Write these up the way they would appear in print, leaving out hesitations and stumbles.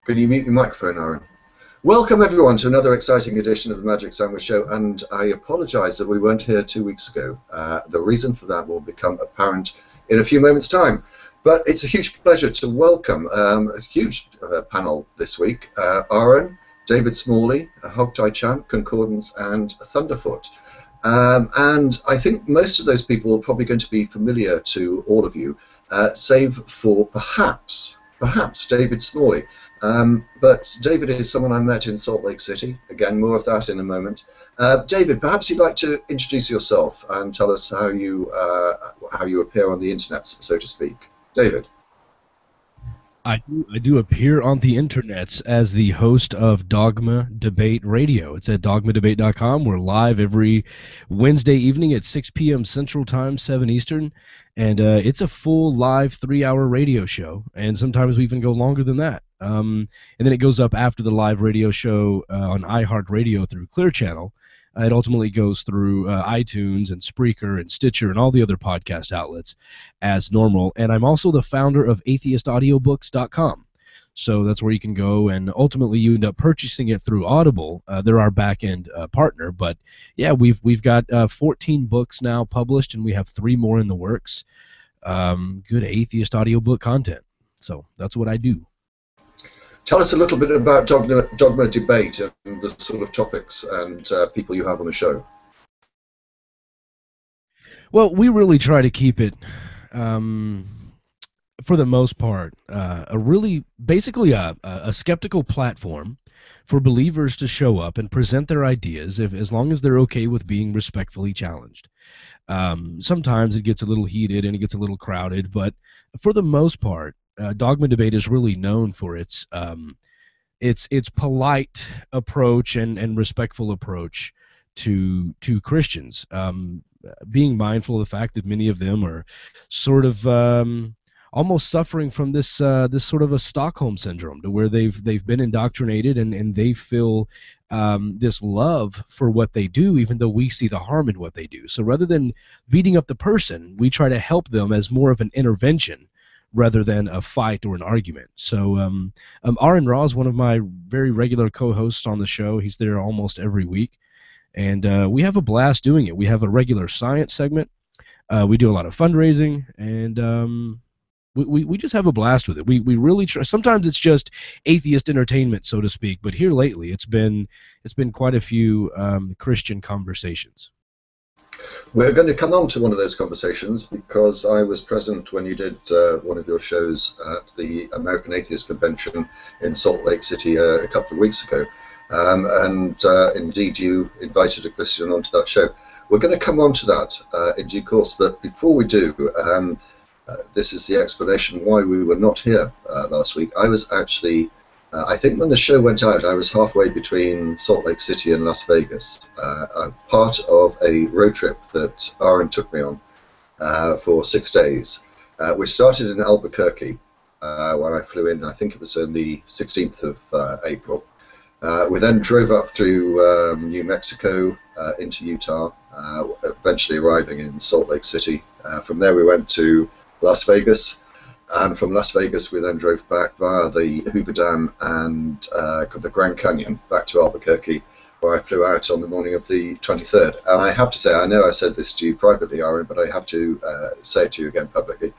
Can you mute your microphone, Aaron? Welcome everyone to another exciting edition of the Magic Sandwich Show, and I apologise that we weren't here 2 weeks ago. The reason for that will become apparent in a few moments' time. But it's a huge pleasure to welcome a huge panel this week. Aron, David Smalley, Hogtie Champ, Concordance, and Thunderfoot. And I think most of those people are probably going to be familiar to all of you, save for perhaps David Smalley. But David is someone I met in Salt Lake City. Again, more of that in a moment. David, perhaps you'd like to introduce yourself and tell us how you appear on the internet, so to speak. David. I do appear on the internets as the host of Dogma Debate Radio. It's at dogmadebate.com. We're live every Wednesday evening at 6 p.m. Central Time, 7 Eastern. And it's a full live 3-hour radio show. And sometimes we even go longer than that. And then it goes up after the live radio show on iHeartRadio through Clear Channel. It ultimately goes through iTunes and Spreaker and Stitcher and all the other podcast outlets as normal. And I'm also the founder of atheistaudiobooks.com. So that's where you can go, and ultimately you end up purchasing it through Audible. They're our back-end partner. But yeah, we've got 14 books now published, and we have 3 more in the works. Good atheist audiobook content. So that's what I do. Tell us a little bit about Dogma Debate and the sort of topics and people you have on the show. Well, we really try to keep it, for the most part, basically a skeptical platform for believers to show up and present their ideas, as long as they're okay with being respectfully challenged. Sometimes it gets a little heated and it gets a little crowded, but for the most part, Dogma Debate is really known for its polite approach and respectful approach to Christians, being mindful of the fact that many of them are sort of almost suffering from this sort of a Stockholm syndrome, to where they've been indoctrinated and they feel this love for what they do, even though we see the harm in what they do. So rather than beating up the person, we try to help them as more of an intervention rather than a fight or an argument. So Aron Ra is one of my very regular co-hosts on the show. He's there almost every week. And we have a blast doing it. We have a regular science segment. We do a lot of fundraising, and we just have a blast with it. We really try. Sometimes it's just atheist entertainment, so to speak. But here lately, it's been quite a few Christian conversations. We're going to come on to one of those conversations because I was present when you did one of your shows at the American Atheist Convention in Salt Lake City a couple of weeks ago. And indeed, you invited a Christian onto that show. We're going to come on to that in due course, but before we do, this is the explanation why we were not here last week. I was actually, I think when the show went out, I was halfway between Salt Lake City and Las Vegas, part of a road trip that Aron took me on for 6 days. We started in Albuquerque when I flew in. I think it was on the 16th of April. We then drove up through New Mexico into Utah, eventually arriving in Salt Lake City. From there we went to Las Vegas, and from Las Vegas we then drove back via the Hoover Dam and the Grand Canyon back to Albuquerque, where I flew out on the morning of the 23rd. And I have to say, I know I said this to you privately, Aron, but I have to say it to you again publicly.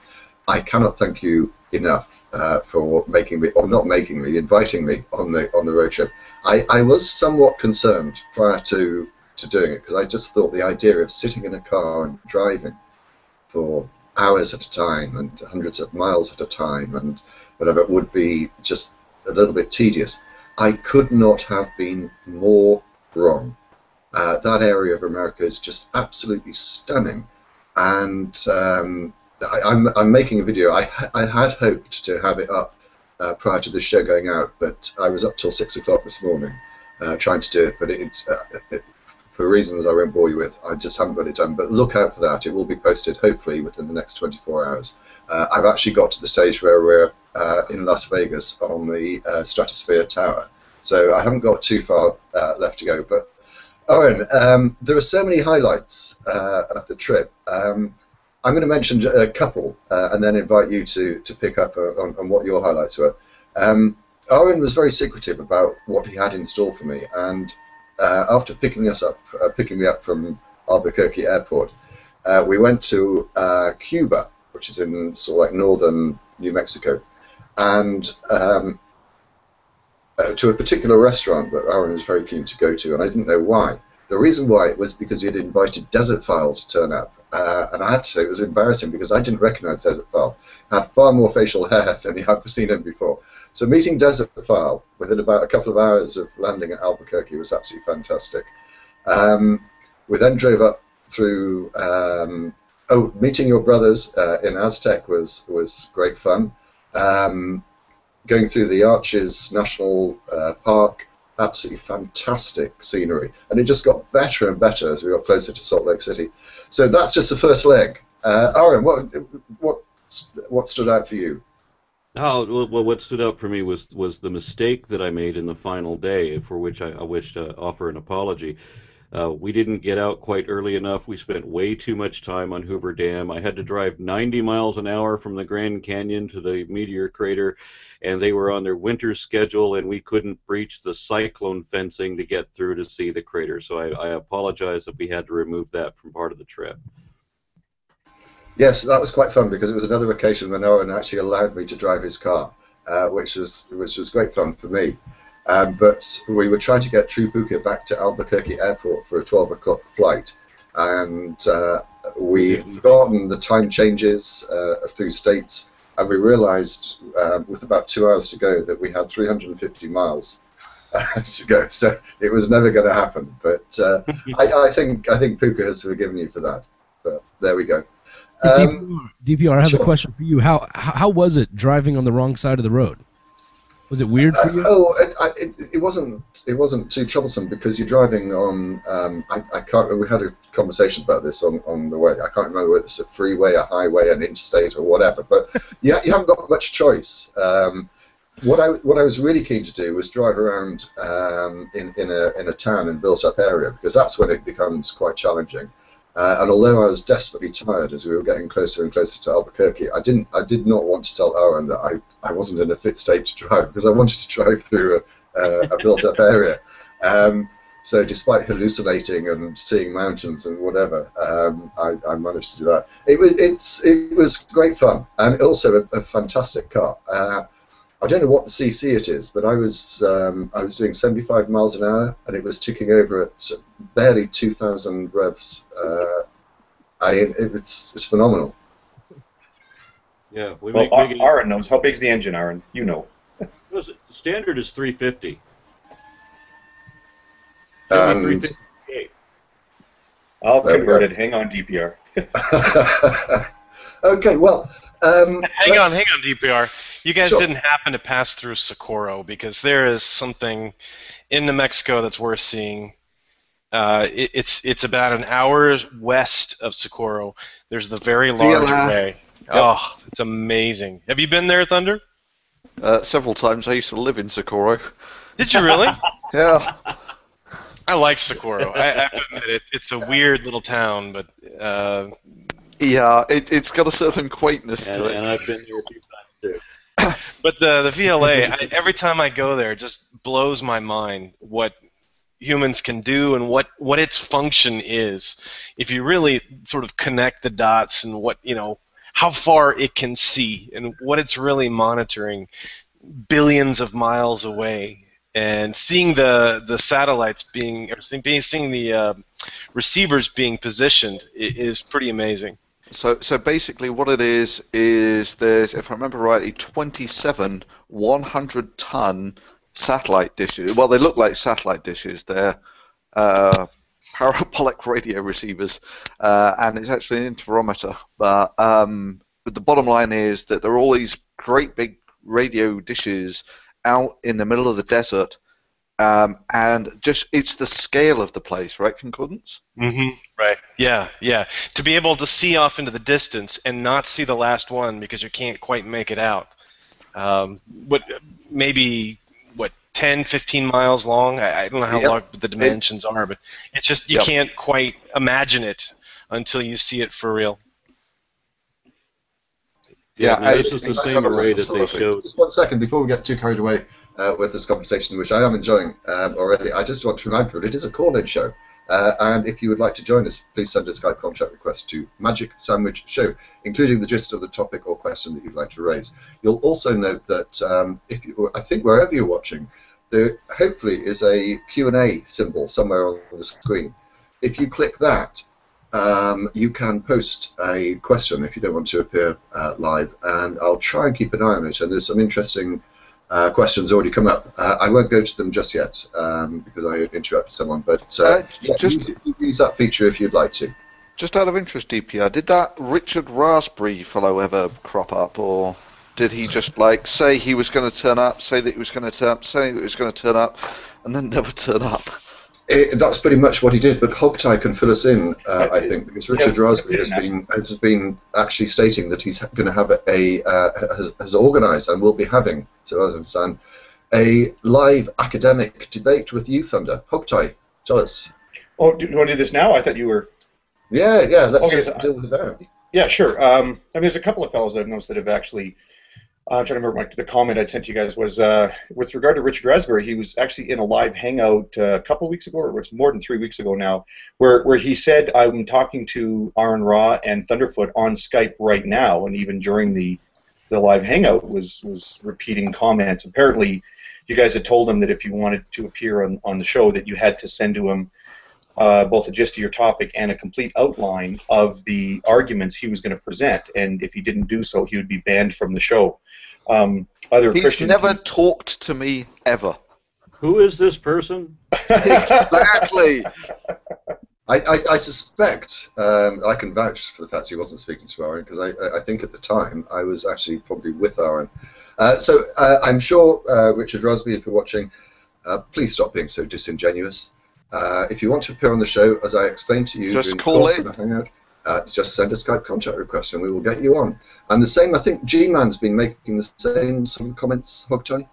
I cannot thank you enough for making me, or not making me, inviting me on the road trip. I was somewhat concerned prior to doing it, because I just thought the idea of sitting in a car and driving for hours at a time and hundreds of miles at a time and whatever would be just a little bit tedious. I could not have been more wrong. That area of America is just absolutely stunning, and I'm making a video. I had hoped to have it up prior to the show going out, but I was up till 6 o'clock this morning trying to do it, but for reasons I won't bore you with, I just haven't got it done. But look out for that. It will be posted hopefully within the next 24 hours. I've actually got to the stage where we're in Las Vegas on the Stratosphere Tower, so I haven't got too far left to go. But Aron, there are so many highlights of the trip. I'm going to mention a couple and then invite you to pick up on what your highlights were. Aron was very secretive about what he had in store for me, and after picking me up from Albuquerque Airport, we went to Cuba, which is in sort of like northern New Mexico, and to a particular restaurant that Aron was very keen to go to, and I didn't know why. The reason why was because he had invited Desertfile to turn up, and I have to say it was embarrassing because I didn't recognise Desertfile. He had far more facial hair than I've seen him before. So meeting Desertfile within about a couple of hours of landing at Albuquerque was absolutely fantastic. We then drove up through. Meeting your brothers in Aztec was great fun. Going through the Arches National Park, absolutely fantastic scenery, and it just got better and better as we got closer to Salt Lake City. So that's just the first leg. Aron, what stood out for you? Oh, well, what stood out for me was the mistake that I made in the final day, for which I wish to offer an apology. We didn't get out quite early enough. We spent way too much time on Hoover Dam. I had to drive 90 miles an hour from the Grand Canyon to the meteor crater, and they were on their winter schedule, and we couldn't breach the cyclone fencing to get through to see the crater. So I apologize that we had to remove that from part of the trip. Yes, that was quite fun because it was another occasion when Aron actually allowed me to drive his car, which was great fun for me. But we were trying to get True Puka back to Albuquerque Airport for a 12 o'clock flight, and we had forgotten the time changes through states, and we realized with about 2 hours to go that we had 350 miles to go, so it was never going to happen. But I think Puka has forgiven you for that. But there we go. DPR, I have sure. a question for you. How was it driving on the wrong side of the road? Was it weird for you? It wasn't too troublesome because you're driving on. I can't. We had a conversation about this on the way. I can't remember whether it's a freeway, a highway, an interstate, or whatever. But you haven't got much choice. What I was really keen to do was drive around in a town and built-up area, because that's when it becomes quite challenging. And although I was desperately tired as we were getting closer and closer to Albuquerque, I did not want to tell Aron that I wasn't in a fit state to drive, because I wanted to drive through a built-up area. So despite hallucinating and seeing mountains and whatever, I managed to do that. It was great fun, and also a fantastic car. I don't know what the CC it is, but I was doing 75 miles an hour, and it was ticking over at barely 2,000 revs. It's phenomenal. Yeah, Aron knows. How big's the engine, Aron? You know. Standard is 350. And 358. I'll convert it. Hang on, DPR. Okay, well. Hang on, DPR. You guys Sure. didn't happen to pass through Socorro, because there is something in New Mexico that's worth seeing. It's about an hour west of Socorro. There's the very large array. Yep. Oh, it's amazing. Have you been there, Thunder? Several times. I used to live in Socorro. Did you really? Yeah. I like Socorro. I have to admit, it's a weird little town, but... Yeah, it's got a certain quaintness to it. And I've been there a few times too. But the VLA, every time I go there, it just blows my mind what humans can do and what its function is. If you really sort of connect the dots and how far it can see and what it's really monitoring billions of miles away, and seeing the satellites seeing the receivers being positioned is pretty amazing. So basically what it is there's, if I remember rightly, 27 100-ton satellite dishes. Well, they look like satellite dishes. They're parabolic radio receivers, and it's actually an interferometer. But the bottom line is that there are all these great big radio dishes out in the middle of the desert, and just it's the scale of the place, right, Concordance? Mm-hmm. Right. Yeah. To be able to see off into the distance and not see the last one because you can't quite make it out. Maybe 10, 15 miles long? I don't know how long the dimensions are, but it's just you can't quite imagine it until you see it for real. Yeah, Yeah, this is the same array that they showed. Just 1 second before we get too carried away with this conversation, which I am enjoying already. I just want to remind people it is a call-in show, and if you would like to join us, please send a Skype contact request to Magic Sandwich Show, including the gist of the topic or question that you'd like to raise. You'll also note that I think wherever you're watching, there hopefully is a Q&A symbol somewhere on the screen. If you click that, you can post a question if you don't want to appear live, and I'll try and keep an eye on it. And there's some interesting questions already come up. I won't go to them just yet because I interrupted someone, but use that feature if you'd like to. Just out of interest, DPR, did that Richard Raspberry fellow ever crop up, or did he just like say he was going to turn up, say that he was going to turn up, say that he was going to turn up, and then never turn up? That's pretty much what he did, but Hogtie can fill us in, I think, because Richard Raspberry has been actually stating that he's going to have has organised and will be having, so as I understand, a live academic debate with you, Thunder. Hogtie, tell us. Oh, do you want to do this now? I thought you were... Yeah, let's deal with it now. Yeah, sure. I mean, there's a couple of fellows that I've noticed that have actually... I'm trying to remember the comment I'd sent to you guys was with regard to Richard Raspberry. He was actually in a live hangout a couple of weeks ago, or it's more than 3 weeks ago now, where he said, I'm talking to Aron Ra and Thunderfoot on Skype right now, and even during the live hangout was repeating comments. Apparently, you guys had told him that if you wanted to appear on the show that you had to send to him both a gist of your topic and a complete outline of the arguments he was going to present, and if he didn't do so, he would be banned from the show. He's never talked to me ever. Who is this person? Exactly. I suspect I can vouch for the fact he wasn't speaking to Aron, because I think at the time I was actually probably with Aron. So I'm sure Richard Raspberry, if you're watching, please stop being so disingenuous. If you want to appear on the show, as I explained to you just during the call course it. of the hangout, just send a Skype contact request and we will get you on. And the same, I think G-Man's been making the same sort of comments, Hogtie.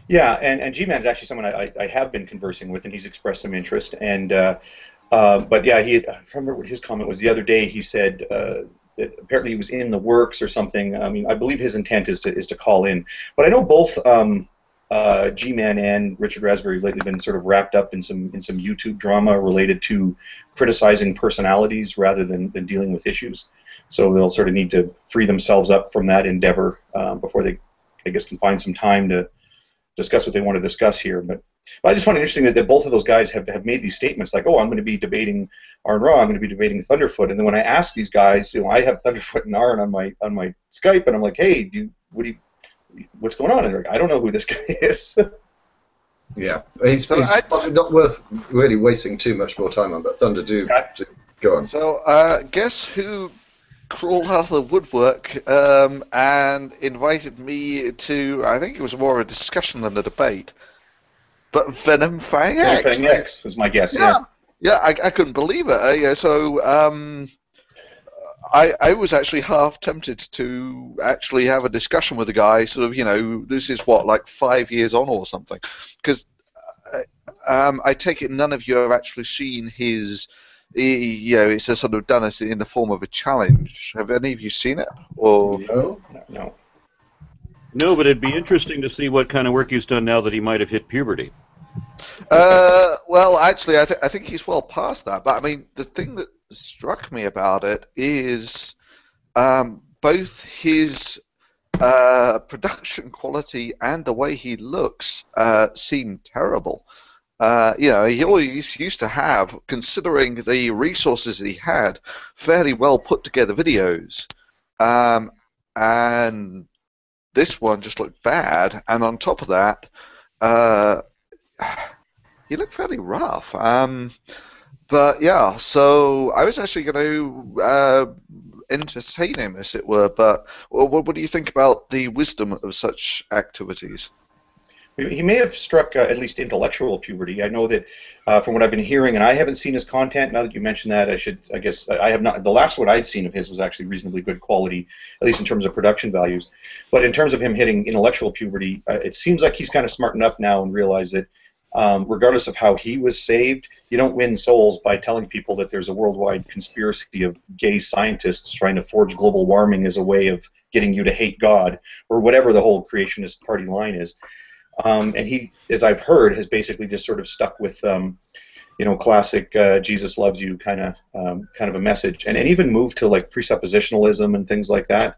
Yeah, and G-Man is actually someone I have been conversing with, and he's expressed some interest. And but yeah, I remember what his comment was the other day. He said that apparently he was in the works or something. I mean, I believe his intent is to call in. But I know both G-Man and Richard Raspberry lately been sort of wrapped up in some YouTube drama related to criticizing personalities rather than dealing with issues. So they'll sort of need to free themselves up from that endeavor before they, I guess, can find some time to discuss what they want to discuss here. But I just find it interesting that both of those guys have made these statements like, oh, I'm going to be debating Aron Ra, I'm going to be debating Thunderfoot, and then when I ask these guys, I have Thunderfoot and Aron on my Skype, and I'm like, hey, what's going on? And they're like, I don't know who this guy is. Yeah, he's probably not worth really wasting too much more time on, but Thunder, do go on. So, guess who crawled out of the woodwork and invited me to, I think it was more of a discussion than a debate, but Venom Fang X. Venom Fang X was my guess, Yeah, I couldn't believe it. So, I was actually half tempted to actually have a discussion with the guy, sort of, this is what, like 5 years on or something, because I take it none of you have actually seen his, it's a sort of done it in the form of a challenge. Have any of you seen it? Or No. No, but it'd be interesting to see what kind of work he's done now that he might have hit puberty. Well, actually, I think he's well past that. But I mean, the thing that struck me about it is both his production quality and the way he looks seem terrible. He always used to have, considering the resources he had, fairly well put together videos, and this one just looked bad. And on top of that, he looked fairly rough. But yeah, so I was actually going to entertain him, as it were. But what do you think about the wisdom of such activities? He may have struck at least intellectual puberty. I know that from what I've been hearing, and I haven't seen his content. Now that you mention that, I guess I have not. The last one I'd seen of his was actually reasonably good quality, at least in terms of production values. But in terms of him hitting intellectual puberty, it seems like he's kind of smartened up now and realized that regardless of how he was saved. You don't win souls by telling people that there's a worldwide conspiracy of gay scientists trying to forge global warming as a way of getting you to hate God, or whatever the whole creationist party line is. And he, as I've heard, has basically just sort of stuck with classic Jesus loves you kind of a message, and even moved to like presuppositionalism and things like that.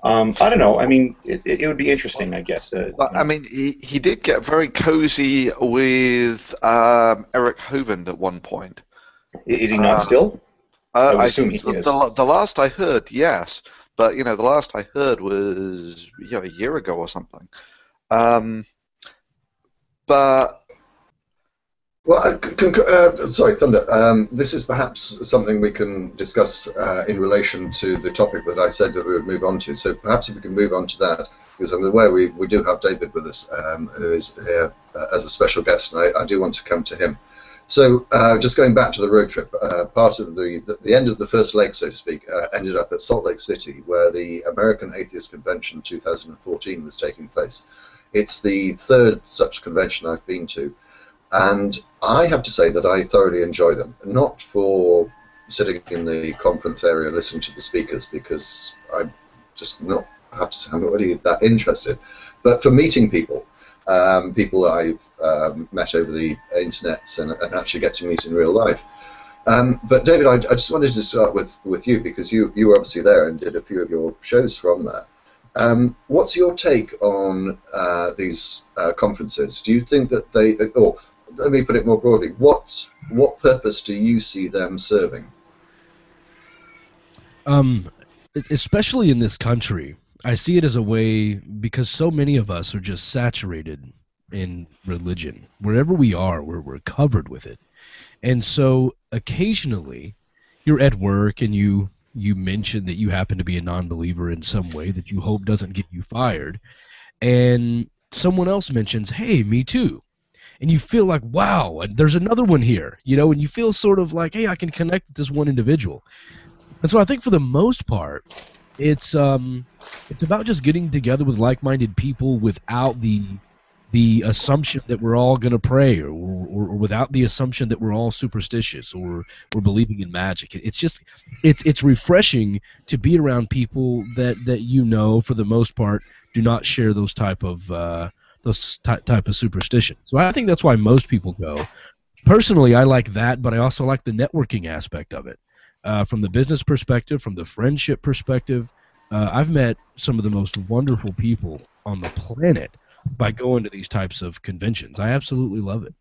I don't know. I mean, it would be interesting, I guess. Well, I mean, he did get very cozy with Eric Hovind at one point. Is he not still? I assume he is. The last I heard, yes, but the last I heard was a year ago or something. But well, sorry, Thunder. This is perhaps something we can discuss in relation to the topic that I said that we would move on to. So perhaps if we can move on to that, because I'm aware we do have David with us, who is here as a special guest, and I do want to come to him. So just going back to the road trip, part of the end of the first leg, so to speak, ended up at Salt Lake City, where the American Atheist Convention 2014 was taking place. It's the third such convention I've been to. And I have to say that I thoroughly enjoy them, not for sitting in the conference area listening to the speakers, because I'm just not, I have to say, I'm not really that interested, but for meeting people, people that I've met over the internet and actually get to meet in real life. But David, I just wanted to start with you, because you were obviously there and did a few of your shows from there. What's your take on these conferences? Do you think that they, or let me put it more broadly, what purpose do you see them serving? Especially in this country, I see it as a way, because so many of us are just saturated in religion. Wherever we are, we're covered with it. And so occasionally you're at work and you mention that you happen to be a non-believer in some way that you hope doesn't get you fired, and someone else mentions, hey, me too. And you feel like, wow, there's another one here, and you feel sort of like, hey, I can connect with this one individual. And so I think for the most part, it's about just getting together with like-minded people without the assumption that we're all going to pray, or without the assumption that we're all superstitious or we're believing in magic. It's refreshing to be around people that for the most part, do not share those type of superstition. So I think that's why most people go. Personally, I like that, but I also like the networking aspect of it. From the business perspective, from the friendship perspective, I've met some of the most wonderful people on the planet by going to these types of conventions. I absolutely love it.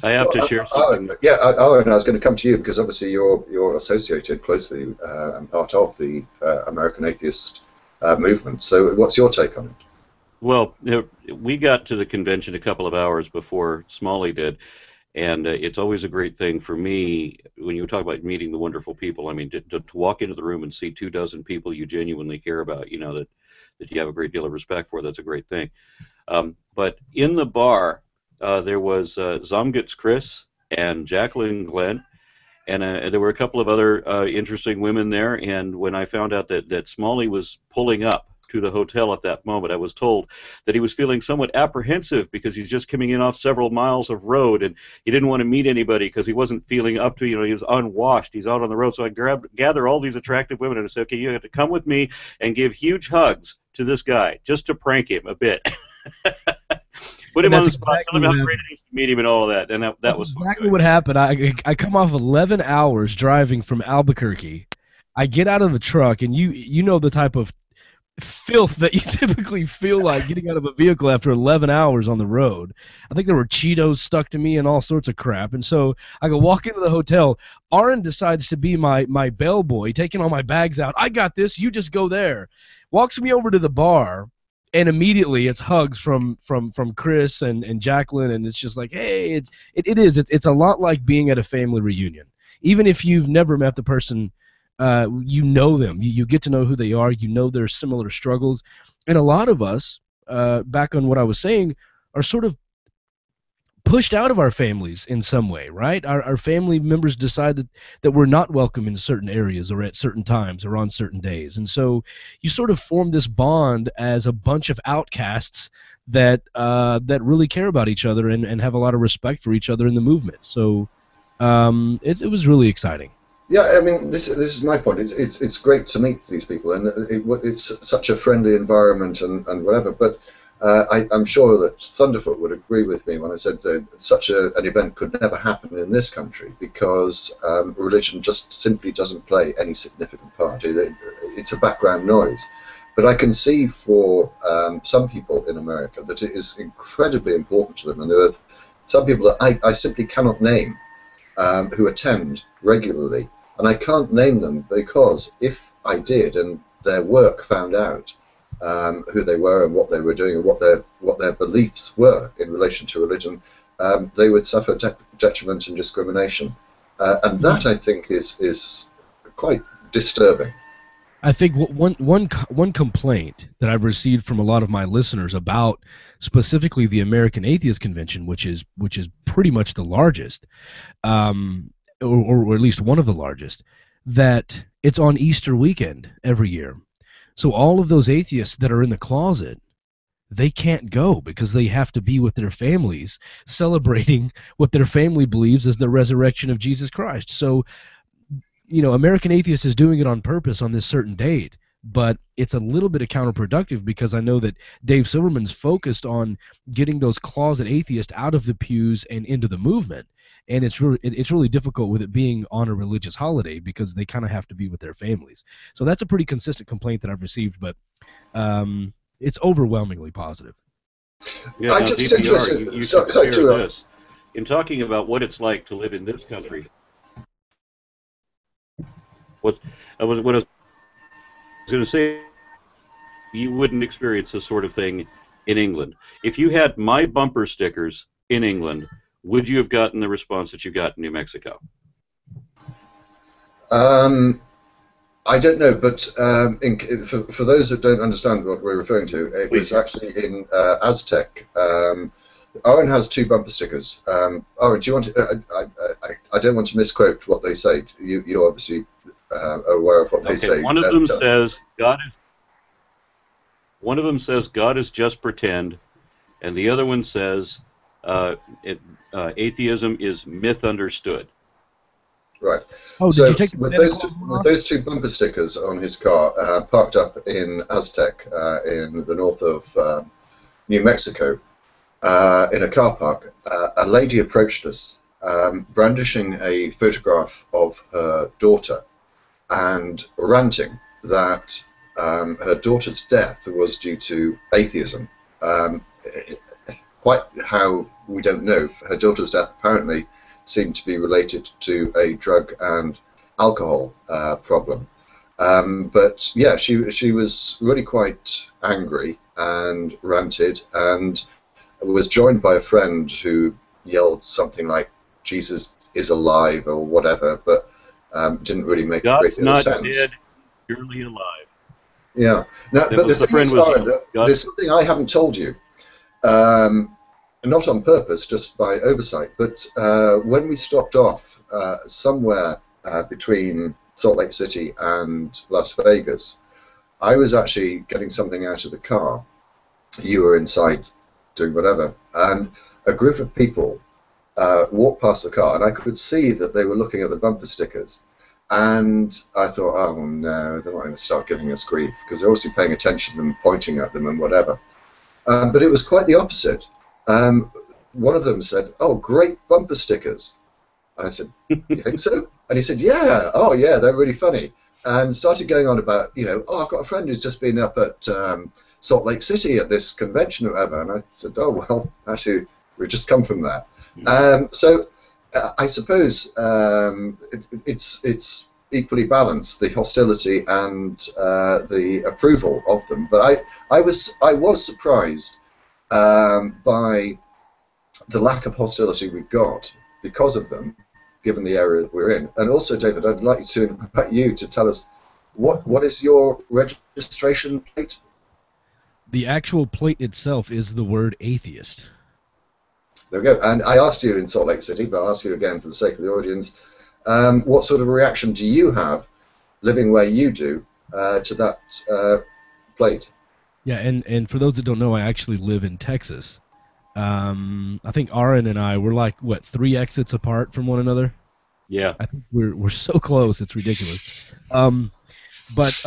I have to share something. Aron, I was going to come to you, because obviously you're associated closely and part of the American Atheist movement. So what's your take on it? Well, we got to the convention a couple of hours before Smalley did, and it's always a great thing for me when you talk about meeting the wonderful people. I mean, to walk into the room and see 24 people you genuinely care about, that you have a great deal of respect for, that's a great thing. But in the bar, there was Zomgitz Chris and Jacqueline Glenn, and there were a couple of other interesting women there. And when I found out that Smalley was pulling up to the hotel at that moment, I was told that he was feeling somewhat apprehensive because he's just coming in off several miles of road, and he didn't want to meet anybody because he wasn't feeling up to, he was unwashed, he's out on the road. So I gather all these attractive women and I said, okay, you have to come with me and give huge hugs to this guy just to prank him a bit. Put him on the spot, tell him how great it is to meet him and all of that, and that was exactly what happened. I come off 11 hours driving from Albuquerque. I get out of the truck, and you know the type of filth that you typically feel like getting out of a vehicle after 11 hours on the road. I think there were Cheetos stuck to me and all sorts of crap. And so I go walk into the hotel. Aron decides to be my bellboy, taking all my bags out. I got this. You just go there. Walks me over to the bar, and immediately it's hugs from Chris and Jacqueline, and it's just like, hey, it's a lot like being at a family reunion. Even if you've never met the person, you know them. You get to know who they are. You know their similar struggles. And a lot of us, back on what I was saying, are sort of pushed out of our families in some way, right? Our family members decide that we're not welcome in certain areas or at certain times or on certain days. And so you sort of form this bond as a bunch of outcasts that really care about each other and have a lot of respect for each other in the movement. So it was really exciting. Yeah, I mean, this is my point. It's great to meet these people, and it's such a friendly environment and whatever. But I'm sure that Thunderfoot would agree with me when I said that such an event could never happen in this country because religion just simply doesn't play any significant part. It's a background noise. But I can see for some people in America that it is incredibly important to them, and there are some people that I simply cannot name who attend regularly. And I can't name them because if I did and their work found out who they were and what they were doing and what their beliefs were in relation to religion, they would suffer detriment and discrimination. And that, I think, is quite disturbing. I think one complaint that I've received from a lot of my listeners about specifically the American Atheist Convention, which is pretty much the largest, or at least one of the largest, that it's on Easter weekend every year. So all of those atheists that are in the closet, they can't go because they have to be with their families celebrating what their family believes is the resurrection of Jesus Christ. So, American Atheist is doing it on purpose on this certain date, but it's a little bit of counterproductive because I know that Dave Silverman's focused on getting those closet atheists out of the pews and into the movement. And it's really difficult with it being on a religious holiday because they kind of have to be with their families. So that's a pretty consistent complaint that I've received, but it's overwhelmingly positive. Yeah, now, DPR, you should consider this. In talking about what it's like to live in this country, what I was going to say, you wouldn't experience this sort of thing in England. If you had my bumper stickers in England, would you have gotten the response that you got in New Mexico? I don't know, but for those that don't understand what we're referring to, it was actually in Aztec. Aron has 2 bumper stickers. Aron, do you want to, I don't want to misquote what they say. You're obviously aware of what they say. One of them says God is just pretend, and the other one says atheism is myth understood. Right. Oh, so did you take with those 2 bumper stickers on his car, parked up in Aztec, in the north of New Mexico, in a car park, a lady approached us, brandishing a photograph of her daughter, and ranting that her daughter's death was due to atheism. Quite how, we don't know. Her daughter's death apparently seemed to be related to a drug and alcohol problem. But yeah, she was really quite angry and ranted, and was joined by a friend who yelled something like "Jesus is alive" or whatever, but didn't really make a great deal of sense. God's not dead, surely alive. Yeah. Now, but the thing is, there's something I haven't told you. Not on purpose, just by oversight, but when we stopped off somewhere between Salt Lake City and Las Vegas, I was actually getting something out of the car. You were inside doing whatever, and a group of people walked past the car, and I could see that they were looking at the bumper stickers, and I thought, oh no, they're not going to start giving us grief, because they're obviously paying attention and pointing at them and whatever. But it was quite the opposite. One of them said, "Oh, great bumper stickers." And I said, "You think so?" And he said, "Yeah, oh yeah, they're really funny." And started going on about, oh, I've got a friend who's just been up at Salt Lake City at this convention or whatever. And I said, "Oh, well, actually, we've just come from there." So I suppose it's equally balanced, the hostility and the approval of them. But I was surprised by the lack of hostility we got because of them, given the area that we're in. And also, David, I'd like to invite you to tell us what is your registration plate? The actual plate itself is the word atheist. There we go. And I asked you in Salt Lake City, but I'll ask you again for the sake of the audience. What sort of reaction do you have, living where you do, to that plate? Yeah, and for those that don't know, I actually live in Texas. I think Aron and I, we're like, what, 3 exits apart from one another? Yeah. I think we're so close, it's ridiculous. But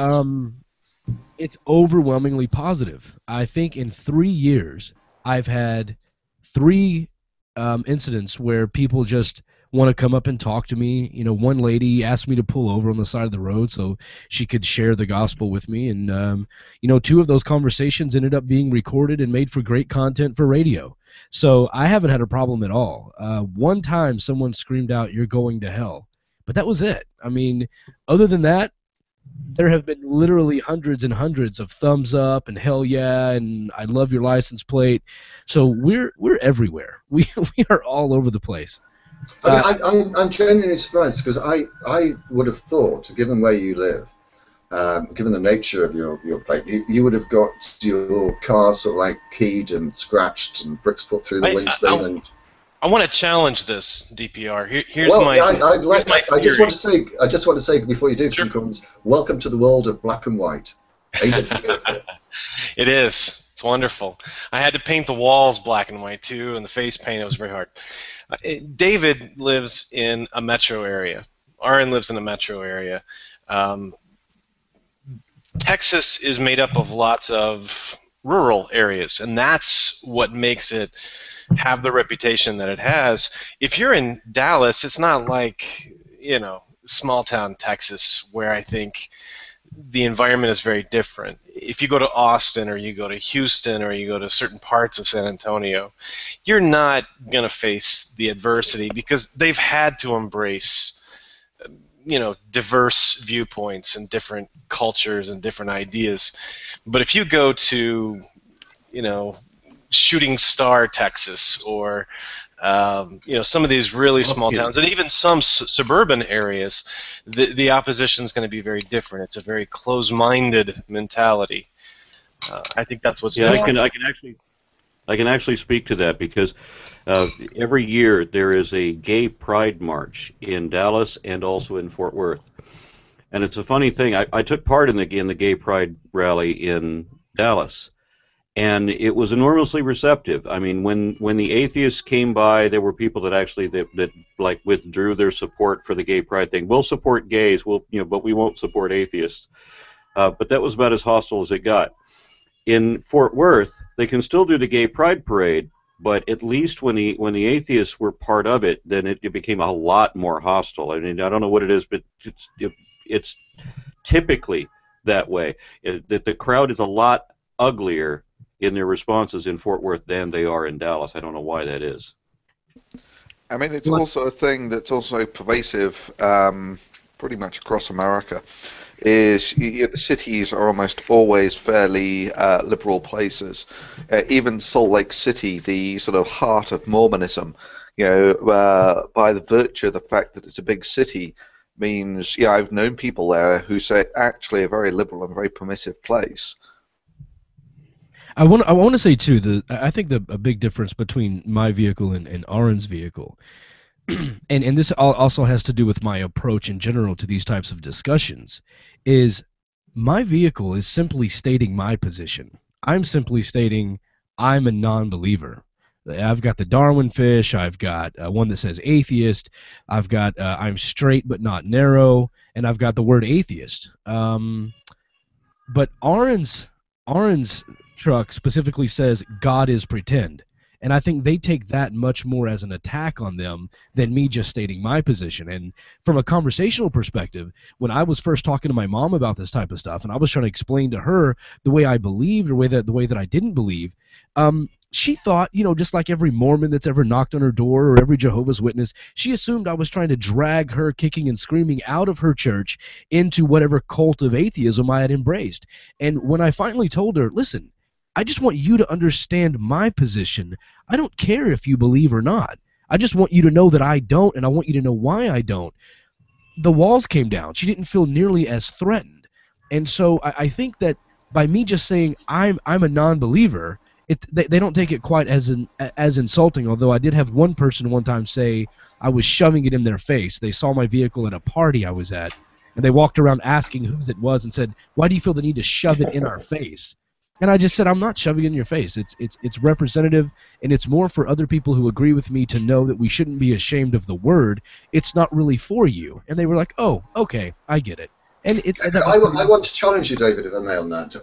it's overwhelmingly positive. I think in 3 years, I've had 3 incidents where people just want to come up and talk to me. You know, one lady asked me to pull over on the side of the road so she could share the gospel with me. And, 2 of those conversations ended up being recorded and made for great content for radio. So I haven't had a problem at all. One time someone screamed out, "You're going to hell." But that was it. I mean, other than that, there have been literally hundreds and hundreds of thumbs up and hell yeah and I love your license plate. So we're everywhere. We are all over the place. I'm genuinely surprised because I would have thought, given where you live, given the nature of your plate, you would have got your car sort of like keyed and scratched and bricks put through the windscreen. I want to challenge this, DPR. Here's well, my. I just want to say before you do, sure. Welcome to the world of black and white. It is. It's wonderful. I had to paint the walls black and white too, and the face paint. It was very hard. David lives in a metro area. Aron lives in a metro area. Texas is made up of lots of rural areas, and that's what makes it have the reputation that it has. If you're in Dallas, it's not like, small town Texas where I think the environment is very different. If you go to Austin or you go to Houston or you go to certain parts of San Antonio, you're not going to face the adversity because they've had to embrace diverse viewpoints and different cultures and different ideas. But if you go to, Shooting Star, Texas, or some of these really small towns, and even some suburban areas, the opposition is going to be very different. It's a very closed-minded mentality. I think that's what's. Yeah, I can actually speak to that because every year there is a gay pride march in Dallas and also in Fort Worth, and it's a funny thing. I took part in the gay pride rally in Dallas. And it was enormously receptive. I mean, when the atheists came by, there were people that actually that withdrew their support for the gay pride thing. We'll support gays, but we won't support atheists. But that was about as hostile as it got. In Fort Worth, they can still do the gay pride parade, but at least when the atheists were part of it, then it became a lot more hostile. I mean, I don't know what it is, but it's typically that way. That the crowd is a lot uglier in their responses in Fort Worth than they are in Dallas. I don't know why that is. I mean, it's also a thing that's also pervasive pretty much across America, is the cities are almost always fairly liberal places. Even Salt Lake City, the sort of heart of Mormonism, by the virtue of the fact that it's a big city, means, I've known people there who say it's actually a very liberal and very permissive place. I want to say too, I think a big difference between my vehicle and Aron's vehicle, and this also has to do with my approach in general to these types of discussions, is my vehicle is simply stating my position. I'm simply stating I'm a non-believer. I've got the Darwin fish. I've got one that says atheist. I've got I'm straight but not narrow, and I've got the word atheist. But Aron's truck specifically says God is pretend, and I think they take that much more as an attack on them than me just stating my position. And from a conversational perspective, when I was first talking to my mom about this type of stuff and I was trying to explain to her the way I believed or the way that I didn't believe, she thought, just like every Mormon that's ever knocked on her door or every Jehovah's Witness, she assumed I was trying to drag her kicking and screaming out of her church into whatever cult of atheism I had embraced. And when I finally told her, listen, I just want you to understand my position. I don't care if you believe or not. I just want you to know that I don't, and I want you to know why I don't. The walls came down. She didn't feel nearly as threatened. And so I think that by me just saying I'm a non-believer they don't take it quite as insulting. Although I did have one person one time say I was shoving it in their face. They saw my vehicle at a party I was at, and they walked around asking whose it was and said, "Why do you feel the need to shove it in our face?" And I just said, "I'm not shoving it in your face. It's representative, and it's more for other people who agree with me to know that we shouldn't be ashamed of the word. It's not really for you." And they were like, "Oh, okay, I get it." And I want to challenge you, David, if I may, on that.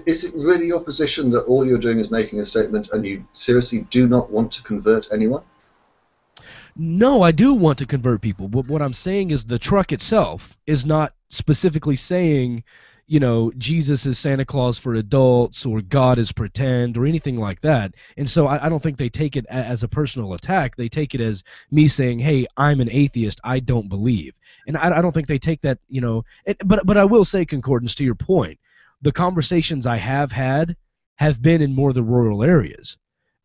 Is it really your position that all you're doing is making a statement and you seriously do not want to convert anyone? No, I do want to convert people. But what I'm saying is the truck itself is not specifically saying, you know, Jesus is Santa Claus for adults or God is pretend or anything like that. And so I don't think they take it as a personal attack. They take it as me saying, hey, I'm an atheist. I don't believe. And I don't think they take that, you know. But I will say, Concordance, to your point, the conversations I have had have been in more the rural areas.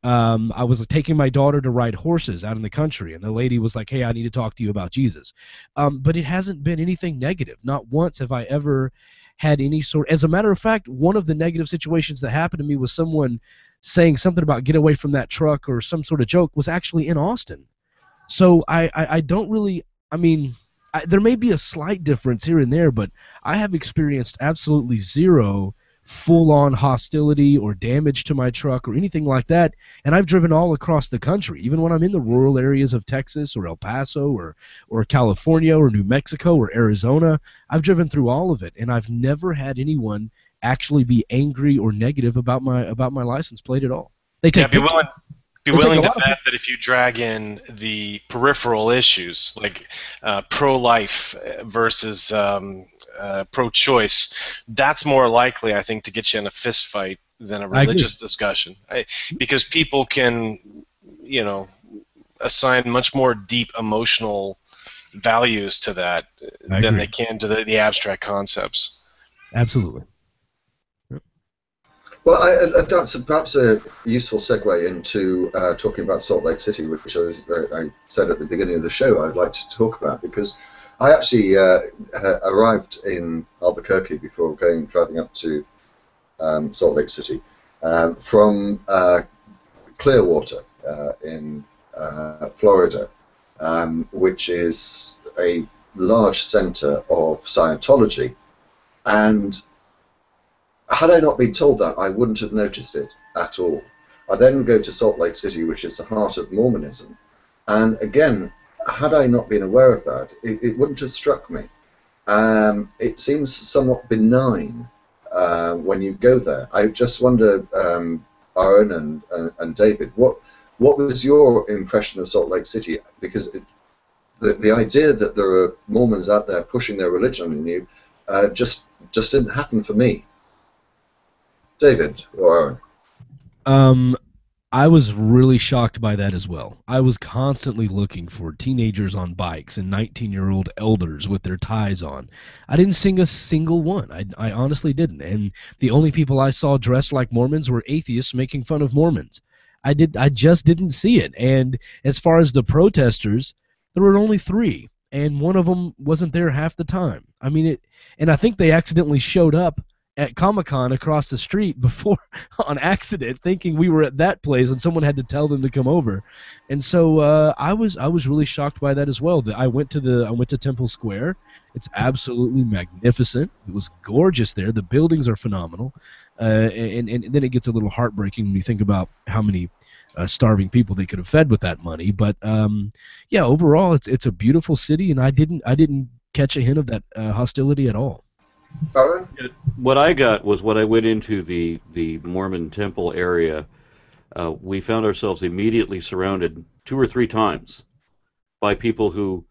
I was taking my daughter to ride horses out in the country, and the lady was like, hey, I need to talk to you about Jesus. But it hasn't been anything negative. Not once have I ever had any sort. As a matter of fact, one of the negative situations that happened to me was someone saying something about get away from that truck or some sort of joke was actually in Austin. So I don't really, I mean, there may be a slight difference here and there, but I have experienced absolutely zero full-on hostility or damage to my truck or anything like that, and I've driven all across the country, even when I'm in the rural areas of Texas or El Paso or California or New Mexico or Arizona. I've driven through all of it, and I've never had anyone actually be angry or negative about my license plate at all. They take be willing to bet that if you drag in the peripheral issues like pro-life versus pro-choice, that's more likely, I think, to get you in a fist fight than a religious discussion. Because people can, you know, assign much more deep emotional values to that than they can to the abstract concepts. Absolutely. Well, that's perhaps a useful segue into talking about Salt Lake City, which I said at the beginning of the show I'd like to talk about, because I actually arrived in Albuquerque before driving up to Salt Lake City from Clearwater in Florida, which is a large center of Scientology, and had I not been told that, I wouldn't have noticed it at all. I then go to Salt Lake City, which is the heart of Mormonism, and again, had I not been aware of that, it wouldn't have struck me. It seems somewhat benign when you go there. I just wonder, Aron and David, what was your impression of Salt Lake City? Because the idea that there are Mormons out there pushing their religion on you just didn't happen for me. David or Aron? I was really shocked by that as well. I was constantly looking for teenagers on bikes and 19-year-old elders with their ties on. I didn't see a single one. I honestly didn't. And the only people I saw dressed like Mormons were atheists making fun of Mormons. I just didn't see it. And as far as the protesters, there were only 3, and one of them wasn't there half the time. I mean, and I think they accidentally showed up at Comic-Con across the street before on accident, thinking we were at that place, and someone had to tell them to come over. And so I was really shocked by that as well. I went to Temple Square. It's absolutely magnificent. It was gorgeous there. The buildings are phenomenal, and then it gets a little heartbreaking when you think about how many starving people they could have fed with that money. But yeah, overall, it's a beautiful city, and I didn't catch a hint of that hostility at all. Aron? What I got was when I went into the Mormon temple area, we found ourselves immediately surrounded 2 or 3 times by people who,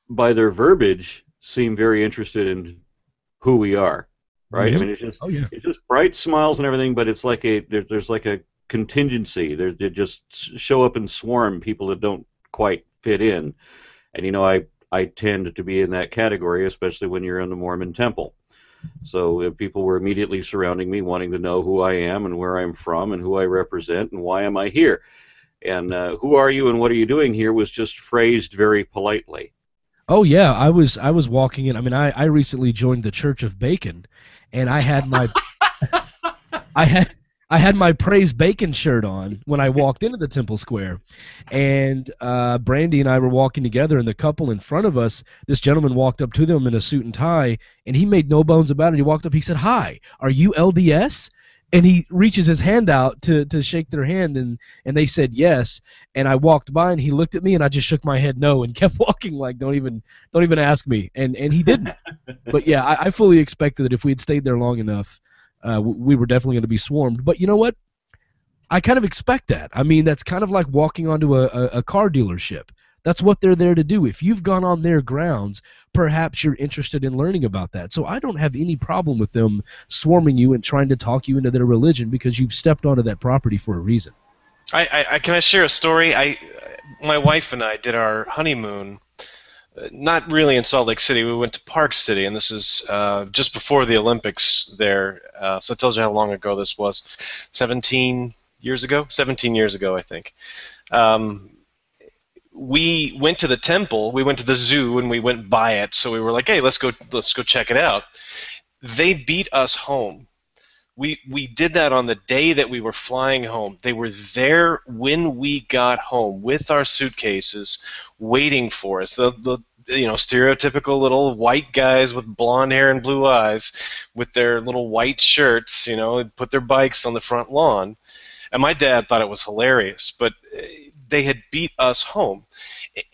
by their verbiage, seem very interested in who we are, right? Mm-hmm. I mean, it's just bright smiles and everything, but it's like there's like a contingency. They just show up and swarm people that don't quite fit in, and you know, I tend to be in that category, especially when you're in the Mormon temple. So people were immediately surrounding me, wanting to know who I am and where I'm from and who I represent and why am I here. And who are you and what are you doing here was just phrased very politely. Oh yeah, I was walking in. I mean, I recently joined the Church of Bacon, and I had my I I had my Praise Bacon shirt on when I walked into the Temple Square, and Brandy and I were walking together, and the couple in front of us, this gentleman walked up to them in a suit and tie, and he made no bones about it. He walked up, he said, "Hi, are you LDS?" And he reaches his hand out to shake their hand, and they said yes. And I walked by, and he looked at me, and I just shook my head no and kept walking like, don't even ask me. And he didn't. But yeah, I fully expected that if we had stayed there long enough, we were definitely going to be swarmed. But you know what? I kind of expect that. I mean, that's kind of like walking onto a car dealership. That's what they're there to do. If you've gone on their grounds, perhaps you're interested in learning about that. So I don't have any problem with them swarming you and trying to talk you into their religion because you've stepped onto that property for a reason. Can I share a story? My wife and I did our honeymoon, not really in Salt Lake City. We went to Park City, and this is just before the Olympics there. So it tells you how long ago this was. 17 years ago, I think. We went to the temple, we went to the zoo, and we went by it. So we were like, hey, let's go check it out. They beat us home. We did that on the day that we were flying home. They were there when we got home with our suitcases, waiting for us. The stereotypical little white guys with blonde hair and blue eyes, with their little white shirts, put their bikes on the front lawn. And my dad thought it was hilarious, but they had beat us home.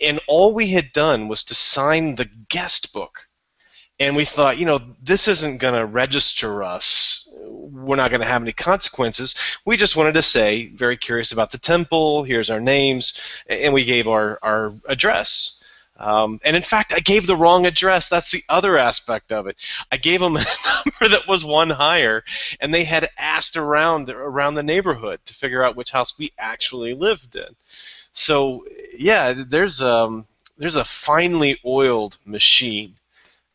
And all we had done was to sign the guest book. And we thought, this isn't going to register us. We're not going to have any consequences. We just wanted to say, very curious about the temple, here's our names, and we gave our address. And in fact, I gave the wrong address. That's the other aspect of it. I gave them a number that was one higher, and they had asked around the neighborhood to figure out which house we actually lived in. So yeah, there's a finely oiled machine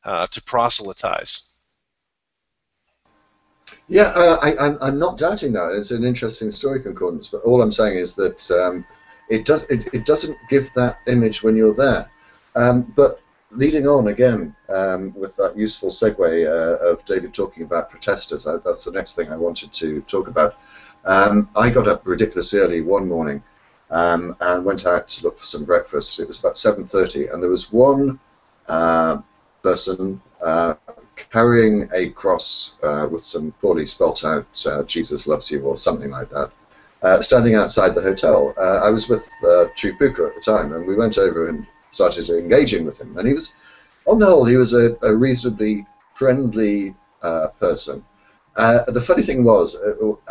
to proselytize. Yeah, I'm not doubting that. It's an interesting story concordance, but all I'm saying is that it doesn't give that image when you're there. But leading on again with that useful segue of David talking about protesters, that's the next thing I wanted to talk about. I got up ridiculously early one morning and went out to look for some breakfast. It was about 7:30, and there was one person carrying a cross with some poorly spelt out "Jesus loves you" or something like that, standing outside the hotel. I was with True Puka at the time, and we went over and started engaging with him. And he was, on the whole, he was a reasonably friendly person. The funny thing was,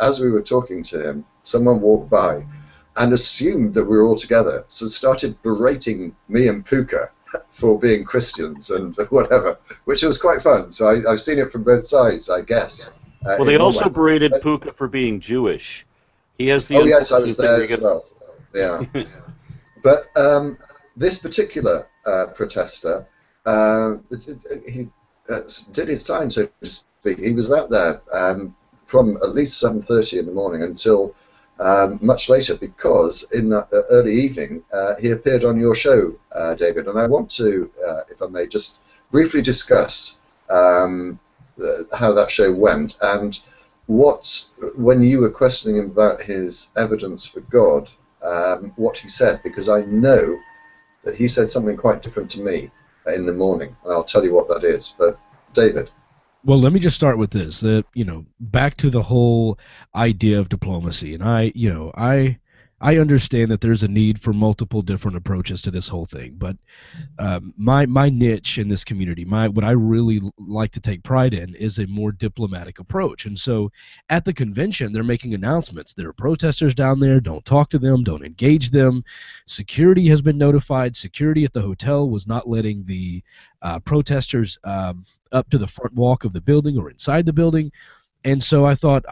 as we were talking to him, someone walked by and assumed that we were all together, so started berating me and Puka for being Christians and whatever, which was quite fun. So I've seen it from both sides, I guess. Well, they also berated Puka for being Jewish. He has the... Oh, yes, I was there as well. Yeah. But this particular protester, he did his time, so to speak. He was out there from at least 7:30 in the morning until much later, because in that early evening he appeared on your show, David, and I want to, if I may, just briefly discuss how that show went and when you were questioning him about his evidence for God, what he said, because I know that he said something quite different to me in the morning, and I'll tell you what that is. But David. Well, let me just start with this. Back to the whole idea of diplomacy, and I understand that there's a need for multiple different approaches to this whole thing, but my niche in this community, what I really like to take pride in, is a more diplomatic approach. And so at the convention, they're making announcements. There are protesters down there. Don't talk to them. Don't engage them. Security has been notified. Security at the hotel was not letting the protesters up to the front walk of the building or inside the building. And so I thought,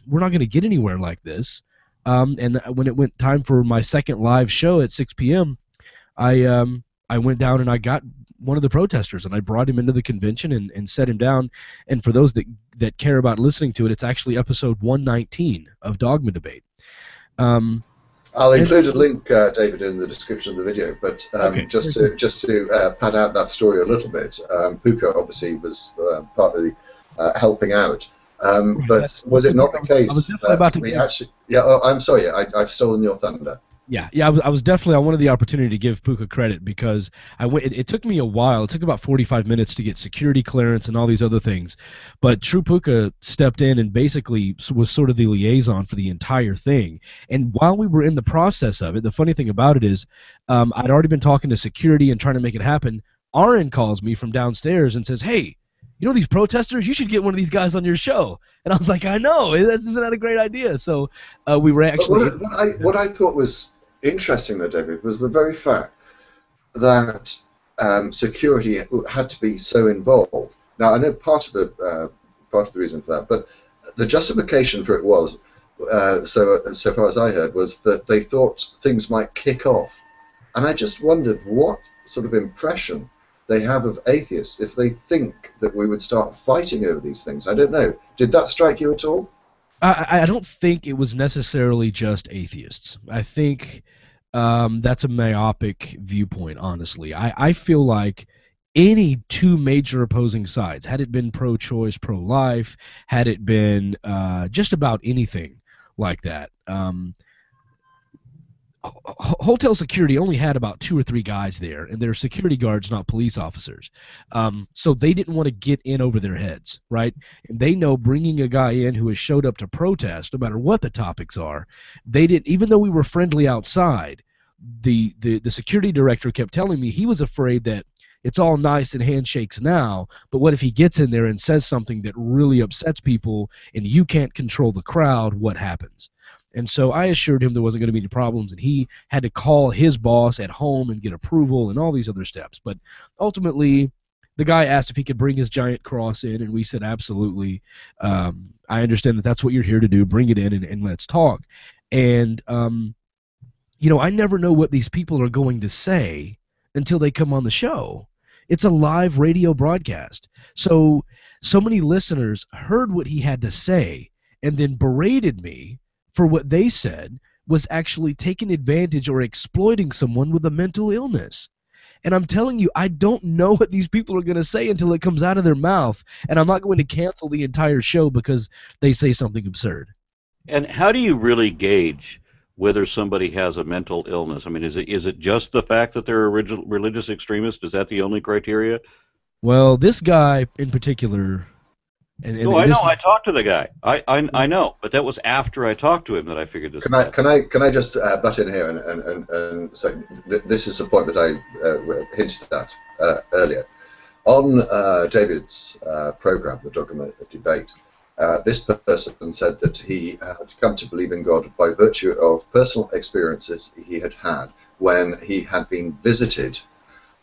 we're not going to get anywhere like this. And when it went time for my second live show at 6 p.m., I went down and I got one of the protesters and I brought him into the convention and set him down. And for those that care about listening to it, it's actually episode 119 of Dogma Debate. I'll include a link, David, in the description of the video. But okay, just to pad out that story a little bit, Puka obviously was partly helping out. But was it not the I was case definitely about that to we give, actually? Yeah, oh, I'm sorry. I've stolen your thunder. yeah. I was definitely. I wanted the opportunity to give Puka credit because I went. It took me a while. It took about 45 minutes to get security clearance and all these other things, but True Puka stepped in and basically was sort of the liaison for the entire thing. And while we were in the process of it, the funny thing about it is, I'd already been talking to security and trying to make it happen. Aron calls me from downstairs and says, "Hey, you know these protesters? You should get one of these guys on your show." And I was like, "I know. Isn't that a great idea?" So we were actually. But what I thought was interesting, though, David, was the very fact that security had to be so involved. Now, I know part of the reason for that, but the justification for it was, so far as I heard, was that they thought things might kick off, and I just wondered what sort of impression they have of atheists if they think that we would start fighting over these things. I don't know. Did that strike you at all? I don't think it was necessarily just atheists. I think that's a myopic viewpoint, honestly. I feel like any two major opposing sides, had it been pro-choice, pro-life, had it been just about anything like that, hotel security only had about 2 or 3 guys there, and they're security guards, not police officers. So they didn't want to get in over their heads, right? And they know bringing a guy in who has showed up to protest, no matter what the topics are, they didn't. Even though we were friendly outside, the security director kept telling me he was afraid that it's all nice and handshakes now, but what if he gets in there and says something that really upsets people, and you can't control the crowd? What happens? And so I assured him there wasn't going to be any problems, and he had to call his boss at home and get approval and all these other steps. But ultimately, the guy asked if he could bring his giant cross in, and we said, absolutely. I understand that that's what you're here to do. Bring it in and let's talk. And, I never know what these people are going to say until they come on the show. It's a live radio broadcast. So many listeners heard what he had to say and then berated me for what they said was actually taking advantage or exploiting someone with a mental illness. And I'm telling you, I don't know what these people are going to say until it comes out of their mouth, and I'm not going to cancel the entire show because they say something absurd. And how do you really gauge whether somebody has a mental illness? I mean, is it just the fact that they're a religious extremist? Is that the only criteria? Well, this guy in particular... No, I know. I talked to the guy. I know, but that was after I talked to him that I figured this. Can I just butt in here and say this is the point that I hinted at earlier on David's program, the Dogma Debate. This person said that he had come to believe in God by virtue of personal experiences he had had when he had been visited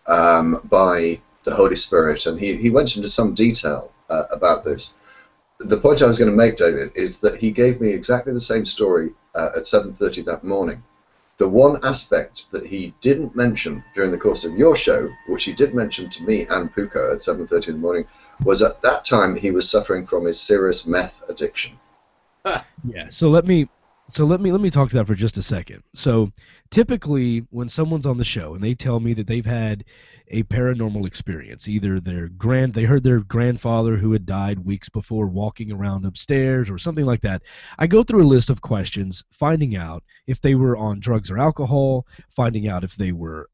by the Holy Spirit, and he went into some detail about this. The point I was going to make, David, is that he gave me exactly the same story at 7:30 that morning. The one aspect that he didn't mention during the course of your show, which he did mention to me and Puka at 7:30 in the morning, was at that time he was suffering from his serious meth addiction. Yeah. So let me talk to that for just a second. So typically, when someone's on the show and they tell me that they've had a paranormal experience, either they heard their grandfather who had died weeks before walking around upstairs or something like that, I go through a list of questions, finding out if they were on drugs or alcohol, finding out if they were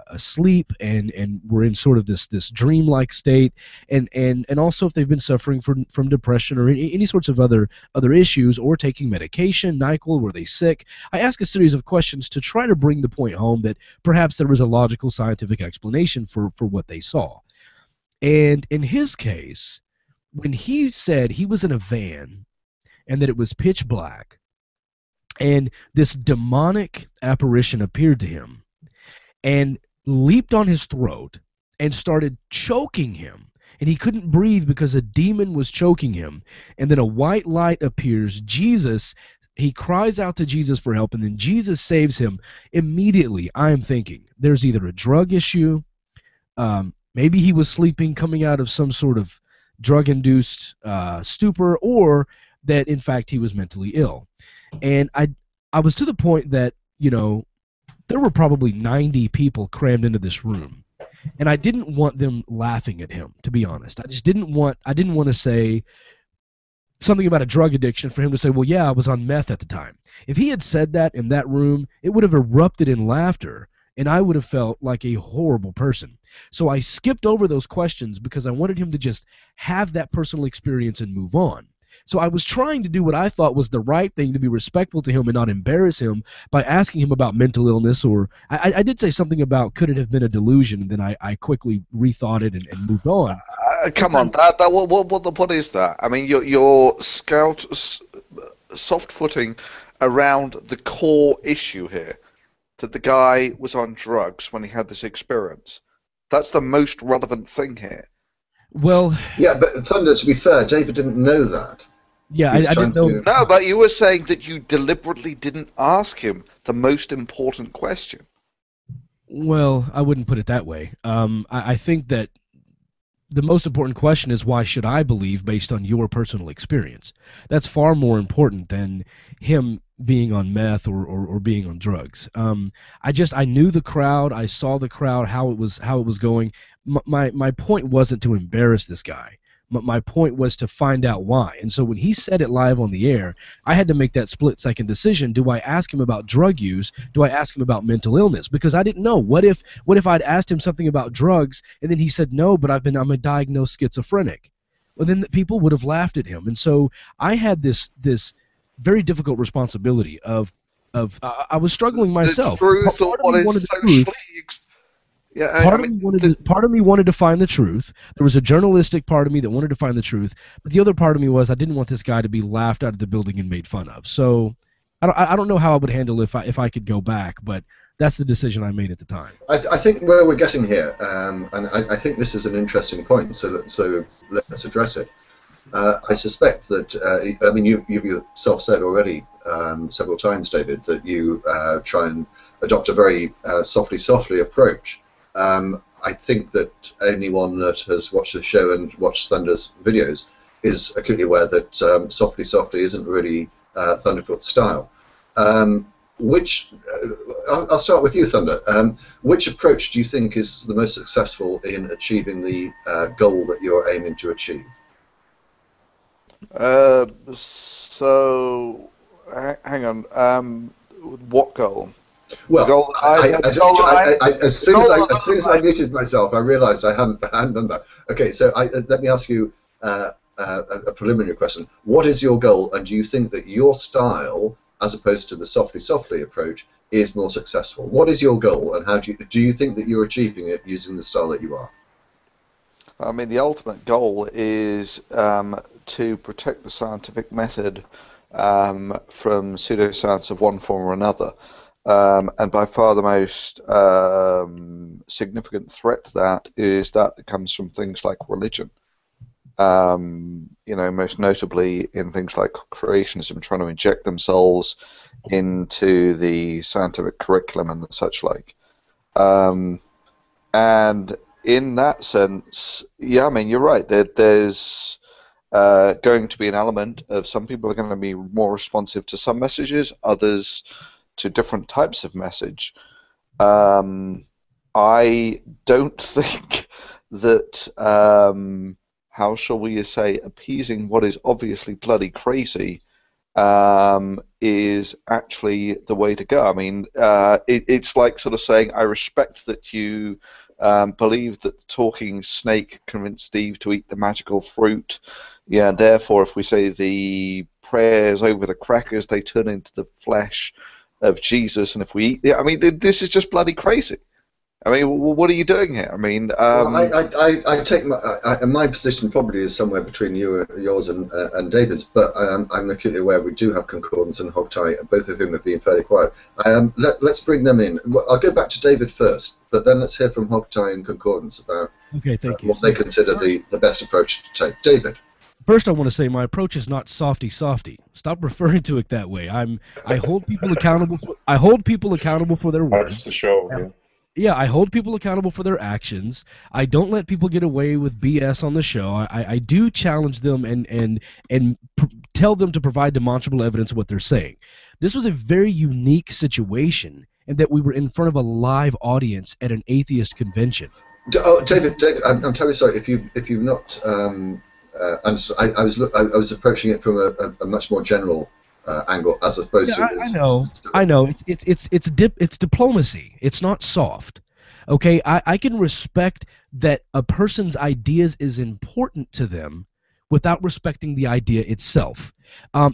asleep and were in sort of this dreamlike state, and also if they've been suffering from depression or any sorts of other issues, or taking medication, NyQuil, were they sick. I ask a series of questions to try to bring the point home that perhaps there was a logical scientific explanation for what they saw. And in his case, when he said he was in a van and that it was pitch black and this demonic apparition appeared to him and leaped on his throat and started choking him, and he couldn't breathe because a demon was choking him, and then a white light appears, he cries out to Jesus for help, and then Jesus saves him. Immediately, I am thinking there's either a drug issue, maybe he was sleeping, coming out of some sort of drug-induced stupor, or that, in fact, he was mentally ill. And I was to the point that, there were probably 90 people crammed into this room, and I didn't want them laughing at him, to be honest. I didn't want to say, something about a drug addiction for him to say, well, yeah, I was on meth at the time. If he had said that in that room, it would have erupted in laughter, and I would have felt like a horrible person. So I skipped over those questions because I wanted him to just have that personal experience and move on. So I was trying to do what I thought was the right thing, to be respectful to him and not embarrass him by asking him about mental illness, or I did say something about could it have been a delusion, and then I quickly rethought it and moved on. Come on, what is that? I mean, your soft footing around the core issue here, that the guy was on drugs when he had this experience. That's the most relevant thing here. Well, yeah, but Thunder, to be fair, David didn't know that. Yeah, I didn't know. No, but you were saying that you deliberately didn't ask him the most important question. Well, I wouldn't put it that way. I think that the most important question is, why should I believe based on your personal experience? That's far more important than him being on meth or being on drugs. I knew the crowd. I saw the crowd, how it was going. My point wasn't to embarrass this guy. My point was to find out why. And so when he said it live on the air, I had to make that split-second decision. Do I ask him about drug use? Do I ask him about mental illness? Because I didn't know. What if I'd asked him something about drugs, and then he said, no, but I'm a diagnosed schizophrenic? Well, then the people would have laughed at him. And so I had this very difficult responsibility of I was struggling myself. The truth of what is socially... Yeah, part of me wanted to find the truth. There was a journalistic part of me that wanted to find the truth, but the other part of me was I didn't want this guy to be laughed out of the building and made fun of. So I don't know how I would handle if I could go back, but that's the decision I made at the time. I think where we're getting here, and I think this is an interesting point. So let's address it. I suspect that I mean you yourself said already several times, David, that you try and adopt a very softly approach. I think that anyone that has watched the show and watched Thunder's videos is acutely aware that softly isn't really Thunderfoot's style. I'll start with you, Thunder. Which approach do you think is the most successful in achieving the goal that you're aiming to achieve? So, hang on. What goal? Well, as soon as I muted myself, I realised I hadn't done that. Okay, so let me ask you a preliminary question. What is your goal, and do you think that your style, as opposed to the softly approach, is more successful? What is your goal, and how do you think that you're achieving it using the style that you are? I mean, the ultimate goal is to protect the scientific method from pseudoscience of one form or another. And by far the most significant threat to that is that comes from things like religion. Most notably in things like creationism, trying to inject themselves into the scientific curriculum and such like. And in that sense, yeah, I mean, you're right. There's going to be an element of some people are going to be more responsive to some messages, others to different types of message. I don't think that, how shall we say, appeasing what is obviously bloody crazy is actually the way to go. I mean, it's like sort of saying, I respect that you believe that the talking snake convinced Eve to eat the magical fruit. Yeah, therefore, if we say the prayers over the crackers, they turn into the flesh of Jesus, and if we eat, I mean, this is just bloody crazy. I mean, what are you doing here? I mean, I take my position probably is somewhere between yours and David's, but I'm acutely aware we do have Concordance and Hogtie, both of whom have been fairly quiet. Let's bring them in. I'll go back to David first, but then let's hear from Hogtie and Concordance about what they consider the best approach to take. David. First, I want to say my approach is not softy. Stop referring to it that way. I hold people accountable. I hold people accountable for their words. That's the show. Yeah. Yeah, I hold people accountable for their actions. I don't let people get away with BS on the show. I do challenge them and tell them to provide demonstrable evidence of what they're saying. This was a very unique situation in that we were in front of a live audience at an atheist convention. Oh, David, I'm terribly sorry if you've not and so I was approaching it from a much more general angle, as opposed to. I know. It's diplomacy. It's not soft. Okay, I can respect that a person's ideas is important to them without respecting the idea itself.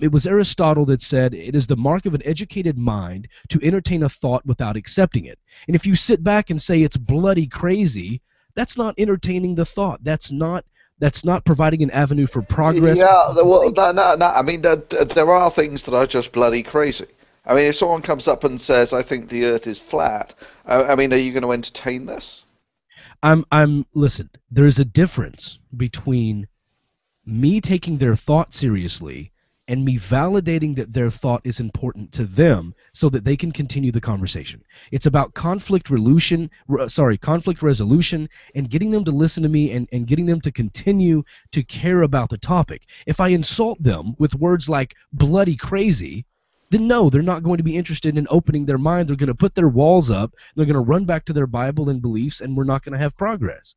It was Aristotle that said, it is the mark of an educated mind to entertain a thought without accepting it. And if you sit back and say it's bloody crazy, that's not entertaining the thought. That's not providing an avenue for progress. Yeah, well, no. I mean, there are things that are just bloody crazy. I mean, if someone comes up and says, "I think the Earth is flat," I mean, are you going to entertain this? Listen, there is a difference between me taking their thought seriously and me validating that their thought is important to them so that they can continue the conversation. It's about conflict resolution and getting them to listen to me and getting them to continue to care about the topic. If I insult them with words like bloody crazy, then no, they're not going to be interested in opening their mind. They're going to put their walls up, they're going to run back to their Bible and beliefs, and we're not going to have progress.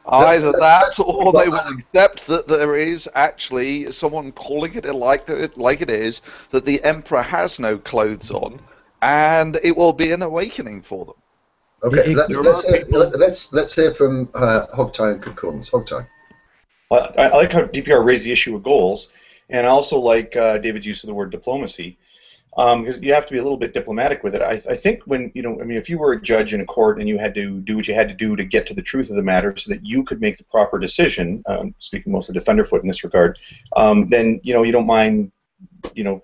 Either that, or they will accept that there is actually someone calling it like it is, that the emperor has no clothes on, and it will be an awakening for them. Okay, let's hear from Hogtie and Concordance. Hogtie. Well, I like how DPR raised the issue of goals, and I also like David's use of the word diplomacy. Because you have to be a little bit diplomatic with it. I think when, if you were a judge in a court and you had to do what you had to do to get to the truth of the matter so that you could make the proper decision, speaking mostly to Thunderfoot in this regard, then, you don't mind,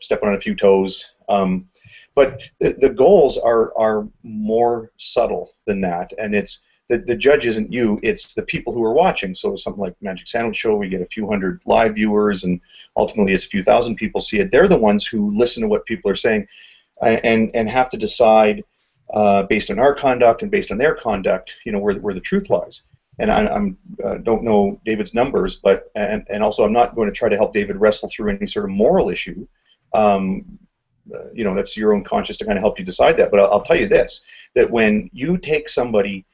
stepping on a few toes. But the goals are more subtle than that, and it's the judge isn't you, it's the people who are watching. So something like Magic Sandwich Show, we get a few hundred live viewers, and ultimately it's a few thousand people see it. They're the ones who listen to what people are saying and have to decide based on our conduct and based on their conduct, where the truth lies. And I don't know David's numbers, but and also I'm not going to try to help David wrestle through any sort of moral issue. That's your own conscience to kind of help you decide that. But I'll tell you this, that when you take somebody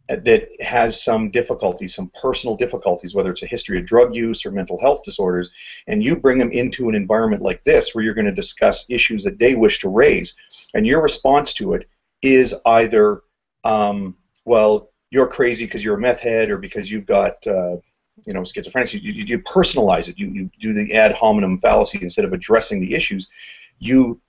that has some difficulties, some personal difficulties, whether it's a history of drug use or mental health disorders, and you bring them into an environment like this where you're going to discuss issues that they wish to raise, and your response to it is either, well, you're crazy because you're a meth head or because you've got schizophrenia. You personalize it. You do the ad hominem fallacy instead of addressing the issues. You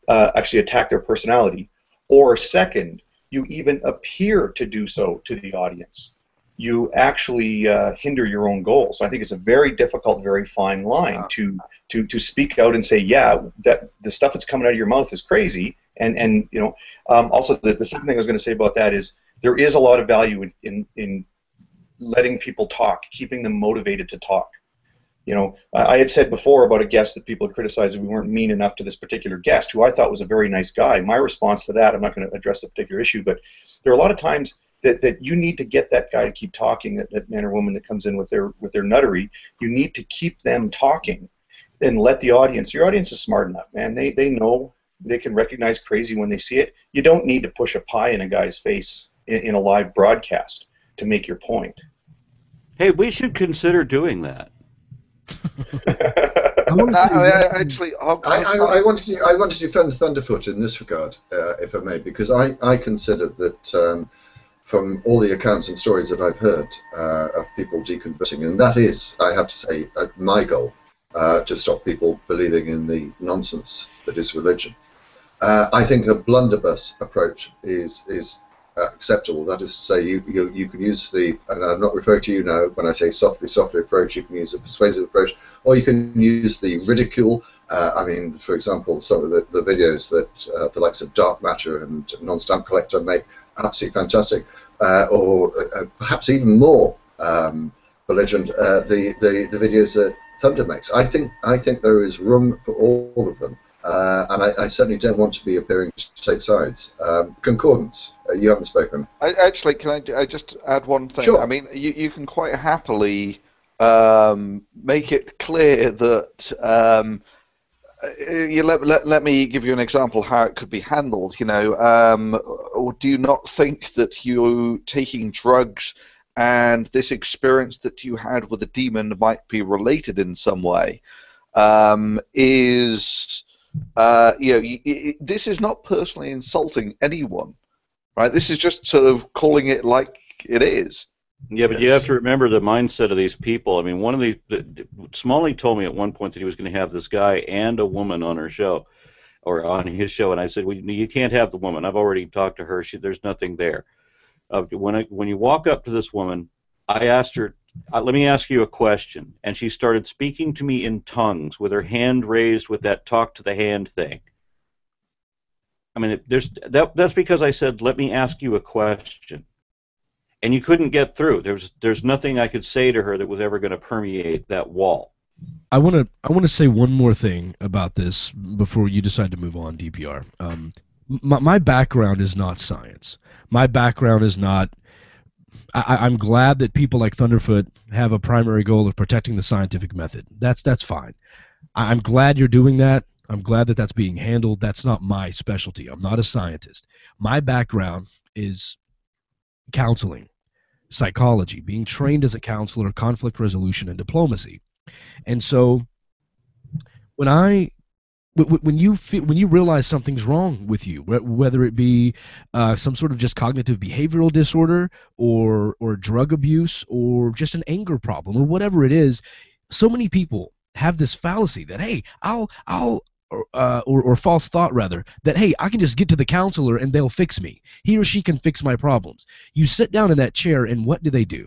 actually attack their personality. Or second, you even appear to do so to the audience. You actually hinder your own goals. I think it's a very difficult, very fine line to speak out and say, yeah, that the stuff that's coming out of your mouth is crazy. And also the second thing I was going to say about that is there is a lot of value in letting people talk, keeping them motivated to talk. I had said before about a guest that people had criticized that we weren't mean enough to this particular guest, who I thought was a very nice guy. My response to that, I'm not going to address the particular issue, but there are a lot of times that you need to get that guy to keep talking, that man or woman that comes in with their nuttery. You need to keep them talking and let the audience. Your audience is smart enough, man. They know, they can recognize crazy when they see it. You don't need to push a pie in a guy's face in a live broadcast to make your point. Hey, we should consider doing that. I want to defend Thunderfoot in this regard, if I may, because I consider that from all the accounts and stories that I've heard of people deconverting, and that is, I have to say, my goal, to stop people believing in the nonsense that is religion. I think a blunderbuss approach is acceptable. That is to say, you can use the, and I'm not referring to you now when I say softly approach, you can use a persuasive approach, or you can use the ridicule. I mean, for example, some of the videos that the likes of Dark Matter and Non-Stamp Collector make, absolutely fantastic, or perhaps even more belligerent, the videos that Thunder makes. I think there is room for all of them. And I certainly don't want to be appearing to take sides. Concordance, you haven't spoken. Actually, can I just add one thing? Sure. I mean, you can quite happily make it clear that let me give you an example how it could be handled. Or do you not think that you taking drugs and this experience that you had with a demon might be related in some way, is this is not personally insulting anyone, right? This is just sort of calling it like it is. Yeah, but you have to remember the mindset of these people. I mean, Smalley told me at one point that he was going to have this guy and a woman on her show, or on his show, and I said, well, you can't have the woman. I've already talked to her. There's nothing there. When you walk up to this woman, I asked her, let me ask you a question, and she started speaking to me in tongues with her hand raised with that talk to the hand thing. I mean, that's because I said, let me ask you a question. And you couldn't get through. There's nothing I could say to her that was ever going to permeate that wall. I want to say one more thing about this before you decide to move on, DPR. My background is not science. My background is not. I'm glad that people like Thunderfoot have a primary goal of protecting the scientific method. That's fine. I'm glad you're doing that. I'm glad that that's being handled. That's not my specialty. I'm not a scientist. My background is counseling, psychology, being trained as a counselor, conflict resolution, and diplomacy. And so when you realize something's wrong with you, whether it be some sort of just cognitive behavioral disorder or drug abuse or just an anger problem or whatever it is, so many people have this fallacy that, hey, or false thought rather, that, hey, I can just get to the counselor and they'll fix me. He or she can fix my problems. You sit down in that chair and what do?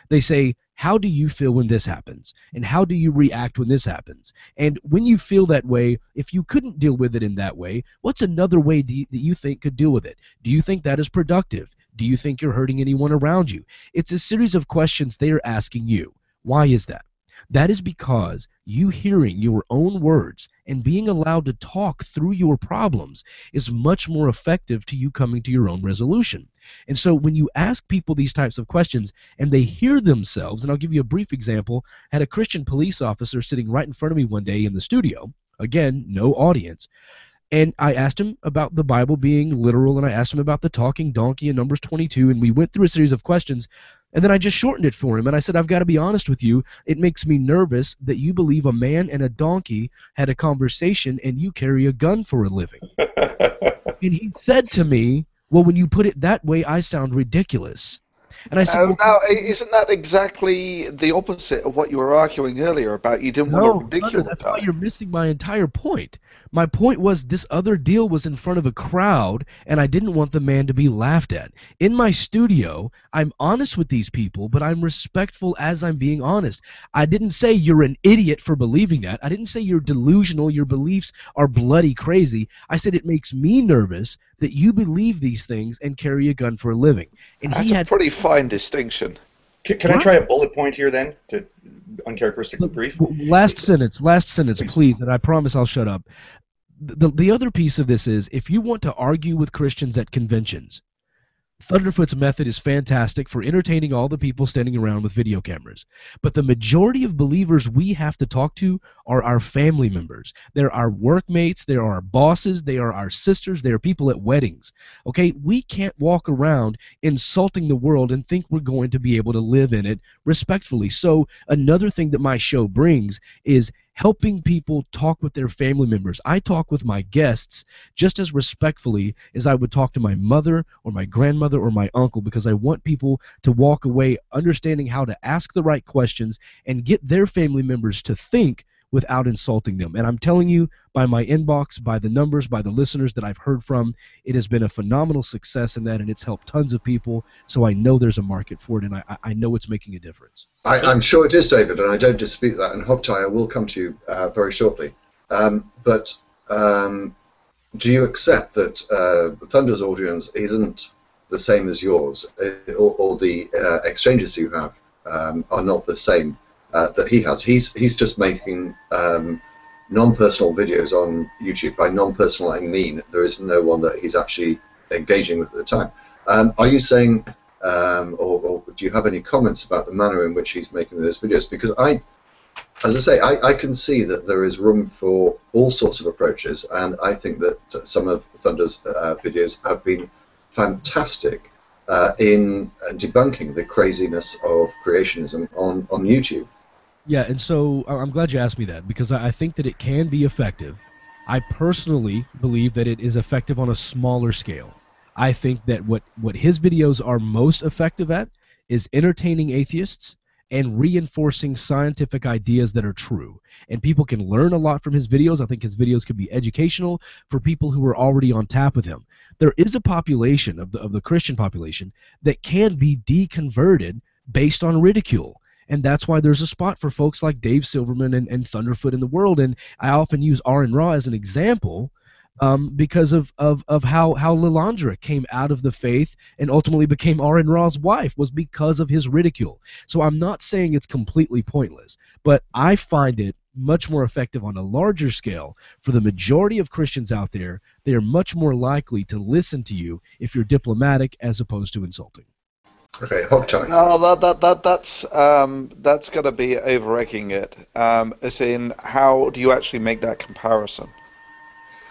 They say, how do you feel when this happens? And how do you react when this happens? And when you feel that way, if you couldn't deal with it in that way, what's another way that you think could deal with it? Do you think that is productive? Do you think you're hurting anyone around you? It's a series of questions they are asking you. Why is that? That is because you hearing your own words and being allowed to talk through your problems is much more effective to you coming to your own resolution. And so when you ask people these types of questions and they hear themselves, and I'll give you a brief example, I had a Christian police officer sitting right in front of me one day in the studio, again, no audience, and I asked him about the Bible being literal, and I asked him about the talking donkey in Numbers 22, and we went through a series of questions, and then I just shortened it for him, and I said, I've got to be honest with you, it makes me nervous that you believe a man and a donkey had a conversation and you carry a gun for a living. And he said to me, well, when you put it that way, I sound ridiculous. And I said, now, isn't that exactly the opposite of what you were arguing earlier about you didn't want to ridicule that's why you're missing my entire point. My point was this other deal was in front of a crowd, and I didn't want the man to be laughed at. In my studio, I'm honest with these people, but I'm respectful as I'm being honest. I didn't say you're an idiot for believing that. I didn't say you're delusional, your beliefs are bloody crazy. I said it makes me nervous that you believe these things and carry a gun for a living. And that's a pretty fine distinction. Can I try a bullet point here then, to uncharacteristically brief? Last sentence, please, and I promise I'll shut up. The other piece of this is, if you want to argue with Christians at conventions, Thunderfoot's method is fantastic for entertaining all the people standing around with video cameras. But the majority of believers we have to talk to are our family members. They're our workmates, they're our bosses, they are our sisters, they are people at weddings. Okay, we can't walk around insulting the world and think we're going to be able to live in it respectfully. So another thing that my show brings is helping people talk with their family members. I talk with my guests just as respectfully as I would talk to my mother or my grandmother or my uncle, because I want people to walk away understanding how to ask the right questions and get their family members to think without insulting them. And I'm telling you, by my inbox, by the numbers, by the listeners that I've heard from, it has been a phenomenal success in that, and it's helped tons of people, so I know there's a market for it, and I know it's making a difference. I'm sure it is, David, and I don't dispute that, and Hogtie, I will come to you very shortly. But do you accept that Thunder's audience isn't the same as yours, or the exchanges you have are not the same that he has? He's just making non-personal videos on YouTube. By non-personal, I mean there is no one that he's actually engaging with at the time. Are you saying, or do you have any comments about the manner in which he's making those videos? Because as I say, I can see that there is room for all sorts of approaches, and I think that some of Thunder's videos have been fantastic in debunking the craziness of creationism on YouTube. Yeah, and so I'm glad you asked me that, because I think that it can be effective. I personally believe that it is effective on a smaller scale. I think that what his videos are most effective at is entertaining atheists and reinforcing scientific ideas that are true. And people can learn a lot from his videos. I think his videos can be educational for people who are already on tap with him. There is a population of the Christian population that can be deconverted based on ridicule. And that's why there's a spot for folks like Dave Silverman and Thunderfoot in the world. And I often use Aron Ra as an example because of how Lilandra came out of the faith and ultimately became Aron Ra's wife, was because of his ridicule. So I'm not saying it's completely pointless, but I find it much more effective on a larger scale. For the majority of Christians out there, they are much more likely to listen to you if you're diplomatic as opposed to insulting. Okay, hog time. No, that's going to be over-egging it. As in, how do you actually make that comparison?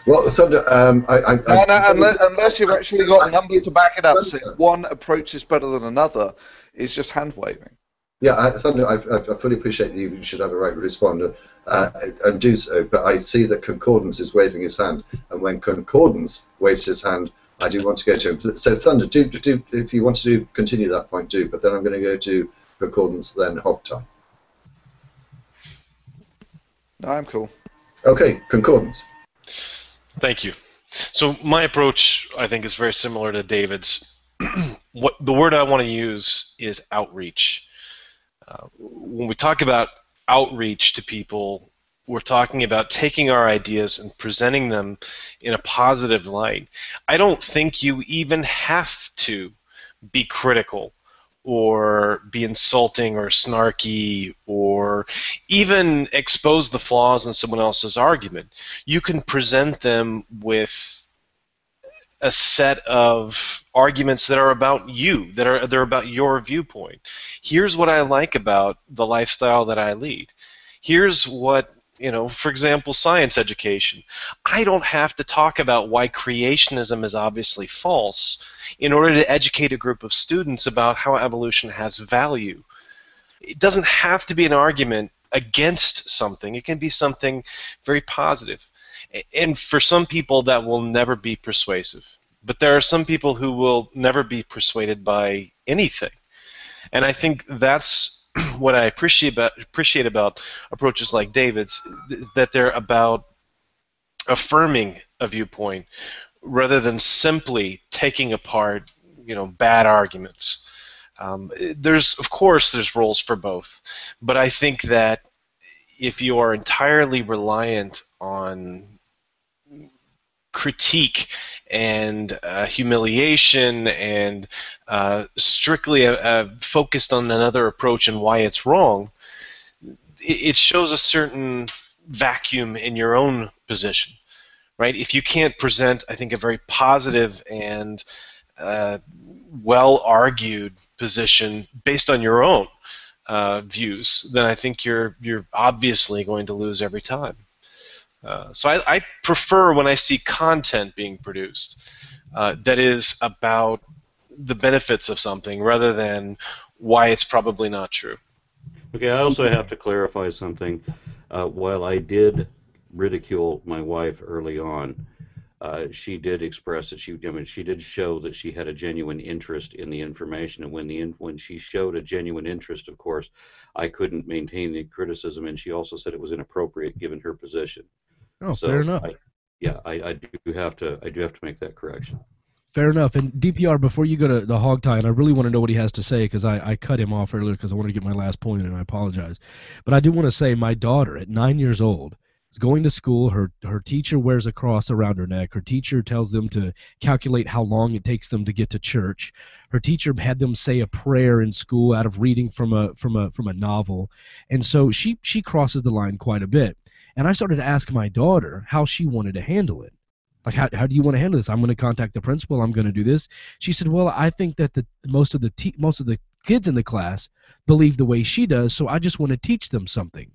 Well, Thunder, unless you've actually got numbers to back it up, saying one approach is better than another, is just hand-waving. Yeah, Thunder, I fully appreciate that you should have a right to respond and do so, but I see that Concordance is waving his hand, and when Concordance waves his hand, I do want to go to him. So Thunder, do if you want to continue that point, do. But then I'm going to go to Concordance, then Hog Tie. No, I'm cool. Okay, Concordance. Thank you. So my approach, I think, is very similar to David's. What the word I want to use is outreach. When we talk about outreach to people, we're talking about taking our ideas and presenting them in a positive light. I don't think you even have to be critical or be insulting or snarky or even expose the flaws in someone else's argument. You can present them with a set of arguments that are about you, they're about your viewpoint. Here's what I like about the lifestyle that I lead. Here's what, for example, science education. I don't have to talk about why creationism is obviously false in order to educate a group of students about how evolution has value. It doesn't have to be an argument against something. It can be something very positive. And for some people, that will never be persuasive. But there are some people who will never be persuaded by anything. And I think that's what I appreciate about approaches like David's, is that they're about affirming a viewpoint rather than simply taking apart, bad arguments. Of course, there's roles for both. But I think that if you are entirely reliant on critique and humiliation and strictly focused on another approach and why it's wrong, it shows a certain vacuum in your own position, right? If you can't present, I think, a very positive and well-argued position based on your own views, then I think you're obviously going to lose every time. So I prefer when I see content being produced that is about the benefits of something rather than why it's probably not true. Okay, I also have to clarify something. While I did ridicule my wife early on, she did express that she did show that she had a genuine interest in the information, and when she showed a genuine interest, of course, I couldn't maintain the criticism, and she also said it was inappropriate given her position. Oh, so fair enough. I do have to make that correction. Fair enough. And DPR, before you go to the hog tie, and I really want to know what he has to say because I cut him off earlier because I wanted to get my last point, and I apologize. But I do want to say my daughter at 9 years old is going to school. Her teacher wears a cross around her neck. Her teacher tells them to calculate how long it takes them to get to church. Her teacher had them say a prayer in school out of reading from a novel. And so she crosses the line quite a bit. And I started to ask my daughter how she wanted to handle it. Like, how do you want to handle this? I'm going to contact the principal. I'm going to do this. She said, well, I think that most of the kids in the class believe the way she does, so I just want to teach them something.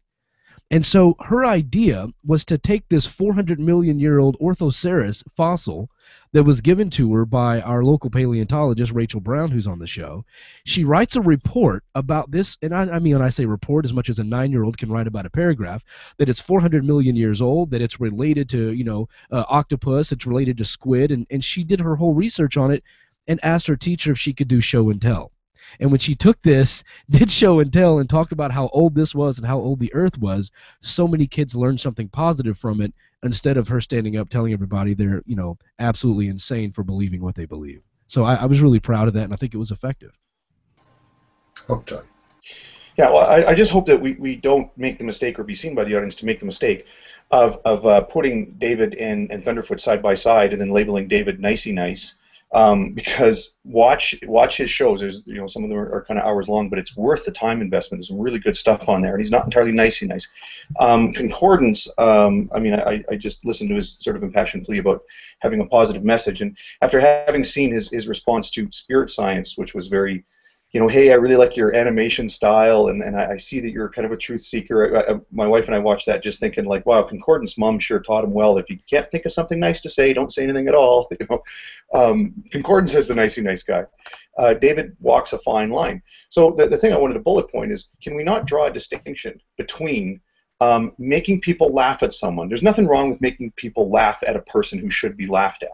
And so her idea was to take this 400 million year old Orthoceras fossil that was given to her by our local paleontologist, Rachel Brown, who's on the show. She writes a report about this, and I mean, when I say report, as much as a 9-year-old can write about a paragraph, that it's 400 million years old, that it's related to, octopus, it's related to squid, and she did her whole research on it and asked her teacher if she could do show and tell. And when she took this, did show and tell, and talked about how old this was and how old the Earth was, so many kids learned something positive from it instead of her standing up telling everybody they're, absolutely insane for believing what they believe. So I was really proud of that, and I think it was effective. Okay. Yeah, well, I just hope that we don't make the mistake, or be seen by the audience to make the mistake of putting David and Thunderfoot side by side and then labeling David nicey nice. Because watch his shows. There's some of them are kind of hours long, but it's worth the time investment. There's some really good stuff on there, and he's not entirely nicey nice. Concordance. I just listened to his sort of impassioned plea about having a positive message, and after having seen his response to Spirit Science, which was very, hey, I really like your animation style, and I see that you're kind of a truth seeker. My wife and I watched that just thinking, like, wow, Concordance mom sure taught him well. If you can't think of something nice to say, don't say anything at all. Concordance is the nicey nice guy. David walks a fine line. So the thing I wanted to bullet point is, can we not draw a distinction between making people laugh at someone? There's nothing wrong with making people laugh at a person who should be laughed at.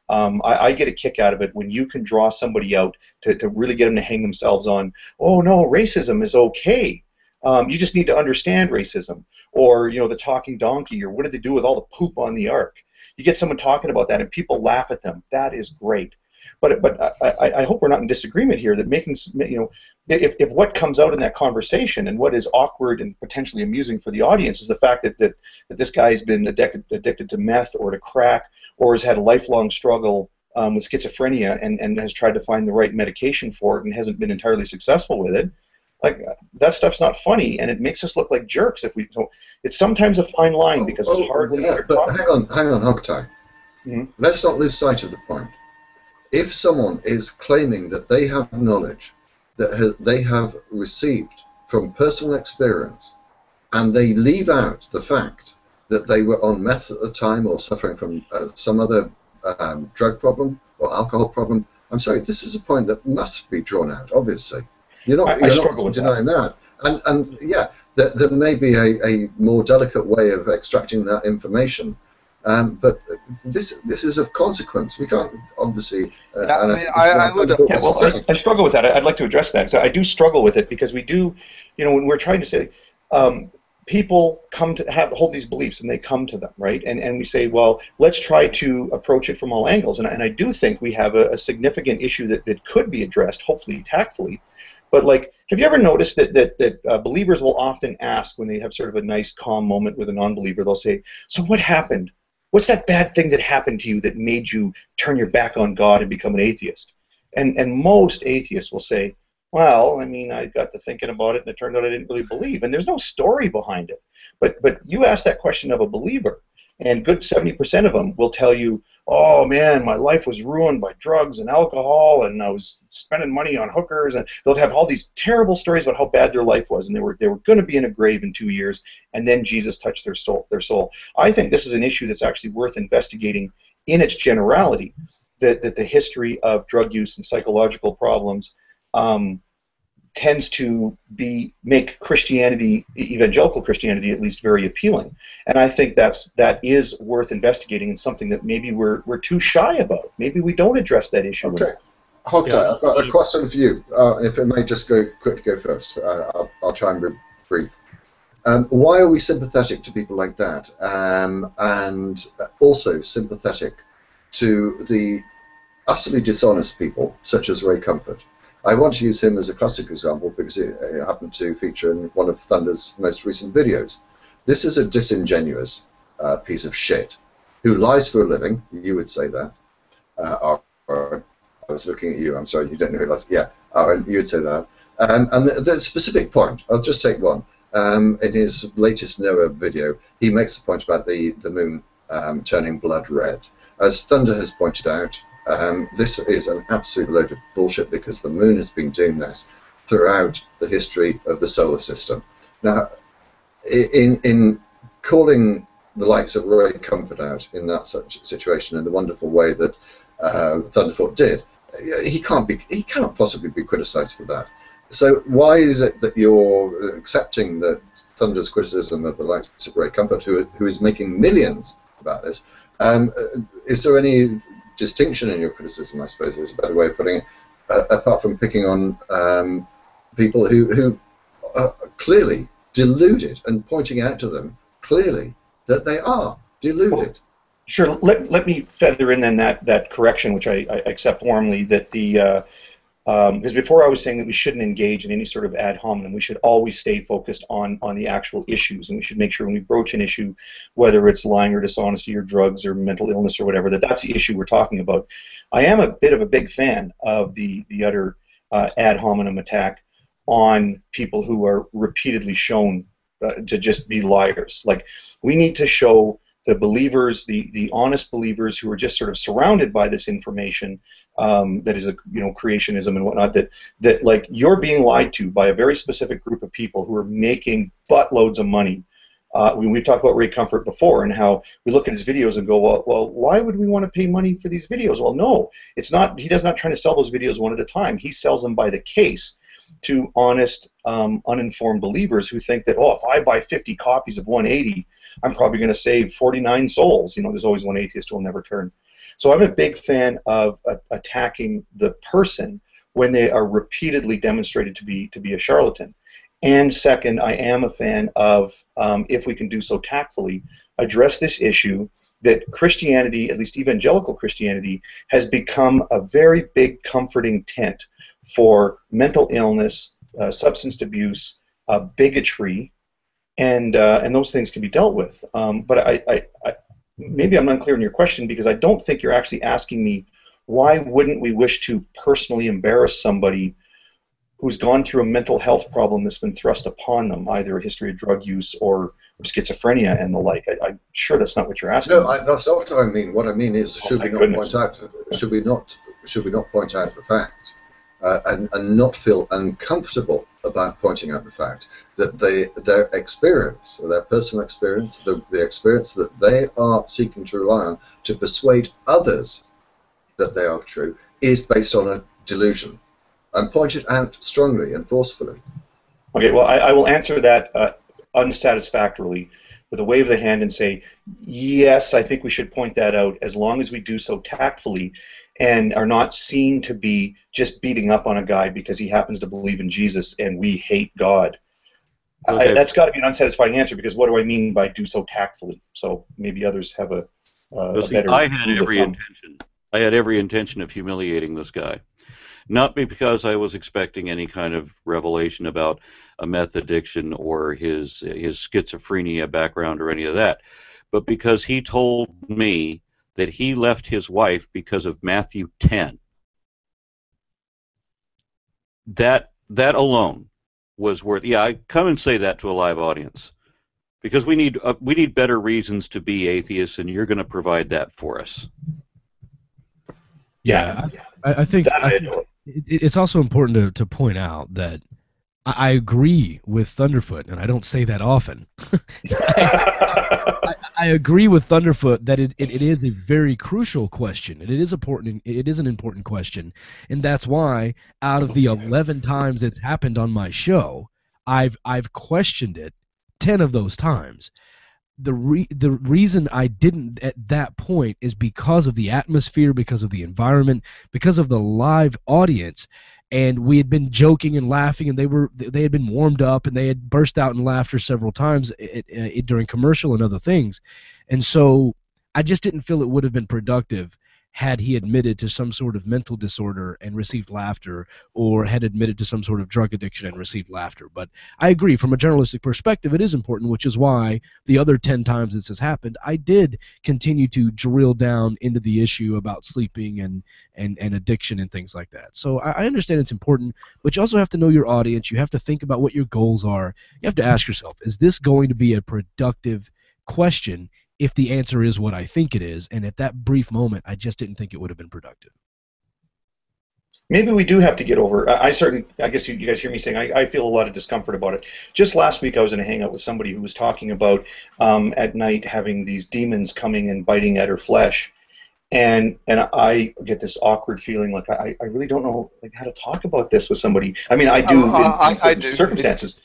I get a kick out of it when you can draw somebody out to really get them to hang themselves on, oh no, racism is okay. You just need to understand racism. Or, the talking donkey, or what did they do with all the poop on the ark? You get someone talking about that and people laugh at them. That is great. But I hope we're not in disagreement here that making, if what comes out in that conversation and what is awkward and potentially amusing for the audience is the fact that this guy has been addicted to meth or to crack, or has had a lifelong struggle with schizophrenia and has tried to find the right medication for it and hasn't been entirely successful with it, like, that stuff's not funny, and it makes us look like jerks if we. So it's sometimes a fine line because it's hard. Yeah, but hang on, Hogtie. Mm-hmm. Let's not lose sight of the point. If someone is claiming that they have knowledge that they have received from personal experience, and they leave out the fact that they were on meth at the time or suffering from some other drug problem or alcohol problem, I'm sorry, this is a point that must be drawn out, obviously. You're not denying that. And yeah, there may be a more delicate way of extracting that information. But this is of consequence. We can't obviously. I struggle with that. I'd like to address that. So I do struggle with it because we do, when we're trying to say, people come to hold these beliefs and they come to them, right? And we say, well, let's try to approach it from all angles. And I do think we have a significant issue that could be addressed, hopefully tactfully. But, like, have you ever noticed that believers will often ask when they have sort of a nice, calm moment with a non-believer, they'll say, so what happened? What's that bad thing that happened to you that made you turn your back on God and become an atheist? And most atheists will say, well, I mean, I got to thinking about it and it turned out I didn't really believe. And there's no story behind it. But you ask that question of a believer, and good 70% of them will tell you, oh man, my life was ruined by drugs and alcohol, and I was spending money on hookers, and they'll have all these terrible stories about how bad their life was, and they were going to be in a grave in 2 years, and then Jesus touched their soul. I think this is an issue that's actually worth investigating in its generality, that the history of drug use and psychological problems tends to make Christianity, evangelical Christianity at least, very appealing, and I think that is worth investigating and something that maybe we're too shy about. Maybe we don't address that issue. Okay, Hogtie, I've got a question for you. If it may just quickly go first, I'll try and be brief. Why are we sympathetic to people like that, and also sympathetic to the utterly dishonest people such as Ray Comfort? I want to use him as a classic example because it happened to feature in one of Thunder's most recent videos. This is a disingenuous piece of shit who lies for a living. You would say that. Or I was looking at you. I'm sorry, you don't know who lies. Yeah, Aron, you would say that. And the specific point, I'll just take one. In his latest NOAA video, he makes the point about the moon turning blood red. As Thunder has pointed out, this is an absolute load of bullshit because the moon has been doing this throughout the history of the solar system. Now, in calling the likes of Ray Comfort out in that such situation in the wonderful way that Thunderfoot did, he cannot possibly be criticised for that. So why is it that you're accepting that Thunder's criticism of the likes of Ray Comfort, who is making millions about this? Is there any distinction in your criticism, I suppose, is a better way of putting it, apart from picking on people who are clearly deluded and pointing out to them clearly that they are deluded? Well, sure. Let me feather in then that correction, which I accept warmly, that the because before I was saying that we shouldn't engage in any sort of ad hominem. We should always stay focused on the actual issues, and we should make sure when we broach an issue, whether it's lying or dishonesty or drugs or mental illness or whatever, that's the issue we're talking about. I am a bit of a big fan of the utter ad hominem attack on people who are repeatedly shown to just be liars. Like, we need to show the believers, the honest believers who are just sort of surrounded by this information that is creationism and whatnot, that like, you're being lied to by a very specific group of people who are making buttloads of money. We've talked about Ray Comfort before and how we look at his videos and go, well, why would we want to pay money for these videos? Well, no, it's not. He does not try to sell those videos one at a time. He sells them by the case to honest, uninformed believers who think that, oh, if I buy 50 copies of 180, I'm probably going to save 49 souls. There's always one atheist who will never turn. So I'm a big fan of attacking the person when they are repeatedly demonstrated to be a charlatan. And second, I am a fan of, if we can do so tactfully, address this issue that Christianity, at least evangelical Christianity, has become a very big comforting tent for mental illness, substance abuse, bigotry, and those things can be dealt with. But maybe I'm unclear in your question, because I don't think you're actually asking me, why wouldn't we wish to personally embarrass somebody who's gone through a mental health problem that's been thrust upon them, either a history of drug use or schizophrenia and the like? I'm sure that's not what you're asking. No, that's not what I mean. What I mean is, should we not point out the fact, and not feel uncomfortable about pointing out the fact that their experience, or their personal experience, the experience that they are seeking to rely on to persuade others that they are true, is based on a delusion, and point it out strongly and forcefully. Okay, well, I will answer that unsatisfactorily with a wave of the hand and say, yes, I think we should point that out, as long as we do so tactfully and are not seen to be just beating up on a guy because he happens to believe in Jesus and we hate God. Okay. That's got to be an unsatisfying answer, because what do I mean by do so tactfully? So maybe others have a better... I had every intention of humiliating this guy. Not because I was expecting any kind of revelation about a meth addiction or his schizophrenia background or any of that, but because he told me that he left his wife because of Matthew 10. That alone was worth. Yeah, I come and say that to a live audience, because we need better reasons to be atheists, and you're going to provide that for us. Yeah, I think it's also important to point out that I agree with Thunderfoot, and I don't say that often. I agree with Thunderfoot that it is a very crucial question. It is important. It is an important question, and that's why, out of the 11 times it's happened on my show, I've questioned it 10 of those times. The reason I didn't at that point is because of the atmosphere, because of the environment, because of the live audience, and we had been joking and laughing, and they had been warmed up, and they had burst out in laughter several times during commercial and other things, and so I just didn't feel it would have been productive had he admitted to some sort of mental disorder and received laughter, or had admitted to some sort of drug addiction and received laughter. But I agree, from a journalistic perspective, it is important, which is why the other 10 times this has happened, I did continue to drill down into the issue about sleeping and addiction and things like that. So I understand it's important, but you also have to know your audience. You have to think about what your goals are. You have to ask yourself, is this going to be a productive question if the answer is what I think it is? And at that brief moment, I just didn't think it would have been productive. Maybe we do have to get over. I guess you guys hear me saying I feel a lot of discomfort about it. Just last week I was in a hangout with somebody who was talking about at night having these demons coming and biting at her flesh, and I get this awkward feeling like I really don't know like how to talk about this with somebody. I mean I do I do. circumstances.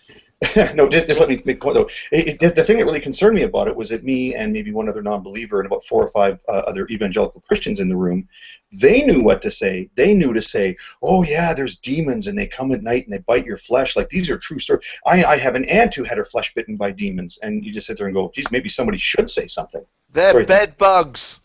No, just let me make a point though. The thing that really concerned me about it was that me and maybe one other non-believer and about 4 or 5 other evangelical Christians in the room, they knew what to say. They knew to say, "Oh yeah, there's demons and they come at night and they bite your flesh. Like these are true stories. I have an aunt who had her flesh bitten by demons." And you just sit there and go, "Geez, maybe somebody should say something." They're bed bugs.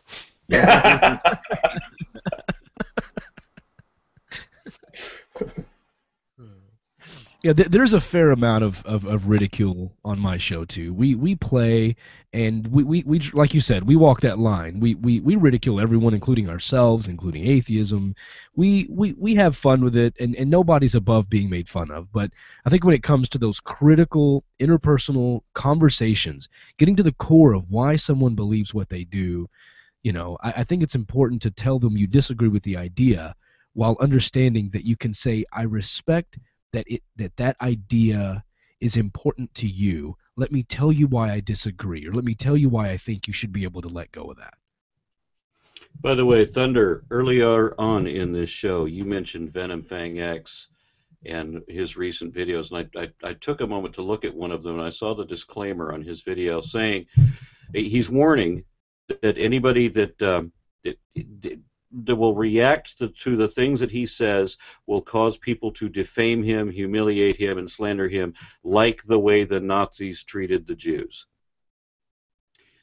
Yeah, there's a fair amount of ridicule on my show too. We play, and we like you said, we walk that line. We ridicule everyone, including ourselves, including atheism. We have fun with it, and nobody's above being made fun of. But I think when it comes to those critical interpersonal conversations, getting to the core of why someone believes what they do, you know, I think it's important to tell them you disagree with the idea, while understanding that you can say, "I respect that idea is important to you. Let me tell you why I disagree, or let me tell you why I think you should be able to let go of that." By the way, Thunder, earlier on in this show, you mentioned Venom Fang X and his recent videos, and I took a moment to look at one of them, and I saw the disclaimer on his video saying he's warning that anybody that will react to the things that he says will cause people to defame him, humiliate him, and slander him like the way the Nazis treated the Jews.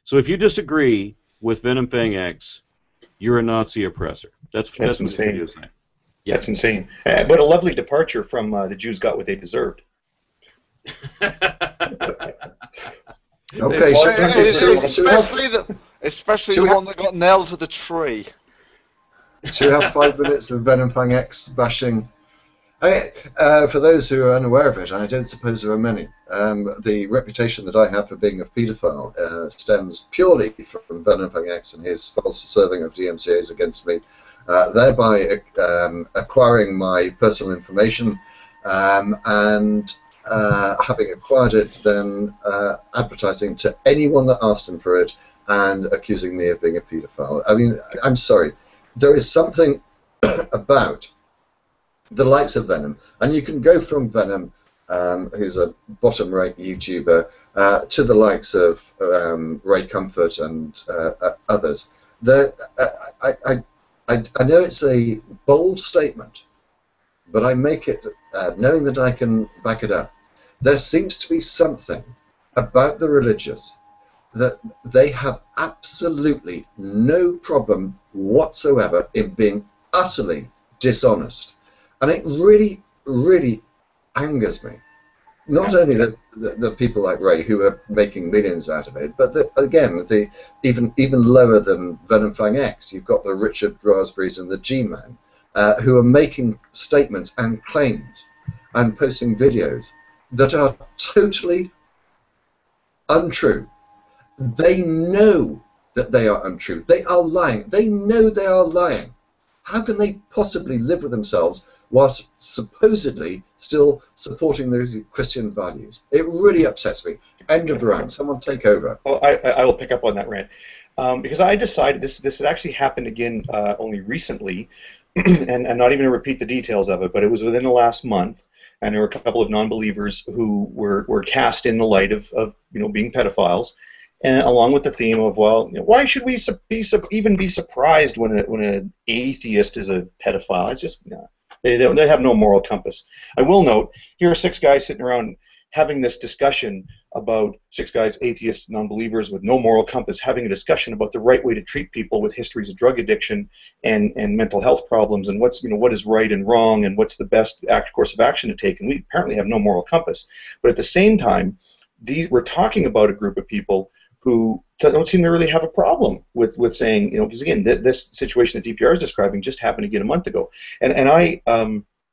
So if you disagree with Venom Fang X, you're a Nazi oppressor. That's insane. What saying. Yeah. That's insane. But a lovely departure from the Jews got what they deserved. Okay, especially the one that got nailed to the tree. Should we have 5 minutes of Venom Fang X bashing? For those who are unaware of it, I don't suppose there are many, the reputation that I have for being a paedophile stems purely from Venom Fang X and his false serving of DMCAs against me, thereby acquiring my personal information and having acquired it, then advertising to anyone that asked him for it and accusing me of being a paedophile. I mean, I'm sorry. There is something about the likes of Venom, and you can go from Venom, who's a bottom-rate YouTuber, to the likes of Ray Comfort and others. I know it's a bold statement, but I make it knowing that I can back it up. There seems to be something about the religious that they have absolutely no problem whatsoever in being utterly dishonest. And it really, really angers me. Not only the people like Ray who are making millions out of it, but again, even lower than Venom Fang X, you've got the Richard Raspberries and the G-Man who are making statements and claims and posting videos that are totally untrue. They know that they are untrue. They are lying. They know they are lying. How can they possibly live with themselves whilst supposedly still supporting those Christian values? It really upsets me. End of rant. Someone take over. Well, I will pick up on that rant. Because I decided this had actually happened again only recently, and not even to repeat the details of it, but it was within the last month, and there were a couple of non-believers who were cast in the light of being pedophiles. And along with the theme of, well, why should we even be surprised when an atheist is a pedophile? It's just they have no moral compass. I will note here are 6 guys sitting around having this discussion about 6 guys, atheists, non-believers with no moral compass, having a discussion about the right way to treat people with histories of drug addiction and mental health problems, and what is right and wrong, and what's the best course of action to take. And we apparently have no moral compass. But at the same time, we're talking about a group of people who don't seem to really have a problem with saying, because again, this situation that DPR is describing just happened again a month ago, and I,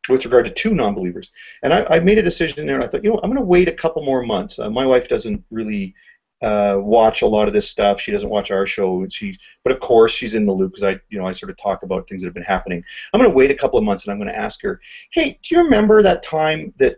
with regard to 2 non-believers, and I made a decision there, and I thought, I'm going to wait a couple more months. My wife doesn't really watch a lot of this stuff. She doesn't watch our show. But of course, she's in the loop because I sort of talk about things that have been happening. I'm going to wait a couple of months and I'm going to ask her, hey, do you remember that time that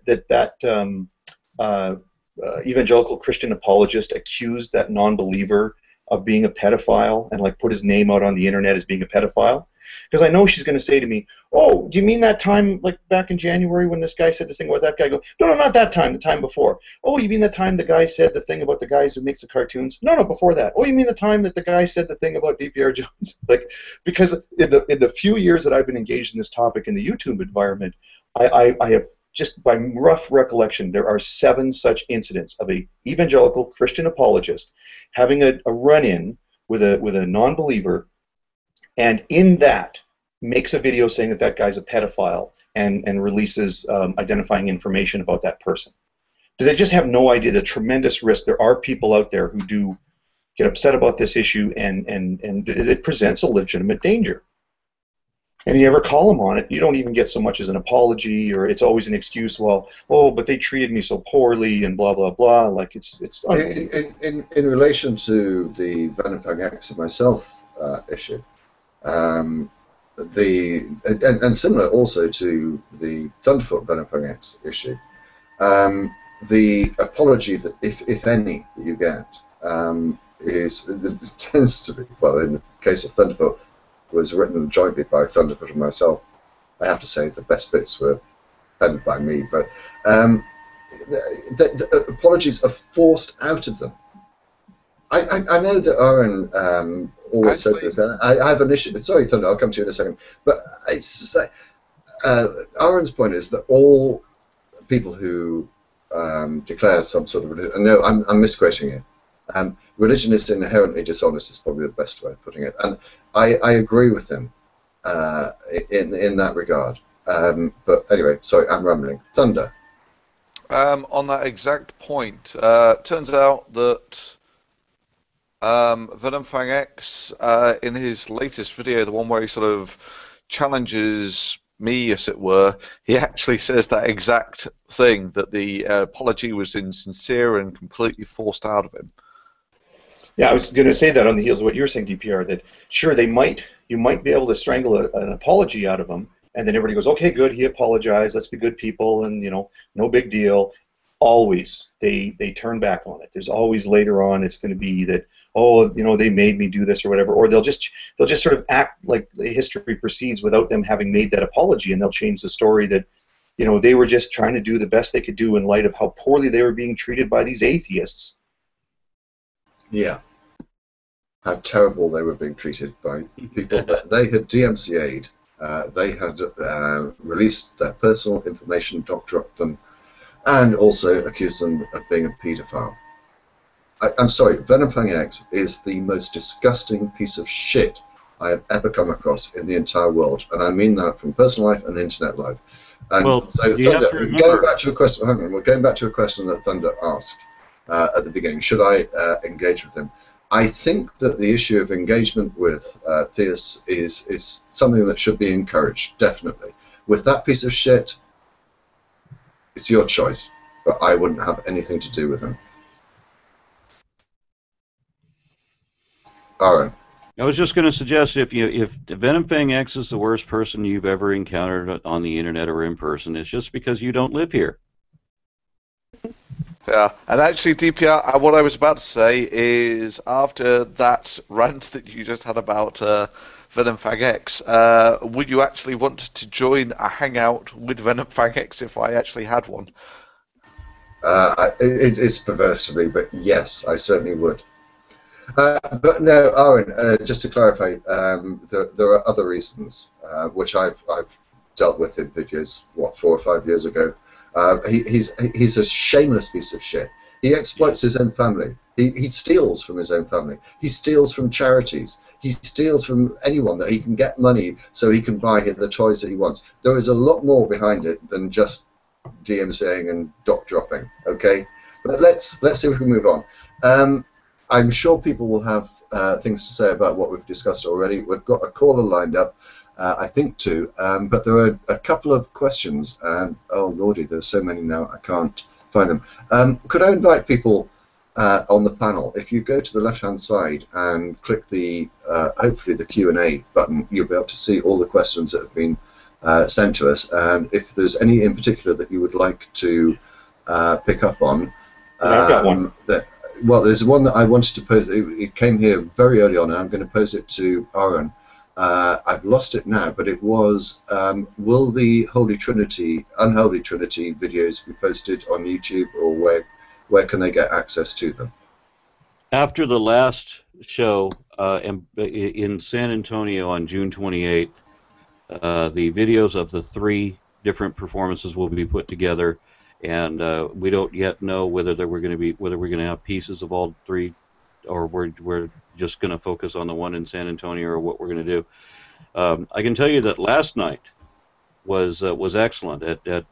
evangelical Christian apologist accused that non-believer of being a pedophile and like put his name out on the internet as being a pedophile? Because I know she's going to say to me, oh, do you mean that time like back in January when this guy said this thing about that guy? Go, no, not that time, the time before. Oh, you mean the time the guy said the thing about the guys who makes the cartoons? No, before that. Oh, you mean the time that the guy said the thing about DPR Jones? Like, because in the few years that I've been engaged in this topic in the YouTube environment, I have, just by rough recollection, there are 7 such incidents of a evangelical Christian apologist having a run-in with a non-believer, and in that makes a video saying that guy's a pedophile and releases identifying information about that person. Do they just have no idea the tremendous risk? There are people out there who do get upset about this issue, and it presents a legitimate danger. And you ever call them on it, you don't even get so much as an apology, or it's always an excuse. Well, oh, but they treated me so poorly, and blah blah blah. Like it's in relation to the Venom Fang X and myself issue, and similar also to the Thunderfoot Venom Fang X issue, the apology that if any that you get it tends to be, well, in the case of Thunderfoot, was written jointly by Thunderfoot and myself. I have to say the best bits were penned by me, but the apologies are forced out of them. I know that Aron always says this. I have an issue. Sorry, Thunder, I'll come to you in a second. But it's Aron's point is that all people who declare some sort of religion. No, I'm misquoting it. Religion is inherently dishonest is probably the best way of putting it, and I agree with him in that regard. But anyway, sorry, I'm rambling. Thunder. On that exact point, turns out that Venom Fang X, in his latest video, the one where he sort of challenges me, as it were, he actually says that exact thing, that the apology was insincere and completely forced out of him. Yeah, I was going to say that on the heels of what you were saying, DPR, that sure, you might be able to strangle an apology out of him, and then everybody goes, okay, good, he apologized, let's be good people, and, no big deal. Always, they turn back on it. There's always later on it's going to be that, oh, they made me do this or whatever, or they'll just sort of act like the history proceeds without them having made that apology, and they'll change the story that, they were just trying to do the best they could do in light of how poorly they were being treated by these atheists. Yeah. How terrible they were being treated by people that they had DMCA'd. They had released their personal information, doc-dropped them, and also accused them of being a paedophile. I'm sorry, Venom Fang X is the most disgusting piece of shit I have ever come across in the entire world, and I mean that from personal life and internet life. And well, so, Thunder, going back to a question, we're going back to a question that Thunder asked at the beginning. Should I engage with him? I think that the issue of engagement with theists is something that should be encouraged, definitely. With that piece of shit, it's your choice, but I wouldn't have anything to do with them. Aron. I was just going to suggest if Venom Fang X is the worst person you've ever encountered on the internet or in person, it's just because you don't live here. Yeah, and actually, DPR, what I was about to say is, after that rant that you just had about Venom Fang X, would you actually want to join a hangout with Venom Fang X if I actually had one? It's perverse to me, but yes, I certainly would. But no, Aron, just to clarify, there are other reasons, which I've dealt with in videos, 4 or 5 years ago. He's a shameless piece of shit. He exploits his own family. He steals from his own family. He steals from charities. He steals from anyone that he can get money so he can buy the toys that he wants. There is a lot more behind it than just DMCAing and doc dropping. Okay, but let's see if we can move on. I'm sure people will have things to say about what we've discussed already. We've got a caller lined up. I think 2, but there are a couple of questions, and oh lordy, there's so many now I can't find them. Could I invite people on the panel. If you go to the left-hand side and click the hopefully the Q&A button, you'll be able to see all the questions that have been sent to us. And if there's any in particular that you would like to pick up on, I've got one. Well, there's one that I wanted to pose. It came here very early on, and I'm going to pose it to Aron. I've lost it now, but it was, will the Holy Trinity, Unholy Trinity videos be posted on YouTube, or where can they get access to them? After the last show in San Antonio on June 28th, the videos of the 3 different performances will be put together, and we don't yet know whether we're going to have pieces of all 3, or we're just going to focus on the one in San Antonio, or what we're going to do. I can tell you that last night was excellent.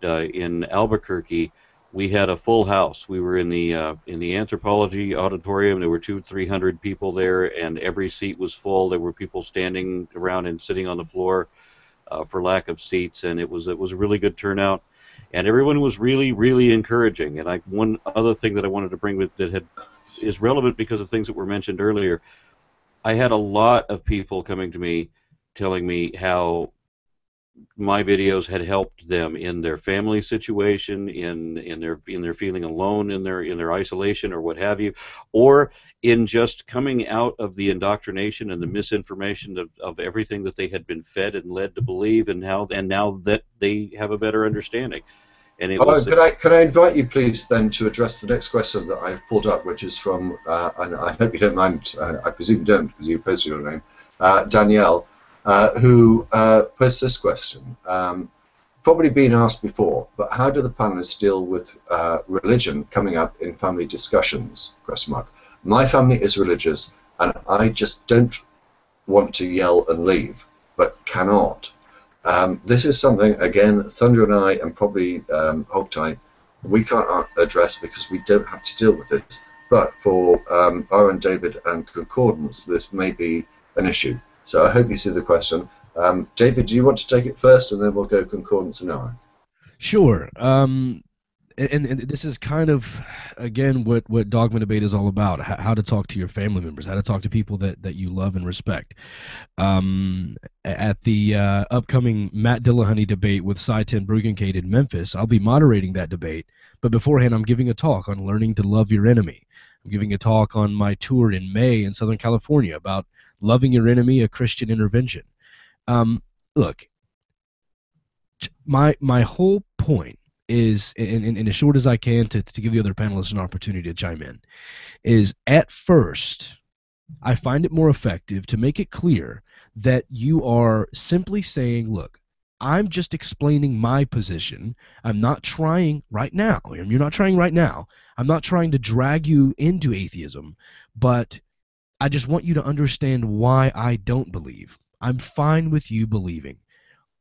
In Albuquerque, we had a full house. We were in the anthropology auditorium. There were 200-300 people there, and every seat was full. There were people standing around and sitting on the floor for lack of seats, and it was a really good turnout. And everyone was really, really encouraging. And one other thing that I wanted to bring is relevant because of things that were mentioned earlier. I had a lot of people coming to me telling me how my videos had helped them in their family situation, in their feeling alone, in their isolation, or what have you, or in just coming out of the indoctrination and the misinformation of everything that they had been fed and led to believe, and now that they have a better understanding. And could I invite you, please, then, to address the next question that I've pulled up, which is from, and I hope you don't mind, I presume you don't, because you posted your name, Danielle, who posed this question. Probably been asked before, but how do the panelists deal with religion coming up in family discussions? ? My family is religious, and I just don't want to yell and leave, but cannot. This is something, again, Thunder and I, and probably Hogtie, we can't address because we don't have to deal with it. But for Aron, David, and Concordance, this may be an issue. So I hope you see the question. David, do you want to take it first, and then we'll go Concordance and Aron? Sure. And this is kind of, again, what Dogma Debate is all about, how to talk to your family members, how to talk to people that you love and respect. At the upcoming Matt Dillahunty debate with Cy Ten Bruggencade in Memphis, I'll be moderating that debate, but beforehand I'm giving a talk on learning to love your enemy. I'm giving a talk on my tour in May in Southern California about loving your enemy, a Christian intervention. Look, my whole point is, in as short as I can, to give the other panelists an opportunity to chime in, is at first I find it more effective to make it clear that you are simply saying, look, I'm just explaining my position. I'm not trying right now, and you're not trying right now, I'm not trying to drag you into atheism, but I just want you to understand why I don't believe. I'm fine with you believing.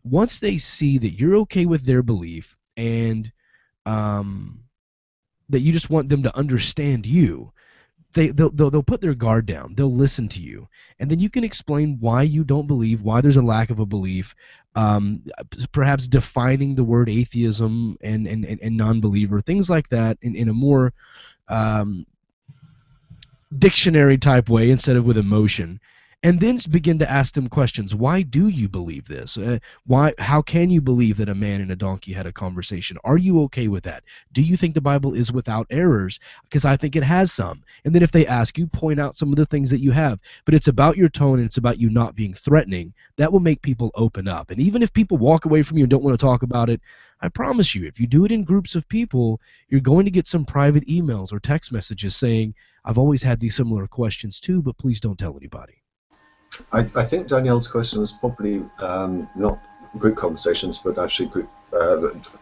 Once they see that you're okay with their belief, and that you just want them to understand you, they'll put their guard down. They'll listen to you, and then you can explain why you don't believe, why there's a lack of a belief, perhaps defining the word atheism and non-believer, things like that, in a more dictionary type way instead of with emotion. And then begin to ask them questions. Why do you believe this? How can you believe that a man and a donkey had a conversation? Are you okay with that? Do you think the Bible is without errors? Because I think it has some. And then if they ask you, point out some of the things that you have. But it's about your tone, and it's about you not being threatening. That will make people open up. And even if people walk away from you and don't want to talk about it, I promise you, if you do it in groups of people, you're going to get some private emails or text messages saying, I've always had these similar questions too, but please don't tell anybody. I think Danielle's question was probably not group conversations, but actually group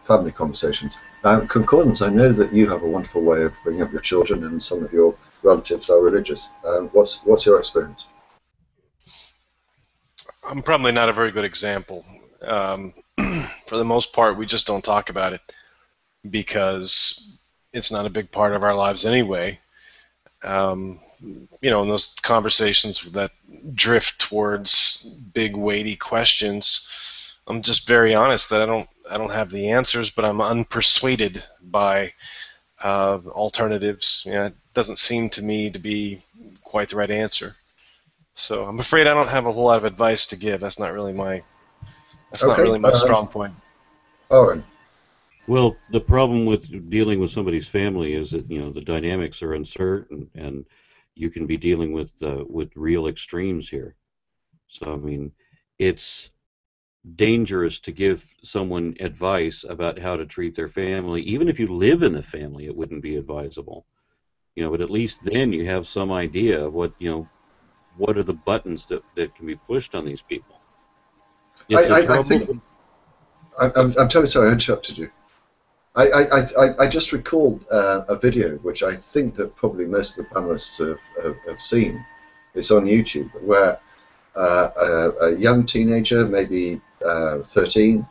family conversations. Concordance, I know that you have a wonderful way of bringing up your children, and some of your relatives are religious. What's your experience? I'm probably not a very good example. For the most part, we just don't talk about it because it's not a big part of our lives anyway. You know, in those conversations that drift towards big, weighty questions, I'm just very honest that I don't have the answers, but I'm unpersuaded by alternatives. You know, doesn't seem to me to be quite the right answer. So I'm afraid I don't have a whole lot of advice to give. That's not really my strong point. Aron. Well, the problem with dealing with somebody's family is that the dynamics are uncertain, and you can be dealing with real extremes here. So I mean, it's dangerous to give someone advice about how to treat their family. Even if you live in the family, it wouldn't be advisable. But at least then you have some idea of what are the buttons that can be pushed on these people. I'm totally sorry I interrupted you. I just recalled a video which I think that probably most of the panelists have seen. It's on YouTube, where a young teenager, maybe 13,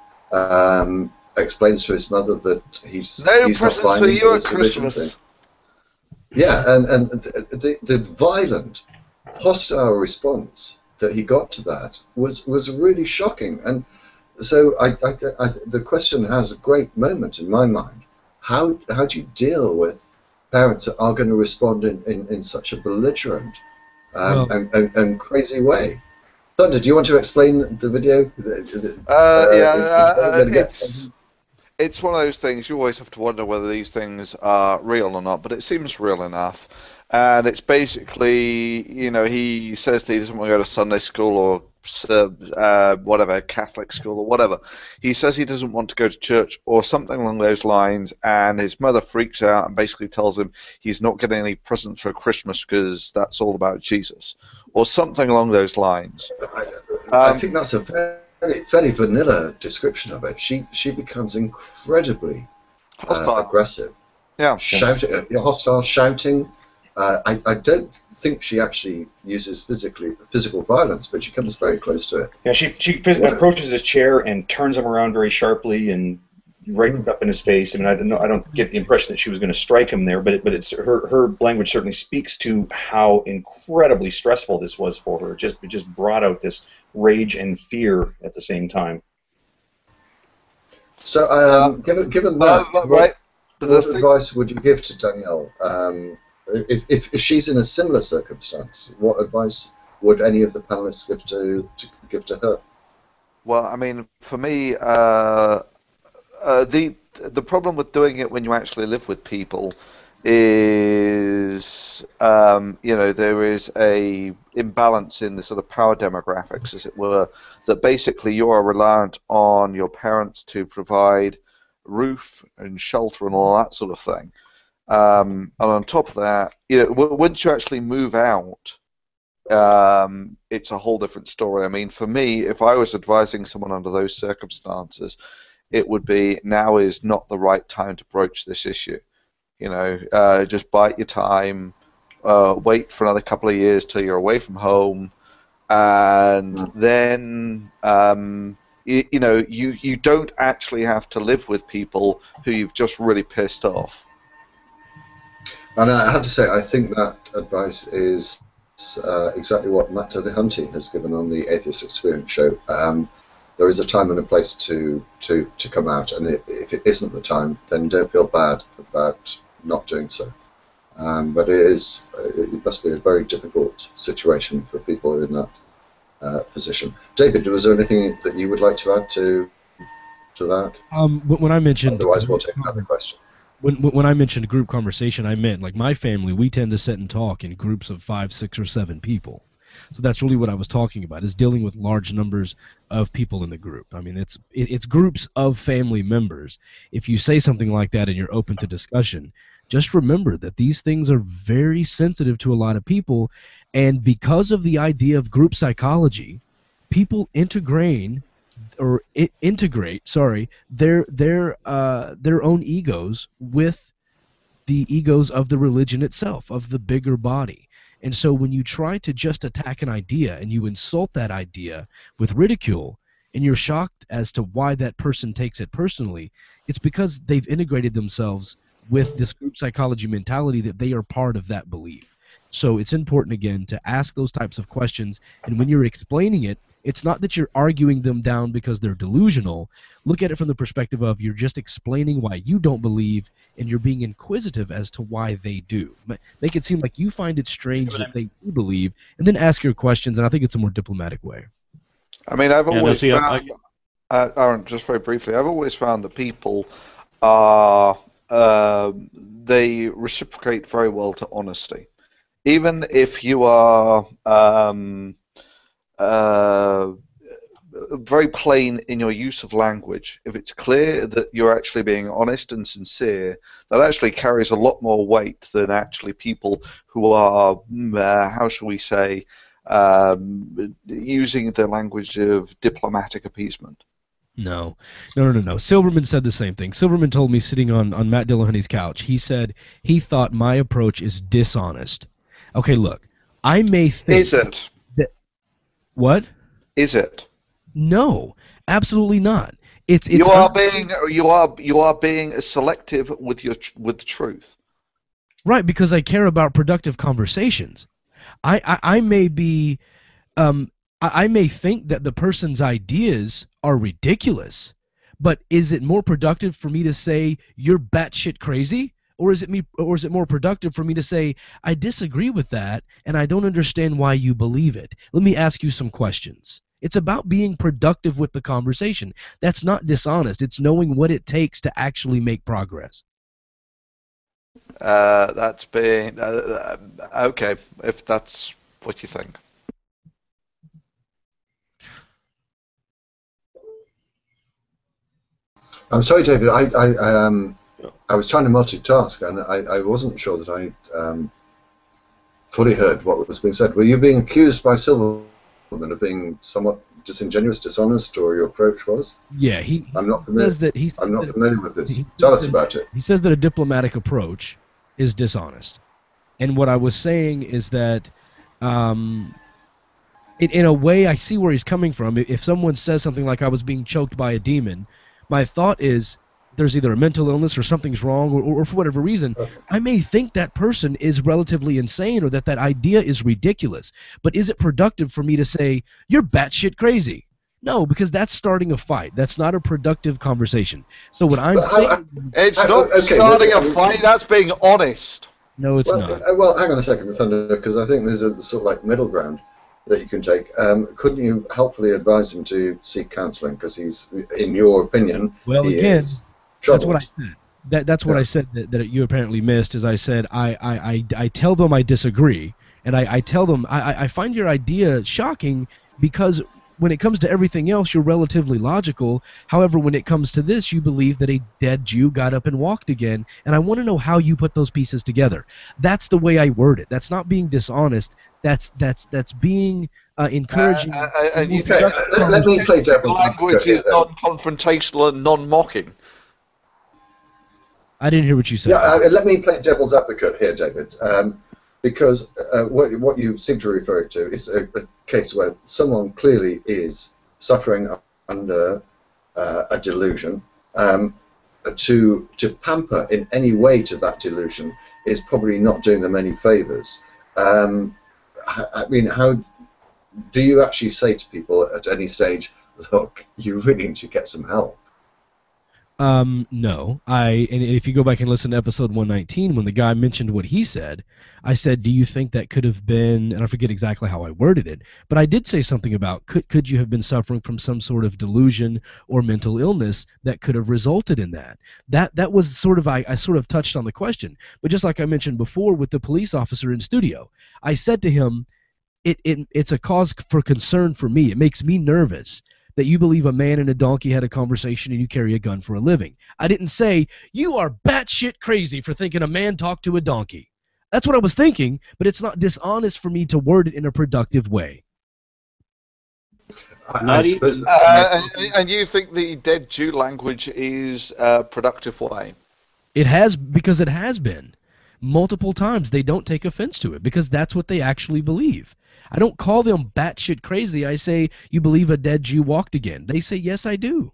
explains to his mother that he's not buying into this religion thing. Yeah, and the violent, hostile response that he got to that was really shocking. And so the question has a great moment in my mind. How do you deal with parents that are going to respond in such a belligerent and crazy way? Thunder, do you want to explain the video? It's one of those things, you always have to wonder whether these things are real or not, but it seems real enough. And it's basically, he says that he doesn't want to go to Sunday school or whatever, Catholic school or whatever. He says he doesn't want to go to church or something along those lines, and his mother freaks out and basically tells him he's not getting any presents for Christmas because that's all about Jesus, or something along those lines. I think that's a fairly vanilla description of it. She becomes incredibly aggressive. Yeah. Hostile, shouting. I don't think she actually uses physical violence, but she comes very close to it. Yeah, she approaches his chair and turns him around very sharply and right up in his face. I mean, I don't get the impression that she was going to strike him there, but it's her language certainly speaks to how incredibly stressful this was for her. It just brought out this rage and fear at the same time. So, given that, right. What advice would you give to Danielle? If she's in a similar circumstance, what advice would any of the panelists give to her? Well, I mean, for me, the problem with doing it when you actually live with people is, there is a imbalance in the sort of power demographics, as it were, that basically you are reliant on your parents to provide roof and shelter and all that sort of thing. And on top of that, once you actually move out, it's a whole different story. I mean, for me, if I was advising someone under those circumstances, it would be now is not the right time to broach this issue. Just bide your time, wait for another couple of years till you're away from home, and then you don't actually have to live with people who you've just really pissed off. And I have to say, I think that advice is exactly what Matt Dillahunty has given on the Atheist Experience show. There is a time and a place to come out, and if it isn't the time, then don't feel bad about not doing so. But it must be a very difficult situation for people in that position. David, was there anything that you would like to add to that? When I mentioned, otherwise we'll take another question. When I mentioned group conversation, I meant, like, my family, we tend to sit and talk in groups of 5, 6, or 7 people. So that's really what I was talking about, is dealing with large numbers of people in the group. I mean, it's groups of family members. If you say something like that and you're open to discussion, just remember that these things are very sensitive to a lot of people, and because of the idea of group psychology, people integrate their own egos with the egos of the religion itself, of the bigger body. And so when you try to just attack an idea and you insult that idea with ridicule, and you're shocked as to why that person takes it personally, it's because they've integrated themselves with this group psychology mentality that they are part of that belief. So it's important, again, to ask those types of questions, and when you're explaining it, It's not that you're arguing them down because they're delusional. Look at it from the perspective of you're just explaining why you don't believe, and you're being inquisitive as to why they do. Make it seem like you find it strange that they do believe, and then ask your questions, and I think it's a more diplomatic way. I mean, I've always found, Aaron, just very briefly, I've always found that people are, they reciprocate very well to honesty. Even if you are very plain in your use of language, if it's clear that you're actually being honest and sincere, that actually carries a lot more weight than actually people who are, how shall we say, using the language of diplomatic appeasement. No. Silverman said the same thing. Silverman told me sitting on Matt Dillahunty's couch, he said he thought my approach is dishonest. Okay, look, I may think... Is it? What? Is it? No, absolutely not. It's you are being selective with the truth. Right, because I care about productive conversations. I may be I may think that the person's ideas are ridiculous, but is it more productive for me to say you're batshit crazy? Or is it more productive for me to say, I disagree with that, and I don't understand why you believe it? Let me ask you some questions. It's about being productive with the conversation. That's not dishonest. It's knowing what it takes to actually make progress. That's being... okay, if that's what you think. I'm sorry, David. I was trying to multitask, and I wasn't sure that I fully heard what was being said. Were you being accused by Silverman of being somewhat disingenuous, dishonest, or your approach was? Yeah, I'm not familiar. I'm not familiar with this. Tell us about it. He says that a diplomatic approach is dishonest, and what I was saying is that, in a way, I see where he's coming from. If someone says something like, "I was being choked by a demon," my thought is, there's either a mental illness or something's wrong, or for whatever reason, okay, I may think that person is relatively insane or that idea is ridiculous. But is it productive for me to say, you're batshit crazy? No, because that's starting a fight. That's not a productive conversation. So what I'm saying... It's not starting a fight, that's being honest. No, it's not. Well, hang on a second, Thunder, because I think there's a sort of like middle ground that you can take. Couldn't you helpfully advise him to seek counselling? Because he's, in your opinion, he is... That's what I said. That's what I said that you apparently missed. Is I said I tell them I disagree, and I tell them I find your idea shocking because when it comes to everything else you're relatively logical. However, when it comes to this, you believe that a dead Jew got up and walked again, and I want to know how you put those pieces together. That's the way I word it. That's not being dishonest. That's being encouraging. And you think let me play devil's advocate. Language is non-confrontational and non-mocking. I didn't hear what you said. Yeah, let me play devil's advocate here, David, because what you seem to refer to is a case where someone clearly is suffering under a delusion. To pamper in any way to that delusion is probably not doing them any favours. I mean, how do you actually say to people at any stage, look, you really need to get some help? No. And if you go back and listen to episode 119, when the guy mentioned what he said, I said, do you think that could have been, and I forget exactly how I worded it, but I did say something about, could you have been suffering from some sort of delusion or mental illness that could have resulted in that? That was sort of, I sort of touched on the question. But just like I mentioned before with the police officer in studio, I said to him, it's a cause for concern for me. It makes me nervous that you believe a man and a donkey had a conversation and you carry a gun for a living. I didn't say, you are batshit crazy for thinking a man talked to a donkey. That's what I was thinking, but it's not dishonest for me to word it in a productive way. And you think the dead Jew language is a productive way? It has, because it has been. Multiple times they don't take offense to it because that's what they actually believe. I don't call them batshit crazy. I say, you believe a dead Jew walked again. They say, yes, I do.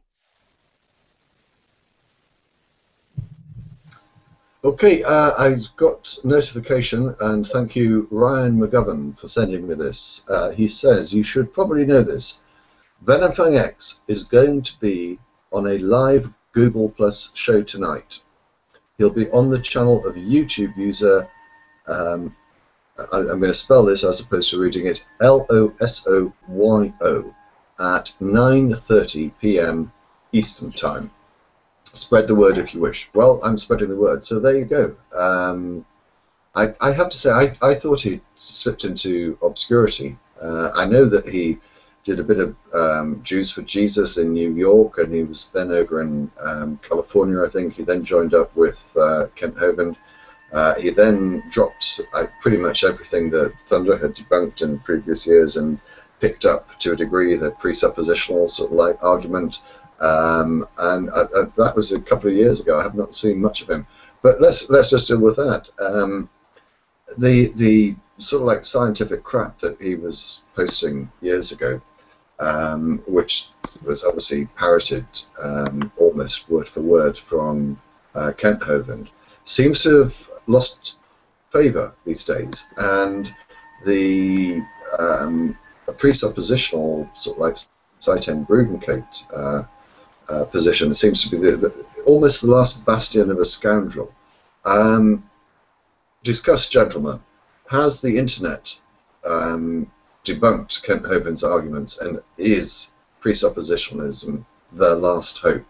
Okay, I've got notification, and thank you, Ryan McGovern, for sending me this. He says, you should probably know this, Venifying X is going to be on a live Google Plus show tonight. He'll be on the channel of YouTube user, I'm going to spell this as opposed to reading it, LOSOYO, at 9:30 p.m. Eastern Time. Spread the word if you wish. Well, I'm spreading the word, so there you go. I have to say, I thought he slipped into obscurity. I know that he did a bit of Jews for Jesus in New York, and he was then over in California, I think. He then joined up with Kent Hovind. He then dropped pretty much everything that Thunder had debunked in previous years and picked up to a degree the presuppositional sort of like argument. And that was a couple of years ago. I have not seen much of him. But let's just deal with that. The sort of like scientific crap that he was posting years ago, which was obviously parroted almost word for word from Kent Hovind, seems to have lost favour these days, and the presuppositional sort of like Seitan Brudenkate position seems to be almost the last bastion of a scoundrel. Discuss, gentlemen, has the internet debunked Kent Hovind's arguments, and is presuppositionalism their last hope?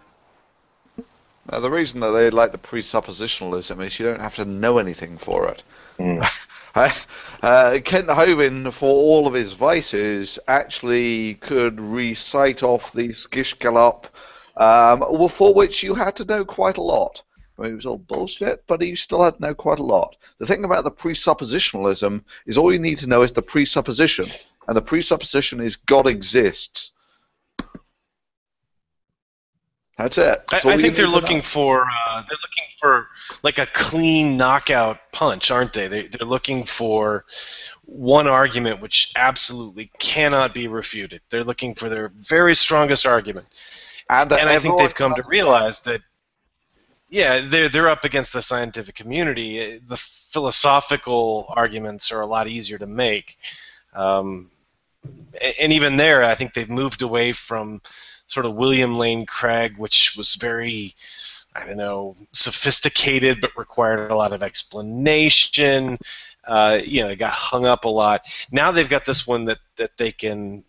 The reason that they like the presuppositionalism is you don't have to know anything for it. Kent Hovind, for all of his vices, actually could recite off the Skishgalop, for which you had to know quite a lot. I mean, it was all bullshit, but you still had to know quite a lot. The thing about the presuppositionalism is all you need to know is the presupposition, and the presupposition is God exists. That's it. I think they're looking for like a clean knockout punch, aren't they? They're looking for one argument which absolutely cannot be refuted. They're looking for their very strongest argument, and I think they've come to realize that, yeah, they're up against the scientific community. The philosophical arguments are a lot easier to make, and even there, I think they've moved away from sort of William Lane Craig, which was very, I don't know, sophisticated but required a lot of explanation. They got hung up a lot. Now they've got this one that they can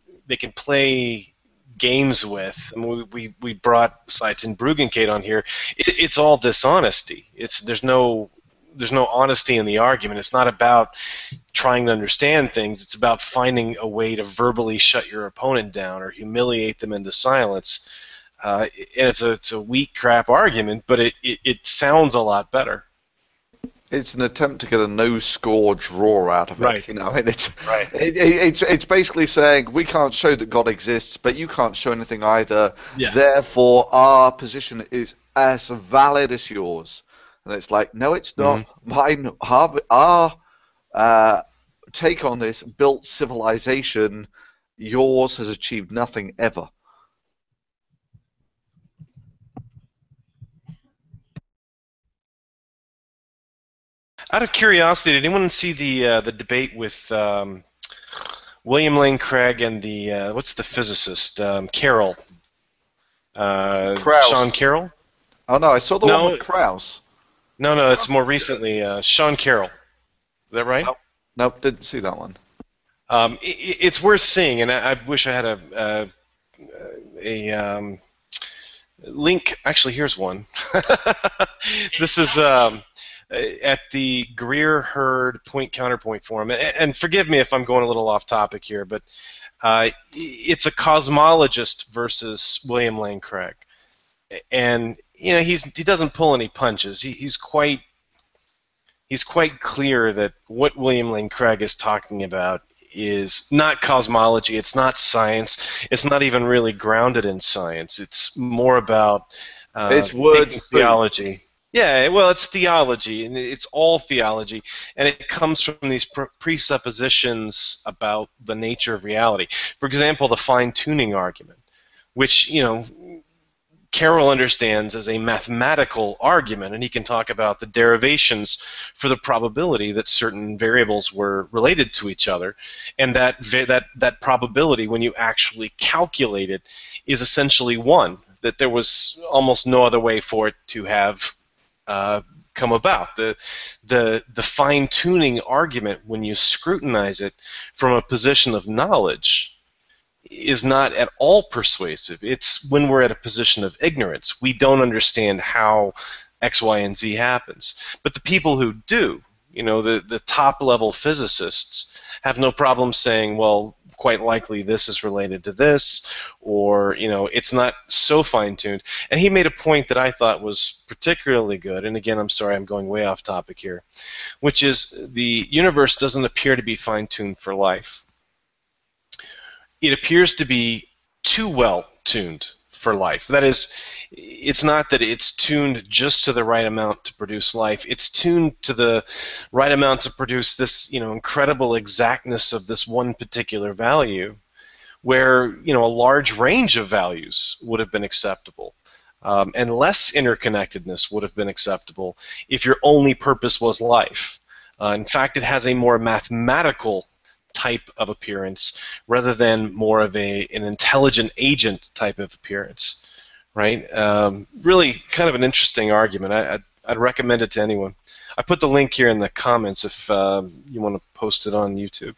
play games with. I mean, we brought Seitan Brudenkate on here. It's all dishonesty. There's no honesty in the argument. It's not about trying to understand things. It's about finding a way to verbally shut your opponent down or humiliate them into silence. And it's a weak crap argument, but it sounds a lot better. It's an attempt to get a no-score draw out of it. Right. You know, and Right. It's basically saying we can't show that God exists, but you can't show anything either. Yeah. Therefore, our position is as valid as yours. And it's like, no, it's not. Mine, our take on this built civilization. Yours has achieved nothing ever. Out of curiosity, did anyone see the debate with William Lane Craig and the what's the physicist Carroll? Krauss. Sean Carroll? Oh no, I saw the one with Krauss. No, it's more recently. Sean Carroll. Is that right? Nope, didn't see that one. It's worth seeing, and I wish I had a link. Actually, here's one. This is at the Greer Hurd Point Counterpoint Forum. And forgive me if I'm going a little off topic here, but it's a cosmologist versus William Lane Craig. And he doesn't pull any punches. He's quite clear that what William Lane Craig is talking about is not cosmology. It's not science. It's not even really grounded in science. It's more about it's words theology. Yeah, well, it's theology, and it's all theology, and it comes from these presuppositions about the nature of reality. For example, the fine-tuning argument, which Carroll understands as a mathematical argument, and he can talk about the derivations for the probability that certain variables were related to each other, and that probability, when you actually calculate it, is essentially 1, that there was almost no other way for it to have come about. The fine-tuning argument, when you scrutinize it from a position of knowledge, is not at all persuasive. It's when we're at a position of ignorance. We don't understand how X, Y, and Z happens. But the people who do, the top-level physicists, have no problem saying, well, quite likely this is related to this, or, it's not so fine-tuned. And he made a point that I thought was particularly good, and again, I'm sorry, I'm going way off topic here, which is the universe doesn't appear to be fine-tuned for life. It appears to be too well tuned for life. That is, it's not that it's tuned just to the right amount to produce life. It's tuned to the right amount to produce this, incredible exactness of this one particular value, where, a large range of values would have been acceptable. And less interconnectedness would have been acceptable if your only purpose was life. In fact, it has a more mathematical type of appearance rather than more of an intelligent agent type of appearance, right? Really kind of an interesting argument. I'd recommend it to anyone. I put the link here in the comments if you want to post it on YouTube.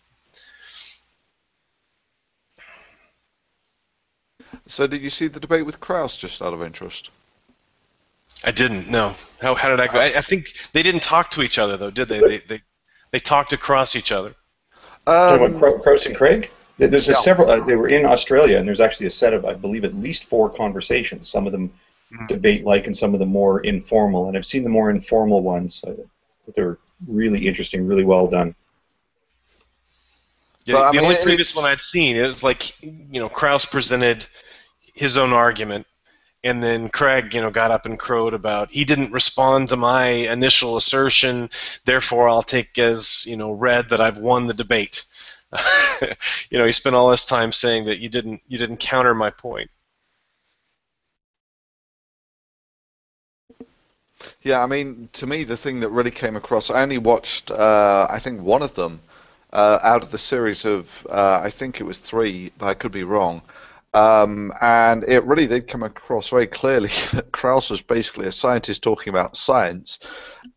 So did you see the debate with Krauss, just out of interest? I didn't, no. How did I go? I think they didn't talk to each other, though, did they? They talked across each other. Krauss and Craig? There's several. They were in Australia, and there's actually a set of, I believe, at least 4 conversations. Some of them debate-like, and some of them more informal. And I've seen the more informal ones. They're really interesting, really well done. Yeah, the only previous one I'd seen, it was like, Krauss presented his own argument, and then Craig, got up and crowed about he didn't respond to my initial assertion, therefore I'll take as read that I've won the debate. He spent all this time saying that you didn't counter my point. Yeah, I mean, to me, the thing that really came across, I only watched, I think, one of them out of the series of, I think it was 3, but I could be wrong. And it really did come across very clearly that Krauss was basically a scientist talking about science,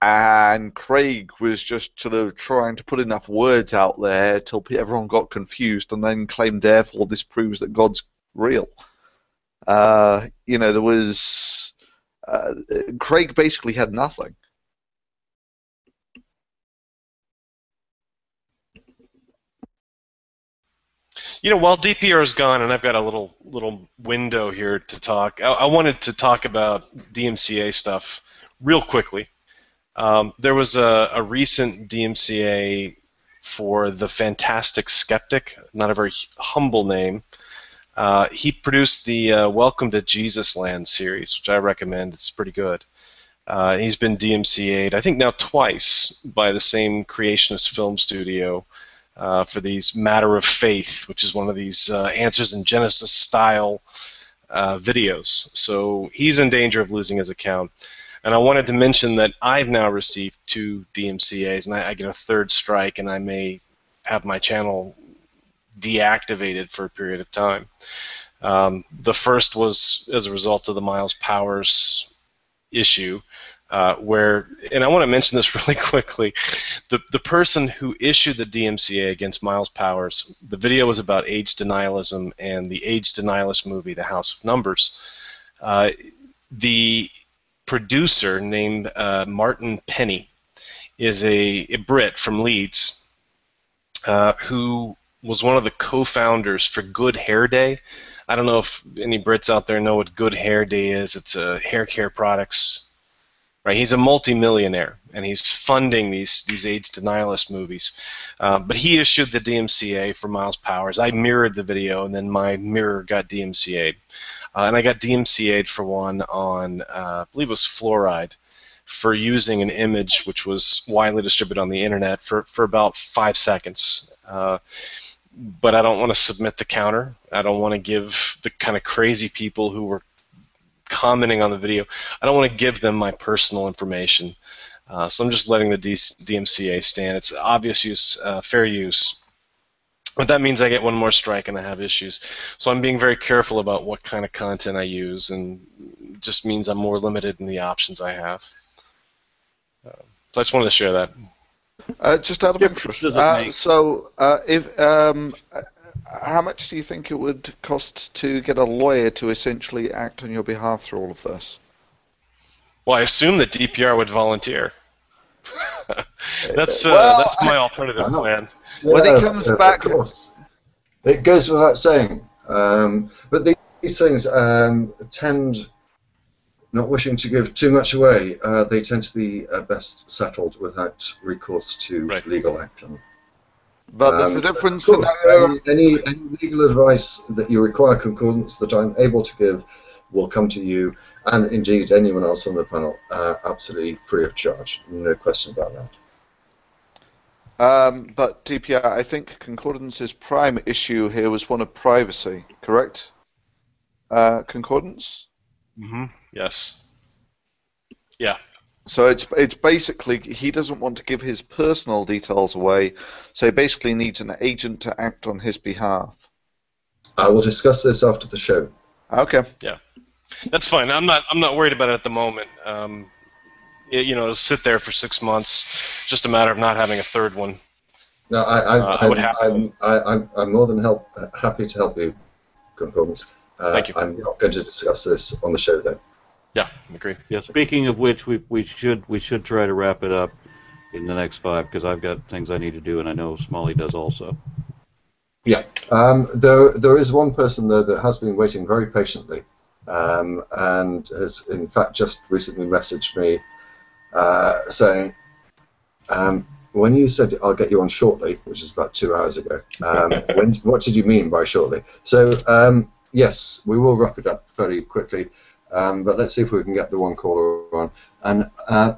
and Craig was just sort of trying to put enough words out there till everyone got confused, and then claimed, therefore, this proves that God's real. There was... Craig basically had nothing. While DPR is gone, and I've got a little window here to talk, I wanted to talk about DMCA stuff real quickly. There was a recent DMCA for the Fantastic Skeptic, not a very humble name. He produced the Welcome to Jesus Land series, which I recommend. It's pretty good. He's been DMCA'd, I think now twice, by the same creationist film studio for these Matter of Faith, which is one of these Answers in Genesis style videos. So he's in danger of losing his account. And I wanted to mention that I've now received 2 DMCAs, and I get a 3rd strike, and I may have my channel deactivated for a period of time. The first was as a result of the Miles Powers issue, where, and I want to mention this really quickly, the person who issued the DMCA against Miles Powers, the video was about age denialism and the age denialist movie, The House of Numbers. The producer, named Martin Penny, is a Brit from Leeds, who was one of the co-founders for Good Hair Day. I don't know if any Brits out there know what Good Hair Day is. It's hair care products. Right? He's a multi-millionaire, and he's funding these age denialist movies. But he issued the DMCA for Miles Powers. I mirrored the video, and then my mirror got DMCA'd. And I got DMCA'd for one on, I believe it was fluoride, for using an image which was widely distributed on the internet for about 5 seconds. But I don't want to submit the counter. I don't want to give the kind of crazy people who were commenting on the video, I don't want to give them my personal information. So I'm just letting the DMCA stand. It's obvious use, fair use. But that means I get one more strike and I have issues. So I'm being very careful about what kind of content I use, and it just means I'm more limited in the options I have. So I just wanted to share that. Just out of interest, how much do you think it would cost to get a lawyer to essentially act on your behalf through all of this? Well, I assume that DPR would volunteer. That's my alternative plan. When it comes back, of course. It goes without saying. But these things tend, not wishing to give too much away, they tend to be best settled without recourse to legal action. But there's a difference. Of course, any legal advice that you require concordance that I'm able to give will come to you, and indeed anyone else on the panel, absolutely free of charge. No question about that. But DPR, I think concordance's prime issue here was one of privacy, correct? Concordance? Mm-hmm. Yes. Yeah. So it's basically he doesn't want to give his personal details away, so he basically needs an agent to act on his behalf. I will discuss this after the show. Okay. Yeah, that's fine. I'm not worried about it at the moment. It'll sit there for 6 months. Just a matter of not having a third one. No, I'm more than happy to help you, Concordance. Thank you. I'm not going to discuss this on the show, though. Yeah, agreed. Yeah. Speaking of which, we should try to wrap it up in the next 5, because I've got things I need to do, and I know Smalley does also. Yeah. There is one person though that has been waiting very patiently, and has in fact just recently messaged me saying, when you said I'll get you on shortly, which is about 2 hours ago, what did you mean by shortly? So yes, we will wrap it up very quickly. But let's see if we can get the one caller on. And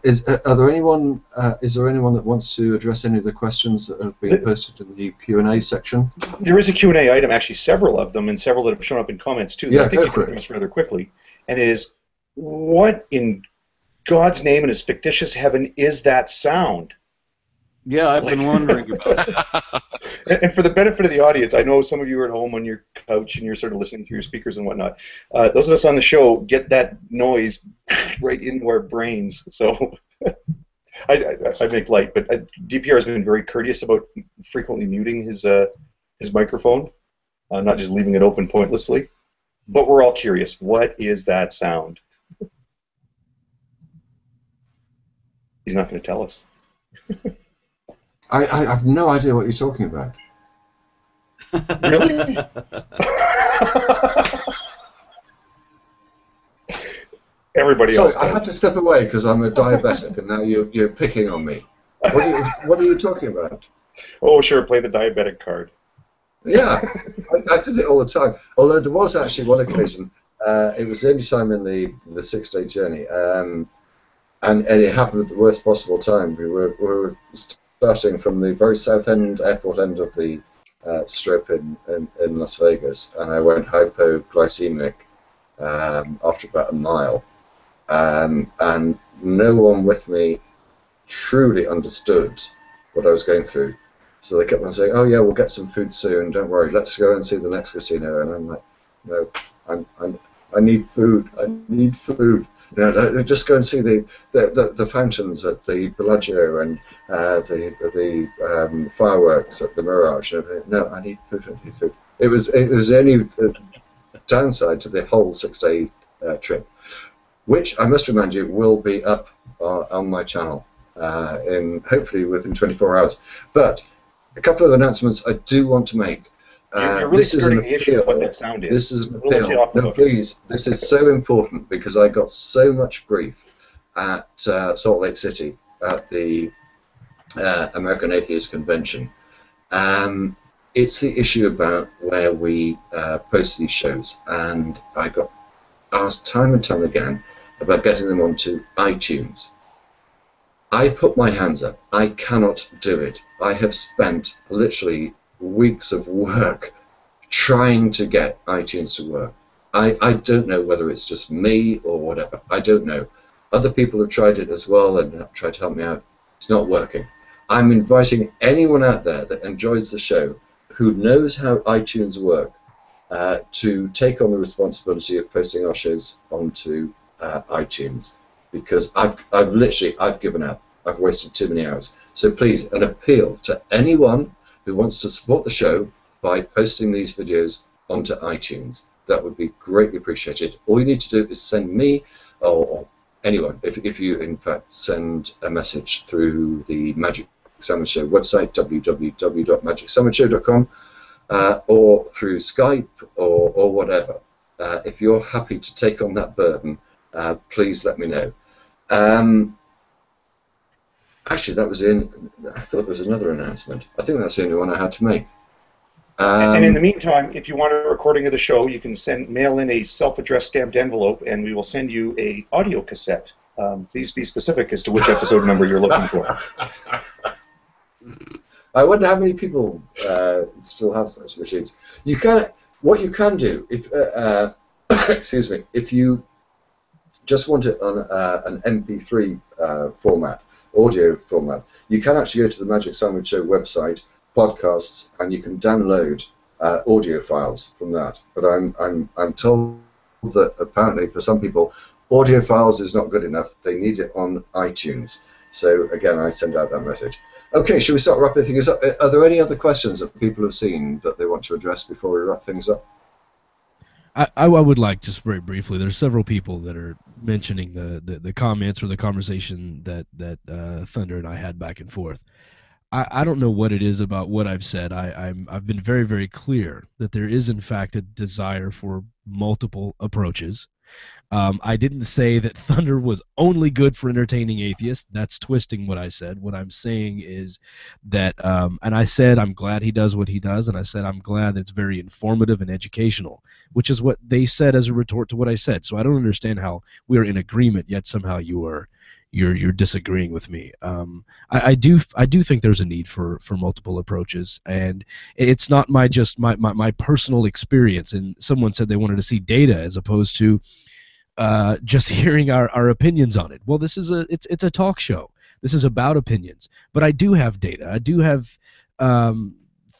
is there anyone that wants to address any of the questions that have been posted in the Q&A section? There is a Q&A item, actually several of them, and several that have shown up in comments too. Yeah, I think you can address rather quickly. And it is, what in God's name and His fictitious heaven is that sound? Yeah, I've been wondering about it. And for the benefit of the audience, I know some of you are at home on your couch and you're sort of listening through your speakers and whatnot. Those of us on the show get that noise right into our brains. So I make light, but DPR has been very courteous about frequently muting his microphone, not just leaving it open pointlessly. But we're all curious. What is that sound? He's not going to tell us. I have no idea what you're talking about. Really? Everybody else does. I had to step away because I'm a diabetic, and now you're picking on me. What are you talking about? Oh, sure, play the diabetic card. Yeah, I did it all the time. Although there was actually one occasion, it was the only time in the 6-day journey, and it happened at the worst possible time. We were starting from the very south end, airport end of the strip in Las Vegas, and I went hypoglycemic after about a mile, and no one with me truly understood what I was going through. So they kept on saying, "Oh yeah, we'll get some food soon. Don't worry. Let's go and see the next casino." And I'm like, "No, I need food. I need food. No, just go and see the fountains at the Bellagio and the fireworks at the Mirage and everything. No, I need food. I need food." It was the only downside to the whole 6-day trip, which I must remind you will be up on my channel in hopefully within 24 hours. But a couple of announcements I do want to make. You're really skirting the issue of what that sound is. This is an appeal. No, please, this is so important because I got so much grief at Salt Lake City at the American Atheist Convention. It's the issue about where we post these shows, and I got asked time and time again about getting them onto iTunes. I put my hands up. I cannot do it. I have spent literally weeks of work trying to get iTunes to work. I don't know whether it's just me or whatever. I don't know. Other people have tried it as well and have tried to help me out. It's not working. I'm inviting anyone out there that enjoys the show, who knows how iTunes work, to take on the responsibility of posting our shows onto iTunes, because I've given up. I've wasted too many hours. So please, an appeal to anyone who wants to support the show by posting these videos onto iTunes. That would be greatly appreciated. All you need to do is send me or anyone, if you in fact send a message through the Magic Sandwich Show website, www.magicsandwichshow.com, or through Skype or whatever. If you're happy to take on that burden, please let me know. Actually, that was I thought there was another announcement. I think that's the only one I had to make. And in the meantime, if you want a recording of the show, you can mail in a self-addressed stamped envelope, and we will send you a audio cassette. Please be specific as to which episode number you're looking for. I wonder how many people still have those machines. What you can do, if excuse me, if you just want it on an MP3 format, audio format, you can actually go to the Magic Sandwich Show website, podcasts, and you can download audio files from that. But I'm told that apparently for some people, audio files is not good enough. They need it on iTunes. So again, I send out that message. Okay, should we start wrapping things up? Are there any other questions that people have seen that they want to address before we wrap things up? I would like, just very briefly, there's several people that are mentioning the comments or the conversation that Thunder and I had back and forth. I don't know what it is about what I've said. I've been very, very clear that there is, in fact, a desire for multiple approaches. I didn't say that Thunder was only good for entertaining atheists. That's twisting what I said. What I'm saying is that, and I said I'm glad he does what he does, and I said I'm glad that it's very informative and educational, which is what they said as a retort to what I said. So I don't understand how we are in agreement, yet somehow you're disagreeing with me. I do think there's a need for multiple approaches, and it's not my personal experience. And someone said they wanted to see data as opposed to just hearing our opinions on it. Well, it's a talk show. This is about opinions. But I do have data. I do have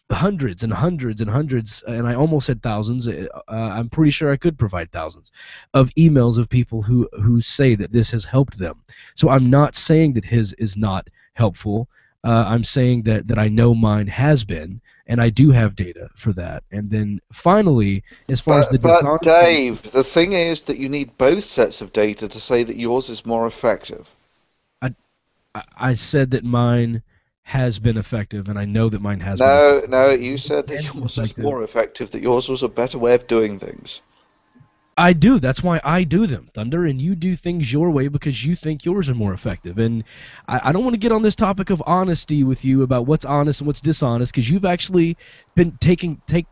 hundreds and hundreds and hundreds, and I almost said thousands. I'm pretty sure I could provide thousands of emails of people who say that this has helped them. So I'm not saying that his is not helpful. I'm saying that I know mine has been, and I do have data for that. And then finally, as far as the but Dave, the thing is that you need both sets of data to say that yours is more effective. I said that mine has been effective, and I know that mine has been effective. No, you said that yours was more effective, that yours was a better way of doing things. I do. That's why I do them, Thunder, and you do things your way because you think yours are more effective. And I don't want to get on this topic of honesty with you about what's honest and what's dishonest, because you've actually been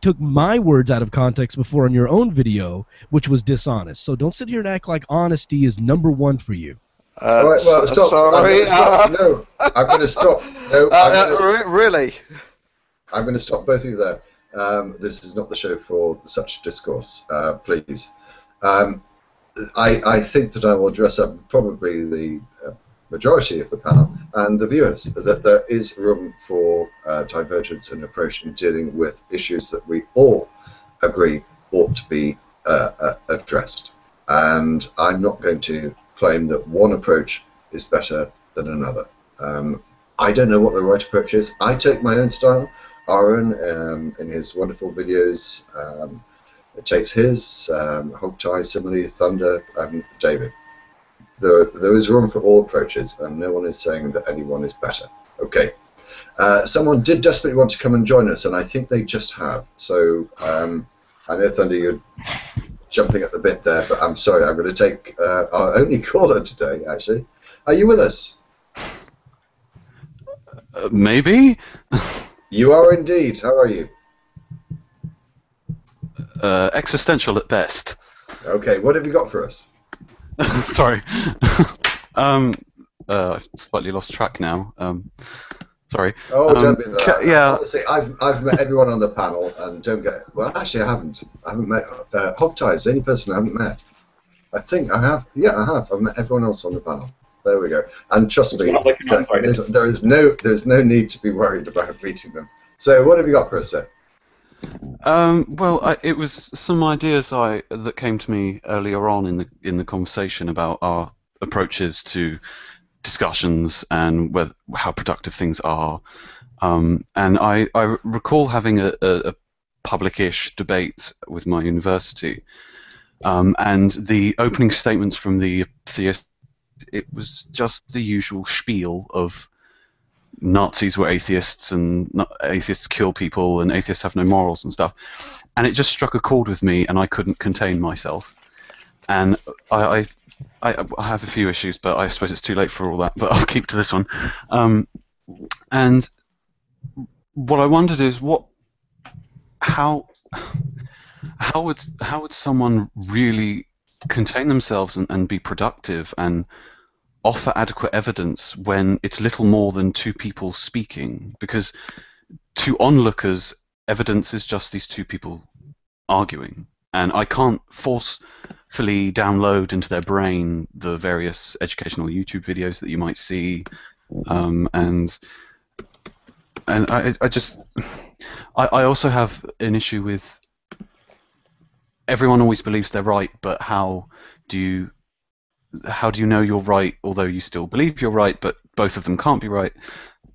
took my words out of context before on your own video, which was dishonest. So don't sit here and act like honesty is number one for you. All right, well, stop. Sorry. No, I'm going to stop. No, really? I'm going to stop both of you there. This is not the show for such discourse, please. I think that I will dress up probably the majority of the panel and the viewers, that there is room for divergence in approach in dealing with issues that we all agree ought to be addressed. And I'm not going to claim that one approach is better than another. I don't know what the right approach is. I take my own style. Aron, in his wonderful videos, takes his, Hogtie, similarly, Thunder, and David. There is room for all approaches, and no one is saying that anyone is better. Okay. Someone did desperately want to come and join us, and I think they just have. So I know, Thunder, you're jumping at the bit there, but I'm sorry, I'm going to take our only caller today, actually. Are you with us? Maybe? You are indeed. How are you? Existential at best. Okay, what have you got for us? Sorry. I've slightly lost track now. Sorry. Oh, don't be that. Yeah. Honestly, I've met everyone on the panel, and don't get. Well, actually, I haven't. I haven't met. Hogtie is the only person I haven't met. I think I have. Yeah, I have. I've met everyone else on the panel. There we go. And trust me, not like you're not invited. there's no need to be worried about meeting them. So, what have you got for us, sir? Well, it was some ideas that came to me earlier on in the conversation about our approaches to discussions and how productive things are. And I recall having a public-ish debate with my university, and the opening statements from the theist, it was just the usual spiel of Nazis were atheists and atheists kill people and atheists have no morals and stuff, and it just struck a chord with me and I couldn't contain myself. And I have a few issues, but I suppose it's too late for all that, but I'll keep to this one. And what I wondered is how would someone really contain themselves and be productive and offer adequate evidence when it's little more than two people speaking? Because to onlookers, evidence is just these two people arguing, and I can't forcefully download into their brain the various educational YouTube videos that you might see, and I also have an issue with everyone always believes they're right, but how do you know you're right, although you still believe you're right, but both of them can't be right?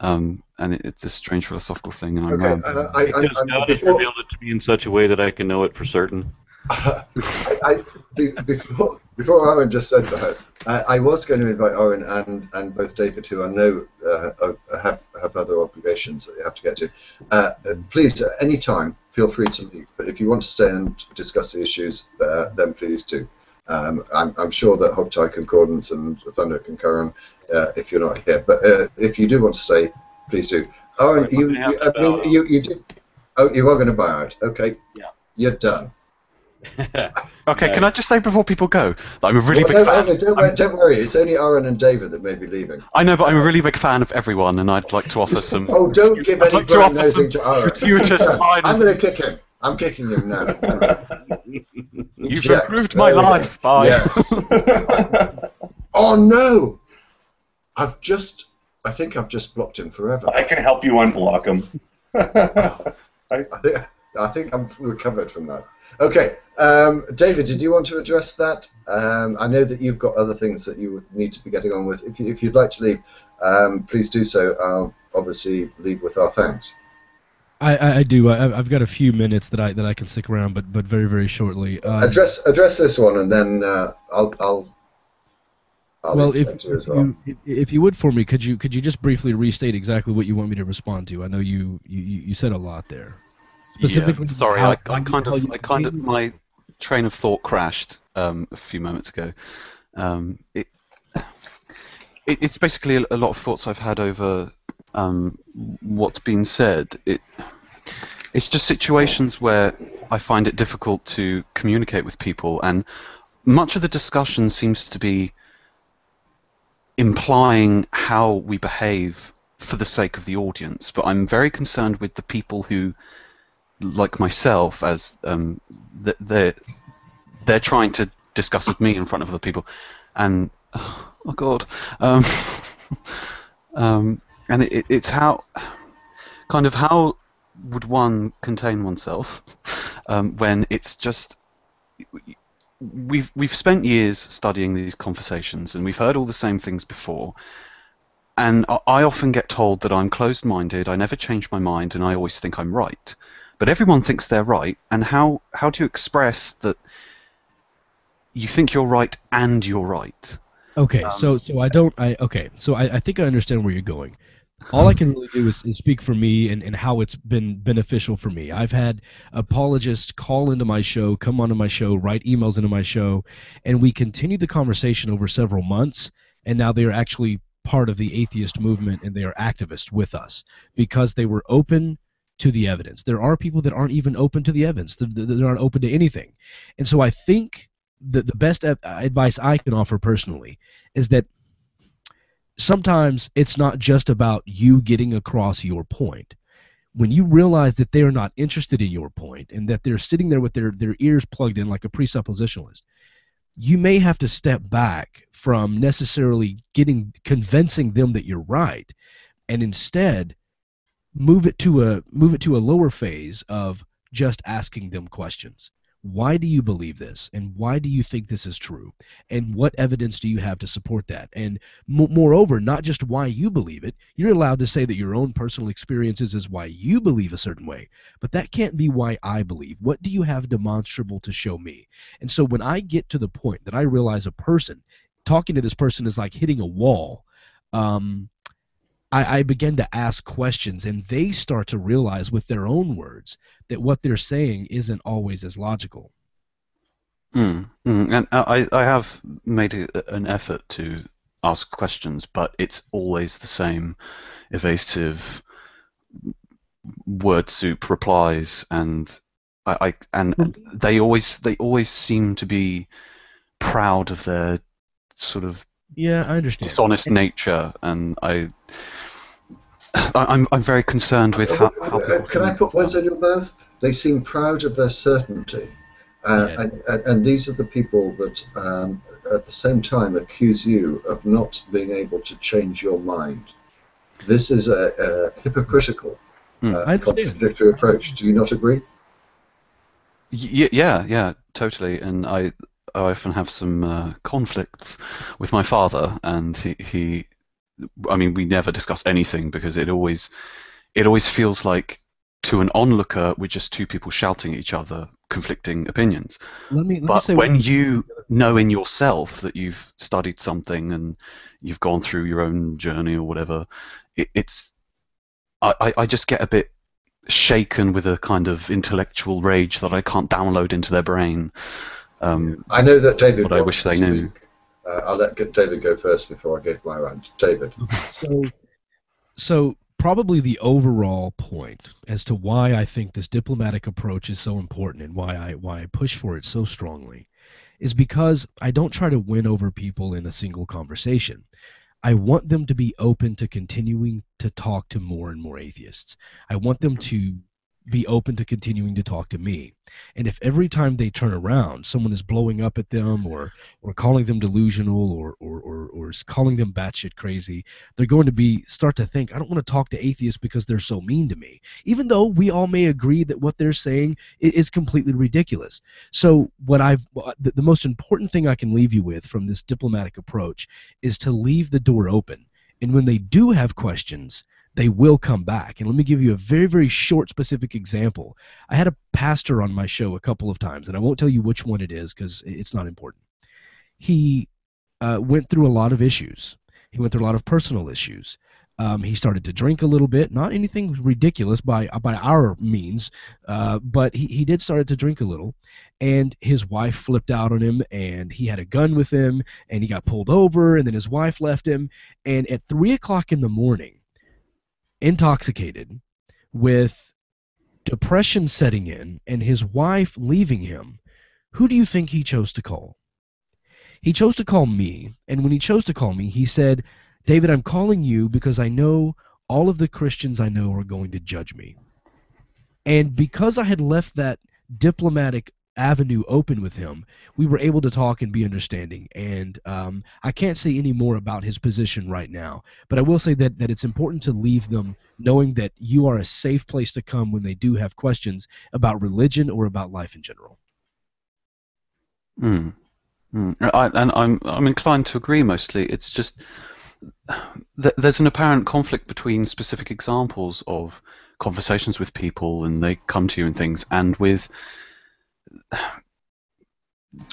And it's a strange philosophical thing. And because God has revealed it to me in such a way that I can know it for certain. Before Aron just said that, I was going to invite Aron and both David, who I know have other obligations that they have to get to. Please, at any time, feel free to leave. But if you want to stay and discuss the issues, then please do. I'm sure that Hogtie Concordance and Thunder Concurrent, if you're not here. But if you do want to stay, please do. Aron, you did. Oh, you are going to bow out. Okay. Yeah. You're done. Okay, can I just say before people go that I'm a really big fan. Don't worry, it's only Aron and David that may be leaving. I know, but I'm a really big fan of everyone, and I'd like to offer some. Oh, don't give any brown nosing to Aron. I'm going to kick him. I'm kicking him now. You've improved my life. Bye. Yes. Oh no! I think I've just blocked him forever. I can help you unblock him. I think I'm recovered from that. Okay, David, did you want to address that? I know that you've got other things that you would need to be getting on with. If you'd like to leave, please do so. I'll obviously leave with our thanks. I do. I've got a few minutes that I can stick around, but very, very shortly. Address this one, and then I'll well, if you would for me, could you just briefly restate exactly what you want me to respond to? I know you said a lot there. Specifically, yeah, sorry, I kind of my train of thought crashed a few moments ago. It's basically a lot of thoughts I've had over what's been said. It's just situations where I find it difficult to communicate with people, and much of the discussion seems to be implying how we behave for the sake of the audience. But I'm very concerned with the people who, like myself, as they're trying to discuss with me in front of other people, and oh god, and it's how would one contain oneself when it's just we've spent years studying these conversations and we've heard all the same things before, and I often get told that I'm closed-minded, I never change my mind, and I always think I'm right. But everyone thinks they're right, and how do you express that you think you're right and you're right? Okay, so I think I understand where you're going. All I can really do is speak for me and how it's been beneficial for me. I've had apologists call into my show, come onto my show, write emails into my show, and we continued the conversation over several months, and now they are actually part of the atheist movement, and they are activists with us because they were open to the evidence. There are people that aren't even open to the evidence. They're not open to anything. And so I think that the best advice I can offer personally is that sometimes it's not just about you getting across your point. When you realize that they are not interested in your point and that they're sitting there with their ears plugged in like a presuppositionalist, you may have to step back from necessarily convincing them that you're right, and instead move it to a lower phase of just asking them questions. Why do you believe this? And why do you think this is true? And what evidence do you have to support that? And moreover, not just why you believe it. You're allowed to say that your own personal experiences is why you believe a certain way, but that can't be why I believe. What do you have demonstrable to show me? And so when I get to the point that I realize talking to this person is like hitting a wall, I begin to ask questions, and they start to realize with their own words that what they're saying isn't always as logical. And I have made an effort to ask questions, but it's always the same evasive word soup replies, and they always seem to be proud of their sort of I understand dishonest nature, and I'm very concerned with how people can I put words in your mouth? They seem proud of their certainty, and these are the people that at the same time accuse you of not being able to change your mind. This is a hypocritical, contradictory approach. Do you not agree? Yeah, totally. And I often have some conflicts with my father, and he I mean, we never discuss anything because it always feels like, to an onlooker, we're just two people shouting at each other, conflicting opinions. Let me say when you know in yourself that you've studied something and you've gone through your own journey or whatever, I just get a bit shaken with a kind of intellectual rage that I can't download into their brain. I know that David. What I wish they knew. I'll let David go first before I give my rant. David. So probably the overall point as to why I think this diplomatic approach is so important and why I push for it so strongly is because I don't try to win over people in a single conversation. I want them to be open to continuing to talk to more and more atheists. I want them to be open to continuing to talk to me. And if every time they turn around, someone is blowing up at them or calling them delusional or calling them batshit crazy, they're going to start to think, I don't want to talk to atheists because they're so mean to me, even though we all may agree that what they're saying is completely ridiculous. So the most important thing I can leave you with from this diplomatic approach is to leave the door open. And when they do have questions, they will come back. And let me give you a very, very short, specific example. I had a pastor on my show a couple of times, and I won't tell you which one it is because it's not important. He went through a lot of issues. He went through a lot of personal issues. He started to drink a little bit, not anything ridiculous by our means, but he did start to drink a little, and his wife flipped out on him, and he had a gun with him, and he got pulled over, and then his wife left him, and at 3 o'clock in the morning, intoxicated, with depression setting in and his wife leaving him, who do you think he chose to call? He chose to call me, and when he chose to call me, he said, David, I'm calling you because I know all of the Christians I know are going to judge me. And because I had left that diplomatic avenue open with him, we were able to talk and be understanding. And I can't say any more about his position right now, but I will say that it's important to leave them knowing that you are a safe place to come when they do have questions about religion or about life in general. I'm inclined to agree mostly. It's just there's an apparent conflict between specific examples of conversations with people and they come to you and things, and with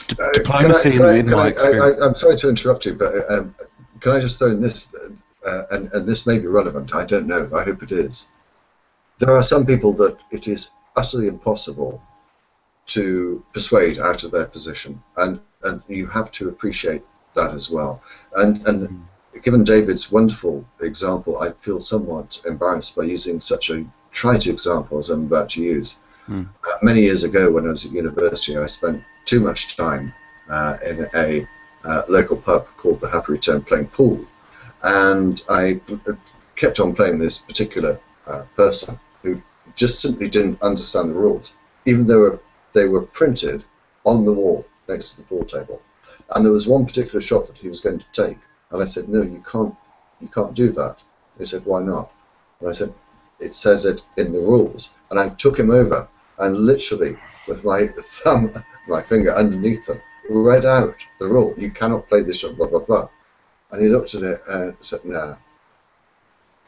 diplomacy in my experience. I'm sorry to interrupt you, but can I just throw in this, and this may be relevant, I don't know, I hope it is. There are some people that it is utterly impossible to persuade out of their position, and you have to appreciate that as well. And given David's wonderful example, I feel somewhat embarrassed by using such a trite example as I'm about to use. Many years ago, when I was at university, I spent too much time in a local pub called the Happy Return playing pool. And I kept on playing this particular person who just simply didn't understand the rules, even though they were printed on the wall next to the pool table. And there was one particular shot that he was going to take, and I said, no, you can't do that. He said, why not? And I said, it says it in the rules. And I took him over and literally, with my thumb, my finger underneath them, read out the rule. You cannot play this shot, blah, blah, blah. And he looked at it and said, no.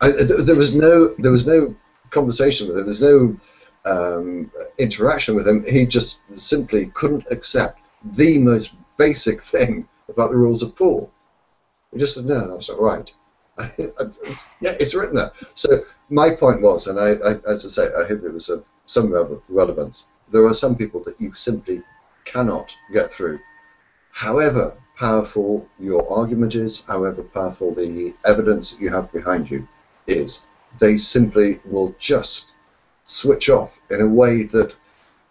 There was no conversation with him. There was no interaction with him. He just simply couldn't accept the most basic thing about the rules of pool. He just said, no, that's not right. Yeah, it's written there. So my point was, and I, as I say, I hope it was of some relevance, there are some people that you simply cannot get through. However powerful your argument is, however powerful the evidence that you have behind you is, they simply will just switch off in a way that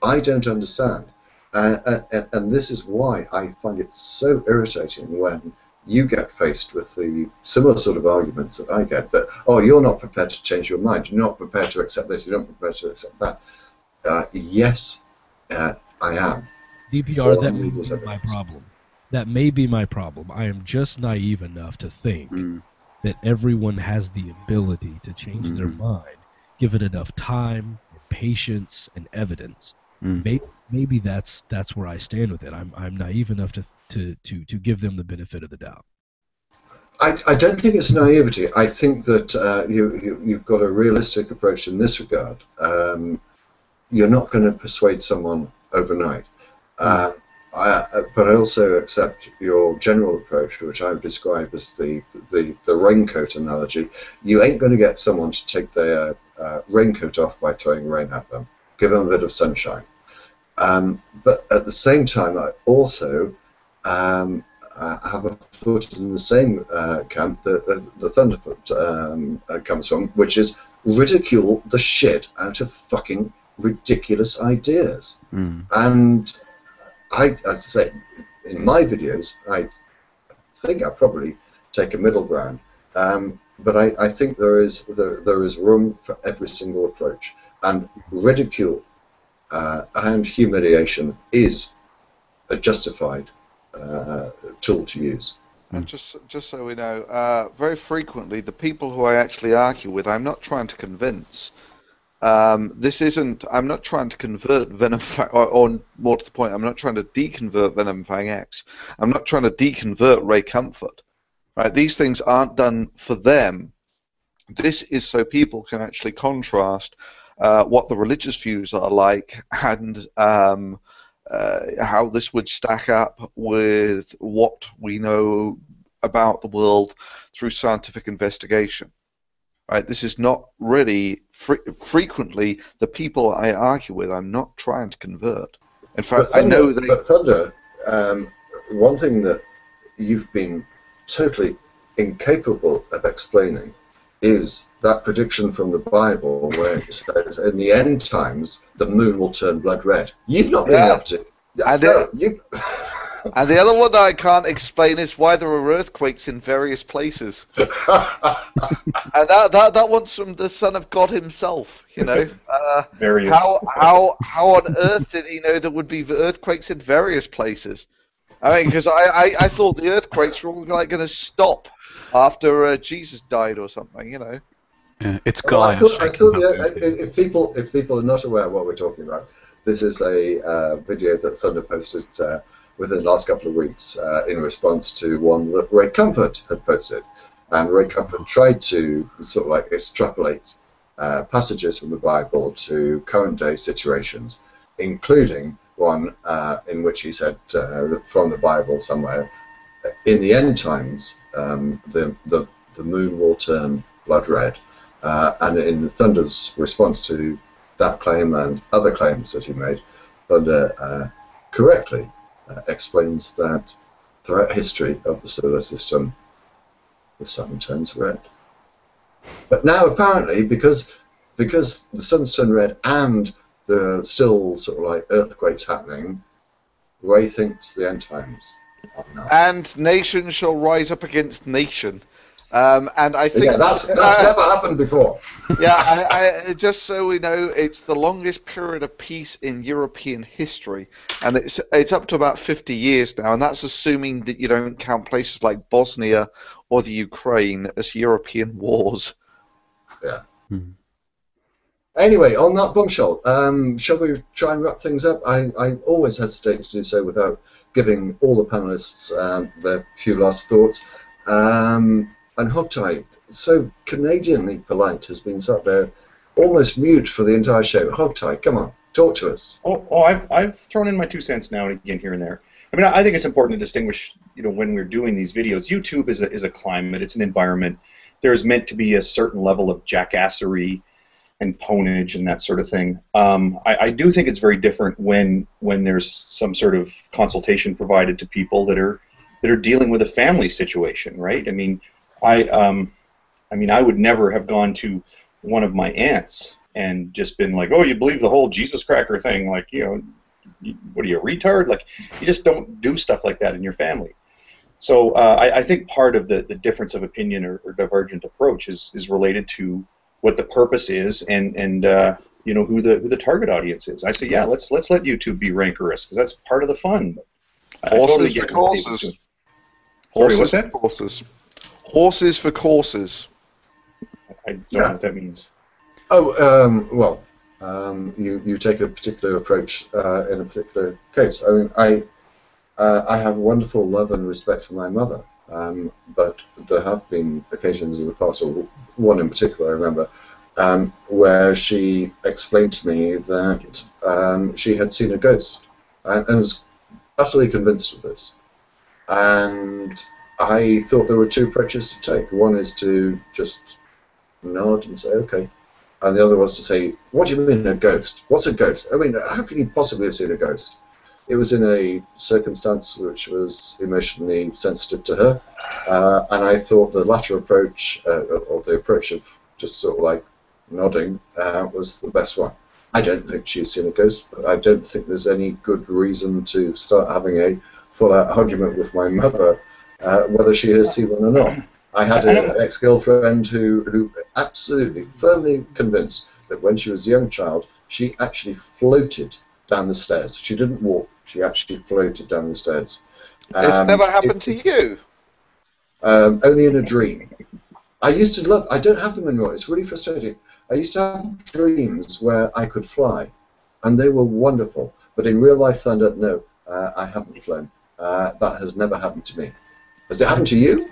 I don't understand. And this is why I find it so irritating when you get faced with the similar sort of arguments that I get, that, oh, you're not prepared to change your mind, you're not prepared to accept this, you're not prepared to accept that. Yes, I am. DPR, that may be my problem. That may be my problem. I am just naive enough to think that everyone has the ability to change their mind, give it enough time, patience, and evidence. Maybe that's where I stand with it. I'm naive enough to give them the benefit of the doubt. I don't think it's naivety. I think that you've got a realistic approach in this regard. You're not going to persuade someone overnight. But I also accept your general approach, which I would describe as the raincoat analogy. You ain't going to get someone to take their raincoat off by throwing rain at them. Give them a bit of sunshine. But at the same time, I also have a foot in the same camp that the Thunderfoot comes from, which is ridicule the shit out of fucking ridiculous ideas. And as I say, in my videos, I think I probably take a middle ground, but I think there is room for every single approach, and ridicule and humiliation is a justified tool to use. And just so we know, very frequently the people who I actually argue with, I'm not trying to convince. This isn't. I'm not trying to convert Venom Fang, or more to the point, I'm not trying to deconvert Venom Fang X. I'm not trying to deconvert Ray Comfort. Right? These things aren't done for them. This is so people can actually contrast what the religious views are like, and how this would stack up with what we know about the world through scientific investigation. Right? This is not really frequently the people I argue with. I'm not trying to convert. In fact, Thunder, I know they. But Thunder, one thing that you've been totally incapable of explaining is that prediction from the Bible where it says, "In the end times, the moon will turn blood red." You've not been able to. And the other one that I can't explain is why there are earthquakes in various places. And that one's from the Son of God himself, you know. Various. How on earth did he know there would be earthquakes in various places? I mean, because I thought the earthquakes were all like going to stop after Jesus died or something, you know. Yeah, it's Well, Gaia. I thought if people are not aware of what we're talking about, this is a video that Thunder posted within the last couple of weeks in response to one that Ray Comfort had posted. And Ray Comfort tried to sort of like extrapolate passages from the Bible to current day situations, including one in which he said from the Bible somewhere, in the end times, the moon will turn blood red. And in Thunder's response to that claim and other claims that he made, Thunder correctly explains that throughout history of the solar system, the sun turns red. But now apparently, because the sun's turned red and there are still sort of like earthquakes happening, Ray thinks the end times are now. And nation shall rise up against nation. And I think that's never happened before. I just so we know, it's the longest period of peace in European history, and it's up to about 50 years now, and that's assuming that you don't count places like Bosnia or the Ukraine as European wars. Yeah. Anyway, on that bombshell, shall we try and wrap things up? I always hesitate to do so without giving all the panelists their few last thoughts. And Hogtie, so Canadianly polite, has been sat there almost mute for the entire show. Hogtie, come on, talk to us. I've thrown in my 2 cents now and again here and there. I mean, I think it's important to distinguish, when we're doing these videos, YouTube is a climate, it's an environment. There's meant to be a certain level of jackassery and ponage and that sort of thing. I do think it's very different when there's some sort of consultation provided to people that are dealing with a family situation, right? I mean, I would never have gone to one of my aunts and just been like, oh, you believe the whole Jesus cracker thing? Like, what are you, a retard? Like, you just don't do stuff like that in your family. So I think part of the difference of opinion or divergent approach is related to what the purpose is and who the target audience is. I say, yeah, let's let YouTube be rancorous because that's part of the fun. Horses for courses. What's that? Horses for courses. I don't know what that means. Oh, well, you take a particular approach in a particular case. I mean, I have wonderful love and respect for my mother, but there have been occasions in the past, or one in particular I remember, where she explained to me that she had seen a ghost and was utterly convinced of this. And I thought there were 2 approaches to take. One is to just nod and say, okay. And the other was to say, what do you mean a ghost? What's a ghost? I mean, how can you possibly have seen a ghost? It was in a circumstance which was emotionally sensitive to her. And I thought the latter approach, or the approach of just sort of like nodding, was the best one. I don't think she's seen a ghost, but I don't think there's any good reason to start having a full-out argument with my mother whether she has seen one or not. I had an ex-girlfriend who absolutely, firmly convinced that when she was a young child, she actually floated down the stairs. She didn't walk, she actually floated down the stairs. It's never happened to you? Only in a dream. I used to love, I don't have them anymore, it's really frustrating. I used to have dreams where I could fly, and they were wonderful. But in real life thunder, no, I haven't flown. That has never happened to me. Has it happened to you?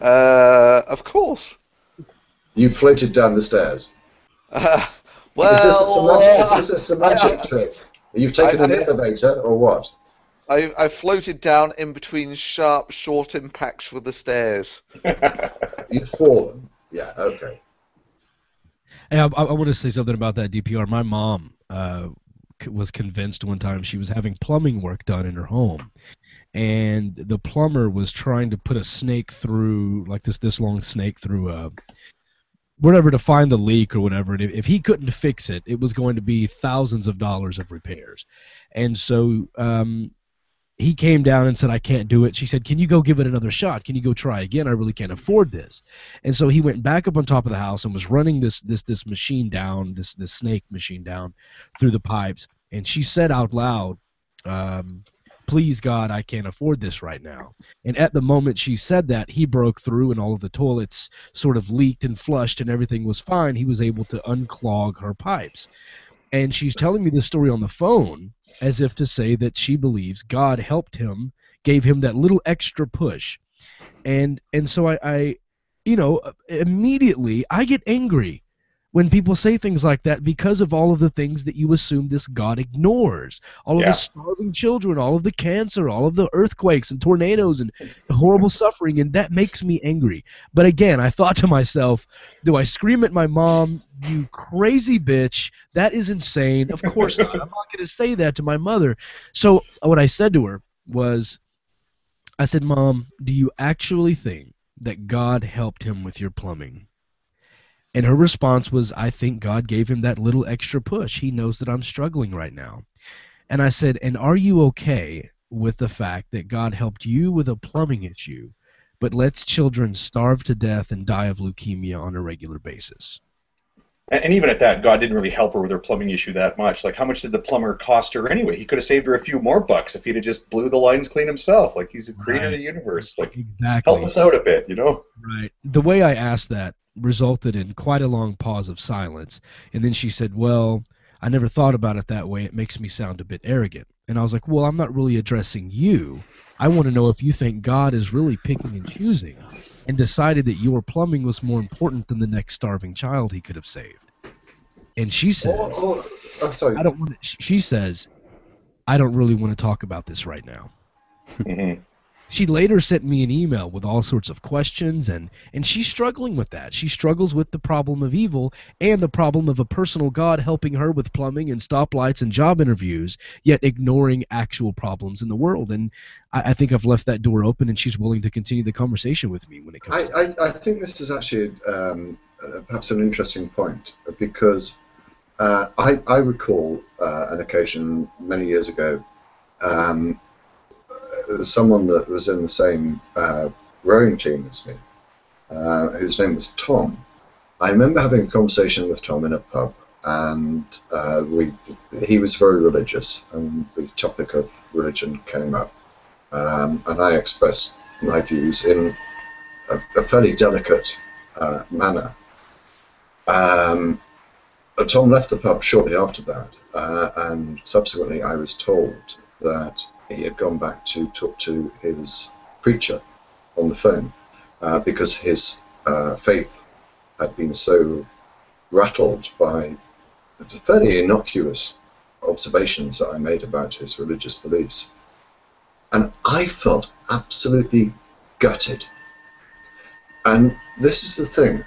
Of course. You floated down the stairs. Well, is this a semantic trick? You've taken an elevator, or what? I floated down in between sharp, short impacts with the stairs. You've fallen. Yeah, okay. Hey, I want to say something about that DPR. My mom was convinced one time she was having plumbing work done in her home, and the plumber was trying to put a snake through, like this long snake through whatever, to find the leak or whatever. And if he couldn't fix it, it was going to be thousands of dollars of repairs. And so he came down and said, I can't do it. She said, can you go give it another shot? Can you go try again? I really can't afford this. And so he went back up on top of the house and was running this machine down, this snake machine down through the pipes. And she said out loud, please, God, I can't afford this right now. And at the moment she said that, he broke through and all of the toilets sort of leaked and flushed and everything was fine. He was able to unclog her pipes. And she's telling me this story on the phone as if to say that she believes God helped him, gave him that little extra push. And so I immediately I get angry when people say things like that, because of all of the things that you assume this God ignores. All of the starving children, all of the cancer, all of the earthquakes and tornadoes and horrible suffering, and that makes me angry. But again, I thought to myself, do I scream at my mom, you crazy bitch, that is insane? Of course not. I'm not going to say that to my mother. So what I said to her was, I said, Mom, do you actually think that God helped him with your plumbing? And her response was, I think God gave him that little extra push. He knows that I'm struggling right now. And I said, and are you okay with the fact that God helped you with a plumbing issue, but lets children starve to death and die of leukemia on a regular basis. And even at that, God didn't really help her with her plumbing issue that much. Like, how much did the plumber cost her anyway? He could have saved her a few more bucks if he'd have just blew the lines clean himself. Like, he's the creator of the universe. Like, exactly. Help us out a bit, you know? Right. The way I asked that resulted in quite a long pause of silence, and then she said, well, I never thought about it that way. It makes me sound a bit arrogant. And I was like, well, I'm not really addressing you. I want to know if you think God is really picking and choosing and decided that your plumbing was more important than the next starving child he could have saved. And she says, sorry. She says, I don't really want to talk about this right now. Mm-hmm. She later sent me an email with all sorts of questions, and she's struggling with that. She struggles with the problem of evil and the problem of a personal God helping her with plumbing and stoplights and job interviews, yet ignoring actual problems in the world. And I think I've left that door open, and she's willing to continue the conversation with me when it comes to I think this is actually perhaps an interesting point, because I recall an occasion many years ago, someone that was in the same rowing team as me, whose name was Tom. I remember having a conversation with Tom in a pub, and he was very religious, and the topic of religion came up, and I expressed my views in a fairly delicate manner. Tom left the pub shortly after that, and subsequently I was told that he had gone back to talk to his preacher on the phone because his faith had been so rattled by the fairly innocuous observations that I made about his religious beliefs. And I felt absolutely gutted. And this is the thing.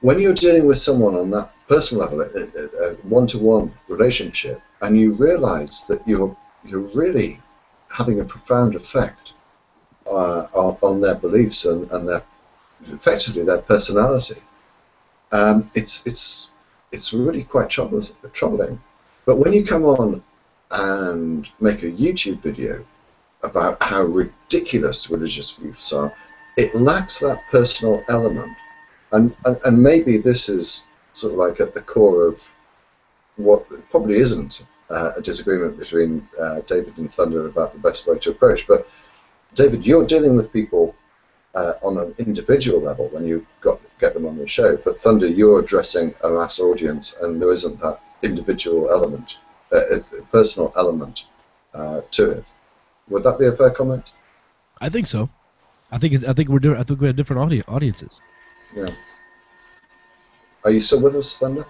When you're dealing with someone on that personal level, a one-to-one relationship, and you realize that you're really having a profound effect on their beliefs and effectively their personality, it's really quite troubling. But when you come on and make a YouTube video about how ridiculous religious beliefs are, it lacks that personal element. And maybe this is sort of like at the core of what probably isn't a disagreement between David and Thunder about the best way to approach. But David, you're dealing with people on an individual level when you get them on the show. But Thunder, you're addressing a mass audience, and there isn't that individual element, personal element to it. Would that be a fair comment? I think so. I think we have different audiences. Yeah. Are you still with us, Thunder?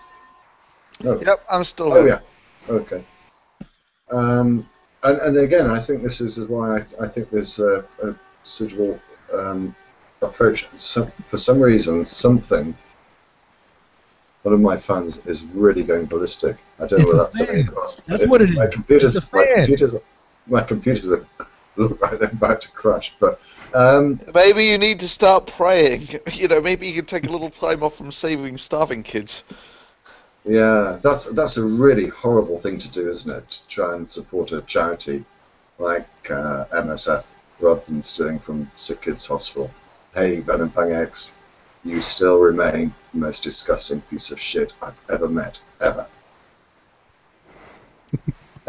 No. Yep, I'm still here. here. Yeah. Okay. And again, I think this is why I think there's a suitable approach. For some reason, one of my fans is really going ballistic. I don't know whether that's coming across. That's what it is. My computers are look like they're about to crash. But maybe you need to start praying. You know, maybe you can take a little time off from saving starving kids. Yeah, that's a really horrible thing to do, isn't it? To try and support a charity like MSS rather than stealing from Sick Kids Hospital. Hey, Venom Pang X, you still remain the most disgusting piece of shit I've ever met, ever.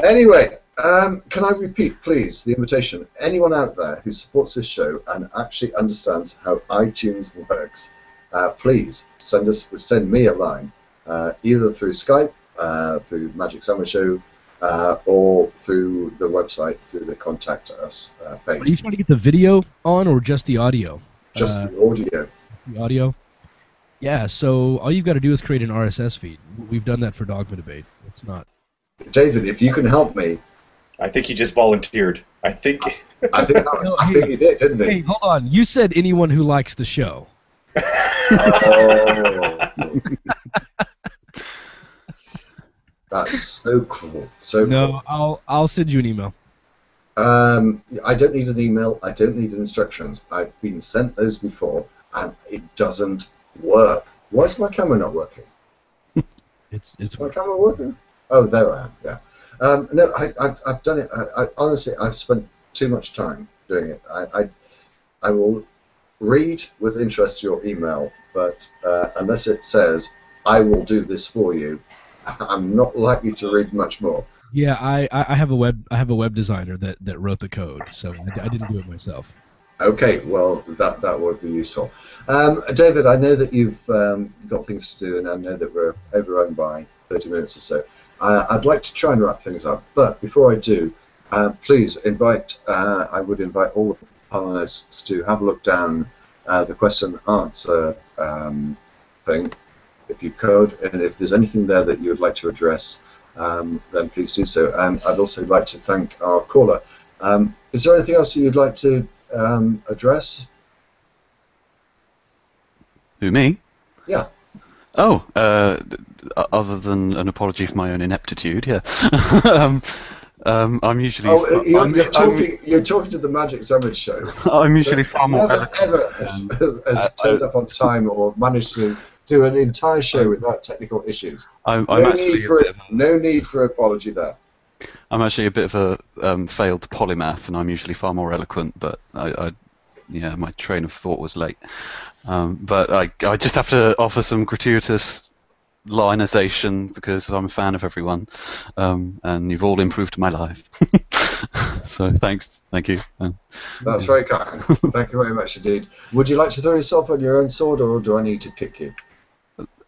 Anyway, can I repeat, please, the invitation? Anyone out there who supports this show and actually understands how iTunes works, please send me a line. Either through Skype, through Magic Sandwich Show, or through the website, through the Contact Us page. Are you trying to get the video on or just the audio? Just the audio. The audio? Yeah, so all you've got to do is create an RSS feed. We've done that for Dogma Debate. It's not. David, if you can help me. I think he just volunteered. I think he did, didn't he? Hey, hold on. You said anyone who likes the show. Oh. That's so cruel. No, I'll send you an email. I don't need an email. I don't need instructions. I've been sent those before, and it doesn't work. Why is my camera not working? Is my camera working? Oh, there I am. Yeah. No, I've done it. Honestly, I've spent too much time doing it. I will read with interest your email, but unless it says, I will do this for you, I'm not likely to read much more. Yeah, I have a web designer that wrote the code, so I didn't do it myself. Okay, well, that would be useful. David, I know that you've got things to do, and I know that we're overrun by 30 minutes or so. I'd like to try and wrap things up, but before I do, please I would invite all the panelists to have a look down the question and answer thing, if you could, and if there's anything there that you would like to address, then please do so. And I'd also like to thank our caller. Is there anything else that you'd like to address? Who, me? Yeah. Oh, other than an apology for my own ineptitude, yeah. I'm usually. Oh, you're talking to the Magic Sandwich Show. I'm usually far more. Never ever has turned up on time or managed to do an entire show without technical issues. No need for apology there. I'm actually a bit of a failed polymath, and I'm usually far more eloquent, but yeah, my train of thought was late. But I just have to offer some gratuitous lionization because I'm a fan of everyone, and you've all improved my life. So thanks, thank you. That's very kind. Thank you very much indeed. Would you like to throw yourself on your own sword, or do I need to kick you?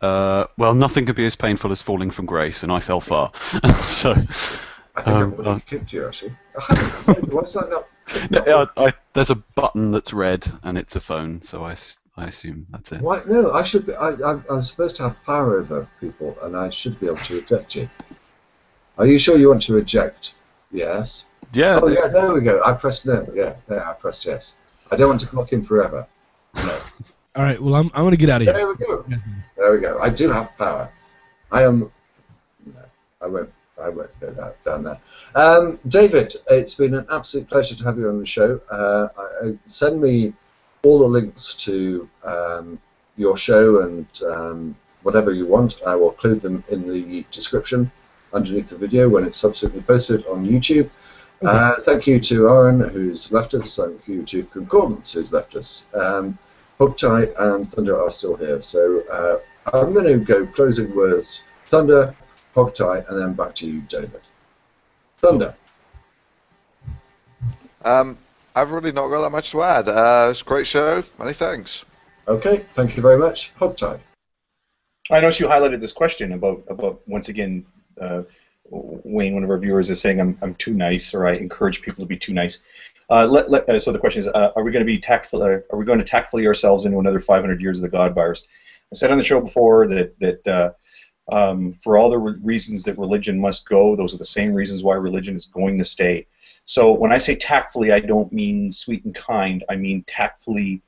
Well, nothing could be as painful as falling from grace, and I fell far. So I think I've already kicked you, actually. What's that not? No, there's a button that's red, and it's a phone, so I assume that's it. Why? No, I should be. I'm supposed to have power over people, and I should be able to eject you. Are you sure you want to eject? Yes. Yeah. Oh, yeah. There we go. I pressed no. Yeah. There, I pressed yes. I don't want to clock in forever. No. All right. Well, I'm going to get out of here. There we go. There we go. I do have power. I am. No, I won't go down there. David, it's been an absolute pleasure to have you on the show. Send me all the links to your show and whatever you want. I will include them in the description underneath the video when it's subsequently posted on YouTube. Thank you to Aron, who's left us. Thank you to Concordance, who's left us. Hooktie and Thunder are still here. So I'm going to go closing words. Thunder, Hooktie, and then back to you, David. Thunder. I've really not got that much to add. It's a great show. Many thanks. Okay, thank you very much. Hooktie. I noticed you highlighted this question about once again, Wayne, one of our viewers, is saying I'm too nice, or I encourage people to be too nice. So the question is, are we going to be tactful? Are we going to tactfully ourselves into another 500 years of the God virus? I said on the show before that for all the reasons that religion must go, those are the same reasons why religion is going to stay. So when I say tactfully, I don't mean sweet and kind. I mean tactfully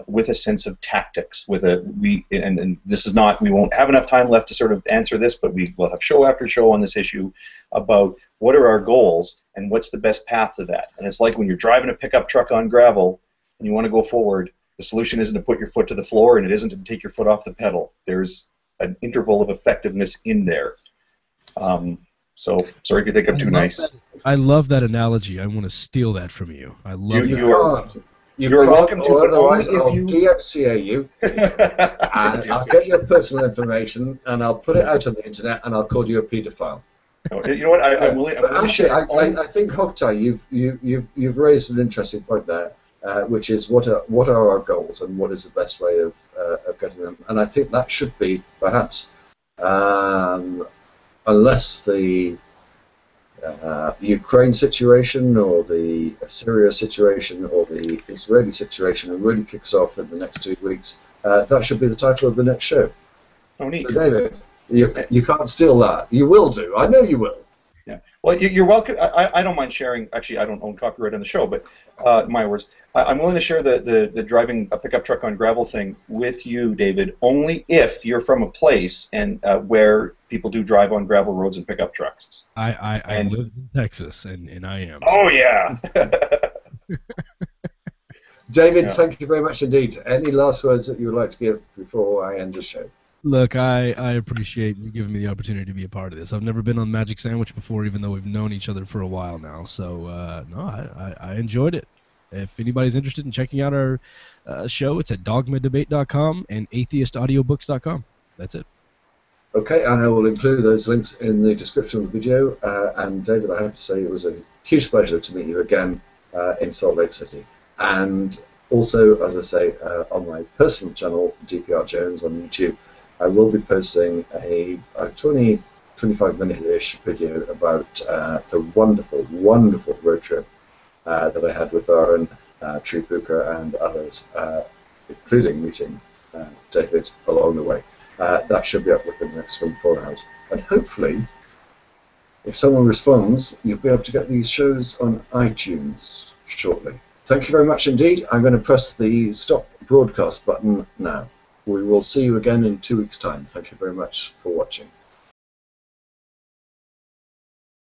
with a sense of tactics. And this is not. We won't have enough time left to sort of answer this, but we will have show after show on this issue about what are our goals and what's the best path to that. And it's like when you're driving a pickup truck on gravel and you want to go forward. The solution isn't to put your foot to the floor, and it isn't to take your foot off the pedal. There's an interval of effectiveness in there. So sorry if you think I'm too nice. I love that analogy. I want to steal that from you. I love that. You're welcome to, but otherwise I'll DMCA you, and I'll get your personal information, and I'll put it out on the internet, and I'll call you a paedophile. You know what? I'm willing. Actually, I think Hooktie, you've raised an interesting point there, which is what are our goals and what is the best way of getting them, and I think that should be perhaps. Unless the Ukraine situation or the Syria situation or the Israeli situation really kicks off in the next 2 weeks, that should be the title of the next show. Oh, neat. So, David, you can't steal that. You will do. I know you will. Yeah. Well, you're welcome. I don't mind sharing. Actually, I don't own copyright on the show, but my words. I'm willing to share the driving a pickup truck on gravel thing with you, David, only if you're from a place and where people do drive on gravel roads and pickup trucks. I live in Texas, and I am. Oh, yeah. David, thank you very much indeed. Any last words that you would like to give before I end the show? Look, I appreciate you giving me the opportunity to be a part of this. I've never been on Magic Sandwich before, even though we've known each other for a while now. So, no, I enjoyed it. if anybody's interested in checking out our show, it's at dogmadebate.com and atheistaudiobooks.com. That's it. Okay, and I will include those links in the description of the video. And David, I have to say it was a huge pleasure to meet you again in Salt Lake City. And also, as I say, on my personal channel, DPR Jones on YouTube, I will be posting a 25-minute-ish video about the wonderful, wonderful road trip that I had with Aron, Tree Puka, and others, including meeting David along the way. That should be up within the next 24 hours. And hopefully, if someone responds, you'll be able to get these shows on iTunes shortly. Thank you very much indeed. I'm going to press the stop broadcast button now. We will see you again in 2 weeks' time. Thank you very much for watching.